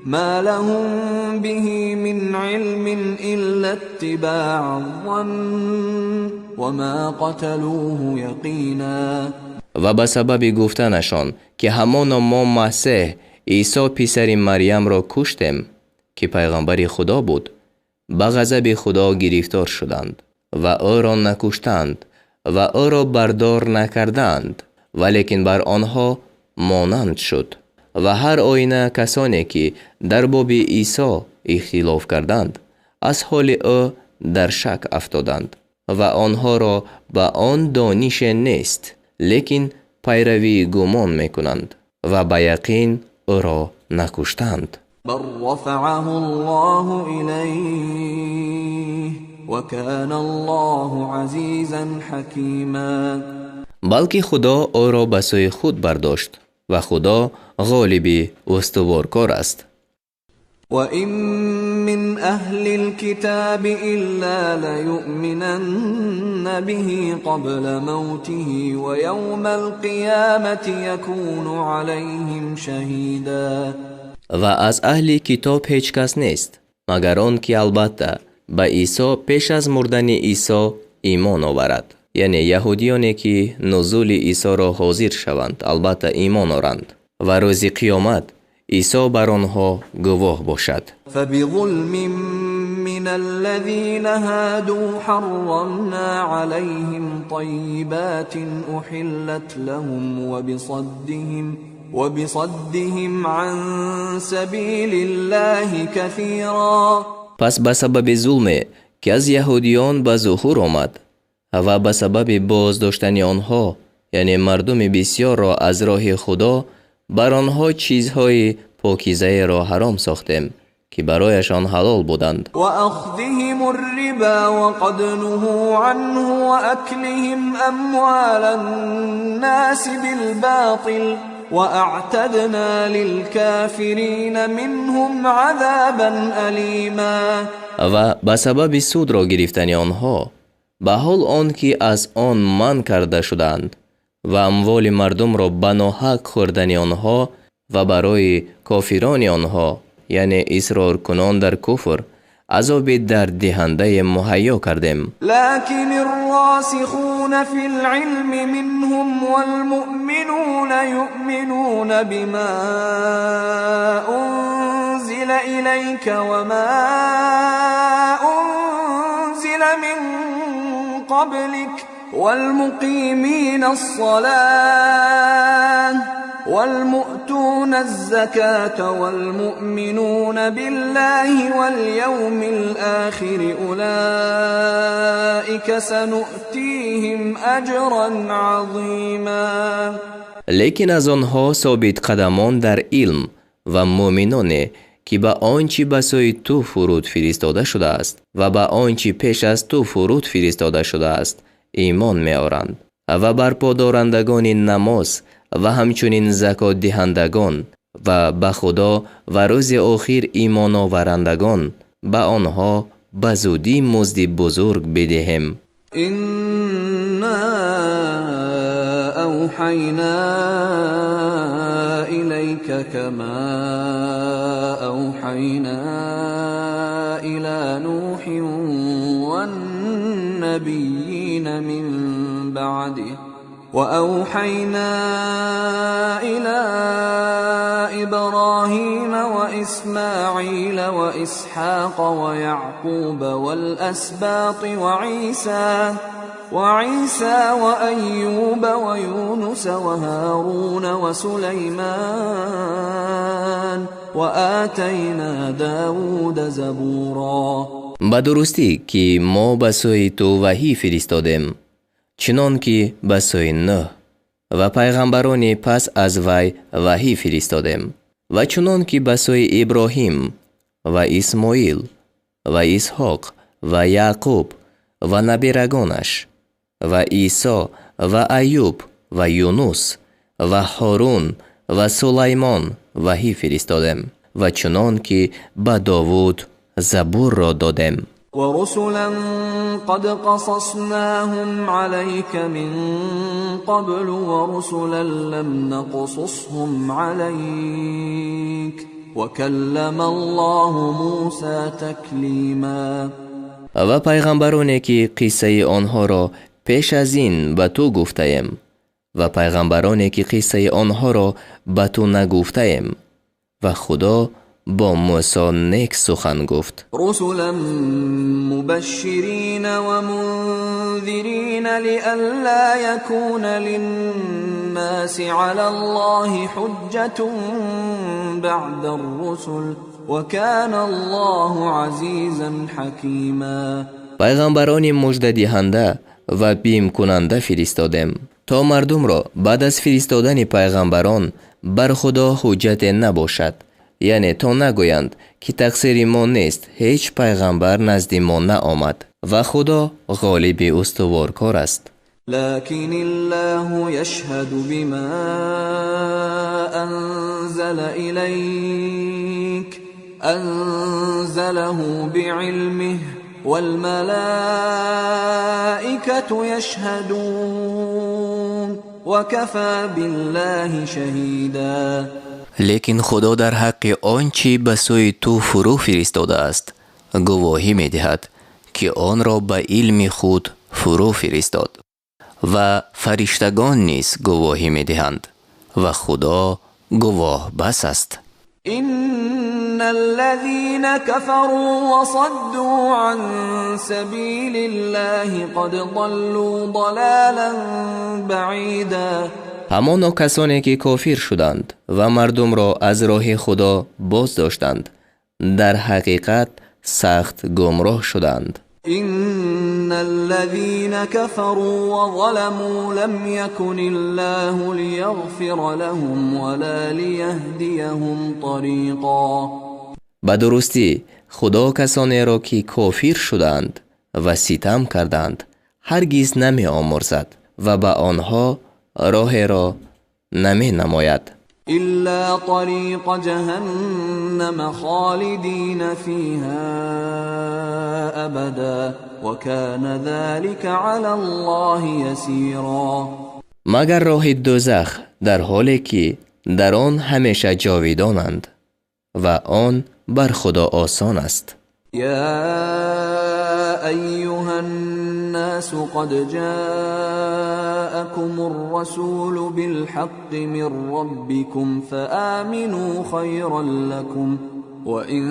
ما لهم به من علم إلا اتباع الظن وما قتلوه یقینا. و به سبب گفتنشان که همان ما مسیح عیسی پسر مریم را کشتیم که پیغمبر خدا بود، به غضب خدا گرفتار شدند و او را نکشتند و او را بردار نکردند، ولیکن بر آنها مانند شد. و هر آینه کسانی که در باب عیسی اختلاف کردند از حال او در شک افتادند و آنها را به آن دانش نیست، لیکن پیروی گمان میکنند و به یقین او را نکشتند. بل رفعه الله إليه وكان الله عزيزا حكيما. بلکه خدا او را به سوی خود برداشت و خدا غالب استوارکار است. وَإِن مِّنْ أَهْلِ الْكِتَابِ إِلَّا لَيُؤْمِنَنَّ بِهِ قَبْلَ مَوْتِهِ وَيَوْمَ الْقِيَامَةِ يَكُونُ عَلَيْهِمْ شَهِيدًا. و از اهل کتاب هیچ کس نیست مگر آن که البته به عیسی پیش از مردن عیسی ایمان آورد، یعنی یهودیانی که نزول عیسی را حاضر شوند البته ایمان آورند و روز قیامت عیسی بر آنها گواه باشد. فبظلم من الذين هادوا حرمنا عليهم طيبات أحلت لهم وبصدهم عن سبيل الله كثيرا. پس به سبب ظلم که از یهودیان به ظهور آمد و به سبب باز داشتن آنها، یعنی مردم بسیار را از راه خدا، بر آنها چیزهای پاکیزه را حرام ساختیم که برایشان حلال بودند. و اخذهم الربا وقد نهوا عنه واكلهم اموال الناس بالباطل واعتدنا للكافرین منهم عذابا الیما. و به سبب سود را گرفتن آنها به حال آن که از آن من کرده شدند و اموال مردم را به ناحق خوردن آنها و برای کافران آنها، یعنی اصرار کنان در کفر، عذاب درد دهنده مهیا کردیم. لكن الراسخون في العلم منهم والمؤمنون يؤمنون بما انزل إليك وما انزل من قبلك والمقيمين الصلاة والمؤتون الزكاة والمؤمنون بالله واليوم الآخر أولئك سنؤتيهم أجرا عظيما. لیکن از آنها ثابت قدمان در علم و مؤمنان که به آنچه به سوی تو فرود فرستاده شده است و به آنچه پیش از تو فرود فرستاده شده است ایمان می‌آورند و بر پادارندگان نماز و همچنین زکات دهندگان و به خدا و روز آخر ایمان آورندگان به آنها به زودی مزد بزرگ بدهیم. إنا أوحينا إليك كما أوحينا إلى نوح والنبيين من بعده وأوحينا إلى إبراهيم وإسماعيل وإسحاق ويعقوب والأسباط وعيسى وأيوب ويونس وهارون وسليمان وآتينا داود زبورا. به درستی که ما به سوی تو وحی فرستادیم، چنان که به سوی نوح و پیغمبران پس از وی وحی فرستادیم و چنان که به سوی ابراهیم و اسماعیل و اسحاق و یعقوب و نبیرگانش و عیسی و ایوب و یونس و هارون و سلیمان وحی فرستادیم و چنان که به داوود زبور را دادیم. ورسلا قد قصصناهم عليك من قبل ورسلا لم نقصصهم عليك وكلم الله موسى تكليما. و پیغمبرانی که قصه آنها را پیش از این به تو گفتیم و پیغمبرانی که قصه آنها را به تو نگفتیم و خدا با موسی نیک سخن گفت. رسلا مبشرین و منذرین لئلا یکون للناس علی الله حجة بعد الرسل وكان الله عزیزا حکیما. پیغمبران مژده دهنده و بیم کننده فرستادیم تا مردم را بعد از فرستادن پیغمبران بر خدا حجت نباشد، یعنی تا نگویند که تقصیر ما نیست، هیچ پیغمبر نزد ما نآمد و خدا غالب استوارکار است. لكن الله يشهد بما أنزل إليك أنزله بعلمه والملائكة يشهدون وكفى بالله شهيدا. لیکن خدا در حق آنچه به سوی تو فرو فرستاده است گواهی می دهد که آن را به علم خود فرو فرستاد و فرشتگان نیز گواهی می دهند و خدا گواه بس است. إن الذين كفروا وصدوا عن سبيل الله قد ضلوا ضلالا بعيدا. همان کسانی که کافر شدند و مردم را از راه خدا باز داشتند در حقیقت سخت گمراه شدند. إن الذين كفروا وظلموا لم يكن الله ليغفر لهم ولا ليهديهم طريقا. به درستی خدا کسانی را که کافر شدند و ستم کردند هرگز نمی آمرزد و به آنها راه را نمی نماید. إلا طريق جهنم خالدين فيها أبدا وكان ذلك على الله يسيرا. مگر راه دوزخ در حالی که در آن همیشه جاویدانند و آن بر خدا آسان است. يا أيها الناس قد جاءكم الرسول بالحق من ربكم فآمنوا خيرا لكم وإن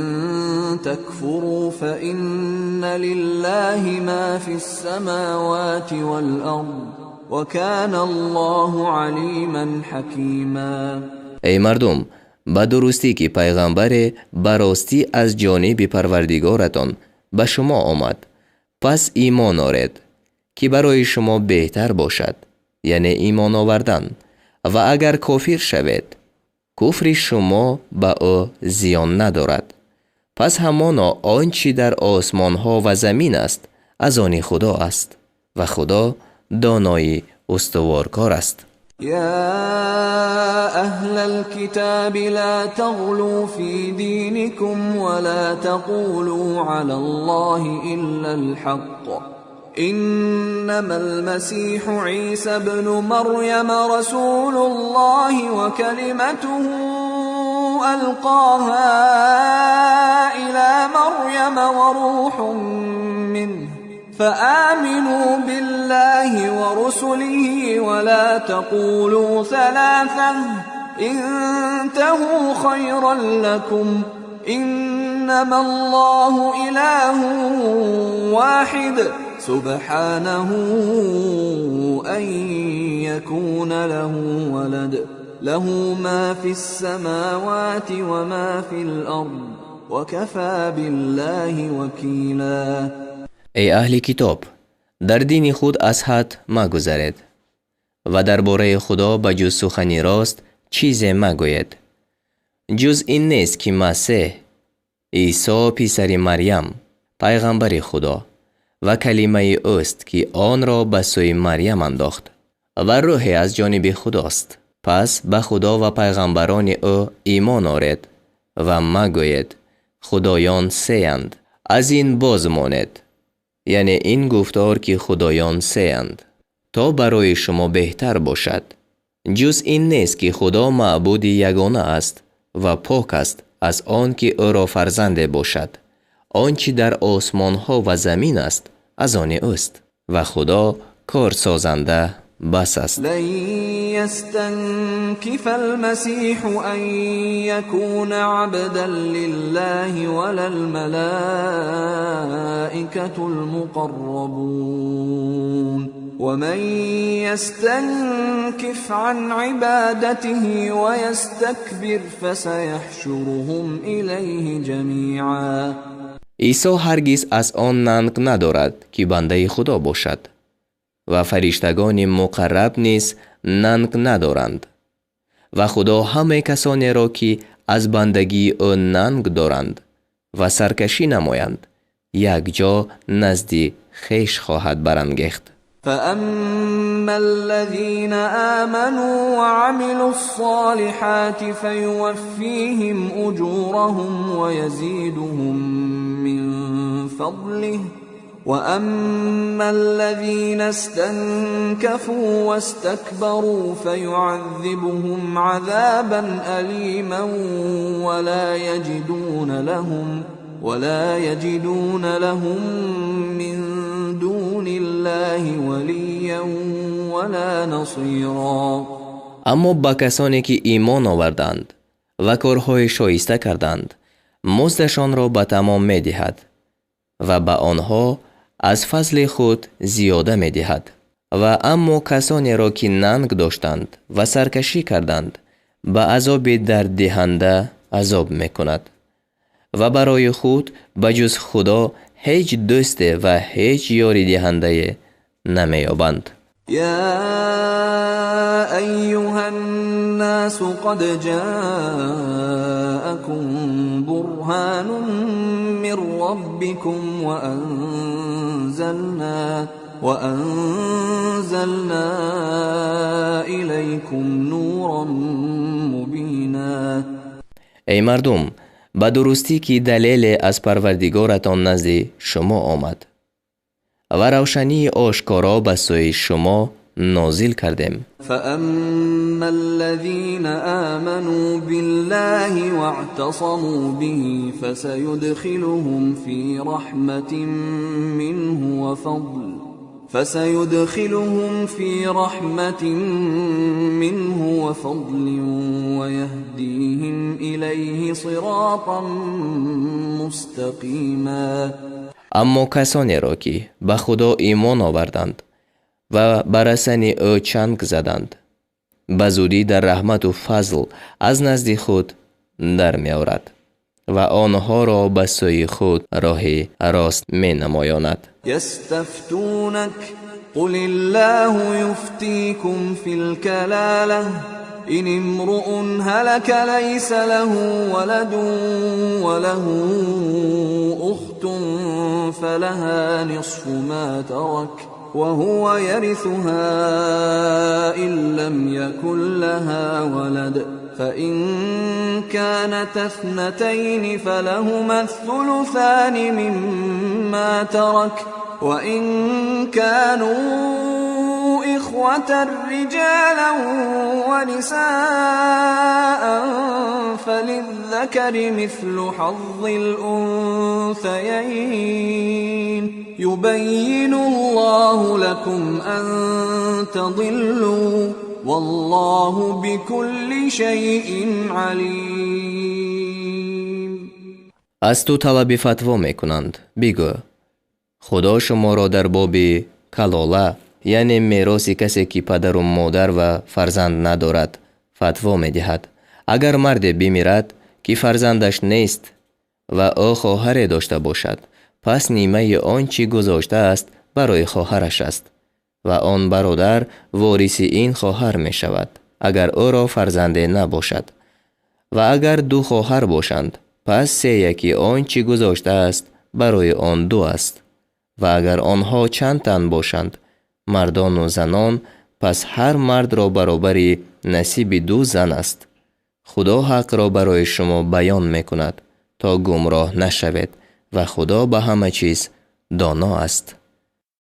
تكفروا فإن لله ما في السماوات والأرض وكان الله عليما حكيما. ای مردم، به درستی که پیغمبر براستی از جانب پروردگارتان به شما آمد، پس ایمان آورید که برای شما بهتر باشد، یعنی ایمان آوردن، و اگر کافر شوید کفر شما به او زیان ندارد. پس همانا آنچه در آسمان ها و زمین است از آن خدا است و خدا دانای استوارکار است. يا أهل الكتاب لا تغلوا في دينكم ولا تقولوا على الله إلا الحق إنما المسيح عيسى ابن مريم رسول الله وكلمته ألقاها إلى مريم وروح منه فآمنوا بالله ورسله ولا تقولوا ثلاثة انتهوا خيرا لكم إنما الله إله واحد سبحانه أن يكون له ولد له ما في السماوات وما في الأرض وكفى بالله وكيلا. ای اهل کتاب، در دین خود از حد مگذرید و درباره خدا به جز سخنی راست چیزی مگوید، جز این نیست که مسیح عیسی پسر مریم پیغمبر خدا و کلمه اوست که آن را به سوی مریم انداخت و روح از جانب خداست. پس به خدا و پیغمبران او ایمان آورید و مگوید خدایان سه‌اند. از این باز مانید، یعنی این گفتار که خدایان سه‌اند، تا برای شما بهتر باشد. جز این نیست که خدا معبود یگانه است و پاک است از آن که او را فرزند باشد. آنچه در آسمان ها و زمین است از آن اوست و خدا کار سازنده بس است. لن يستنكف المسيح أن يكون عبدا لله ولا الملائكة المقربون ومن يستنكف عن عبادته ويستكبر فسيحشرهم إليه جميعا. عیسی هرگز از آن ننگ ندارد که بنده خدا باشد و فرشتگان مقرب نیز ننگ ندارند و خدا همه کسانی را که از بندگی او ننگ دارند و سرکشی نمایند یک جا نزد خویش خواهد برانگیخت. فأما الذين آمنوا وعملوا الصالحات فيوفيهم أجورهم ويزيدهم من فضله وأما الذين استنكفوا واستكبروا فيعذبهم عذابا أليما ولا يجدون لهم من دون الله وليا ولا نصيرا. اما با کسانی که ایمان آوردند و کارهای شایسته کردند مزدشان را به تمام می دهد و به آنها از فضل خود زیاده می دهد. و اما کسانی را که ننگ داشتند و سرکشی کردند به عذاب درد دهنده عذاب می کند و برای خود بجز خدا هیچ دوست و هیچ یاری دهنده نمی یابند. يا أيها الناس قد جاءكم برهان من ربكم وأنزلنا إليكم نورا مبينا. ای مردم، به درستی که دلیل از پروردگارتان نزد شما آمد و روشنی آشکارا به سوی شما نازل کردیم. فأما الذين آمنوا بالله واعتصموا به فسيدخلهم في رحمة منه وفضل ويهديهم إليه صراطا مستقيما. اما کسانی را که به خدا ایمان آوردند و بر سن او چنگ زدند به زودی در رحمت و فضل از نزد خود در می آورد و آنها را به سوی خود راه راست می نمایاند. یستفتونک قل الله یفتیکم فی الکلاله إن امرؤ هلك ليس له ولد وله أخت فلها نصف ما ترك وهو يرثها إن لم يكن لها ولد فإن كانت اثنتين فلهما الثلثان مما ترك وإن كانوا إخوة رجالا ونساء فللذكر مثل حظ الأنثيين يبين الله لكم أن تضلوا والله بكل شيء عليم. از تو طلب فتوا میکنند. بگو خدا شما را در باب کلاله یعنی میراث کسی که پدر و مادر و فرزند ندارد فتوا میدهد. اگر مرد بمیرد که فرزندش نیست و او خواهر داشته باشد پس نیمه آنچه گذاشته است برای خواهرش است و آن برادر وارث این خواهر می شود اگر او را فرزنده نباشد و اگر دو خواهر باشند پس 3/1 آنچه گذاشته است برای آن 2 است و اگر آنها چند تن باشند مردان و زنان پس هر مرد را برابر نصیب 2 زن است. خدا حق را برای شما بیان می کند تا گمراه نشوید و خدا به همه چیز دانا است.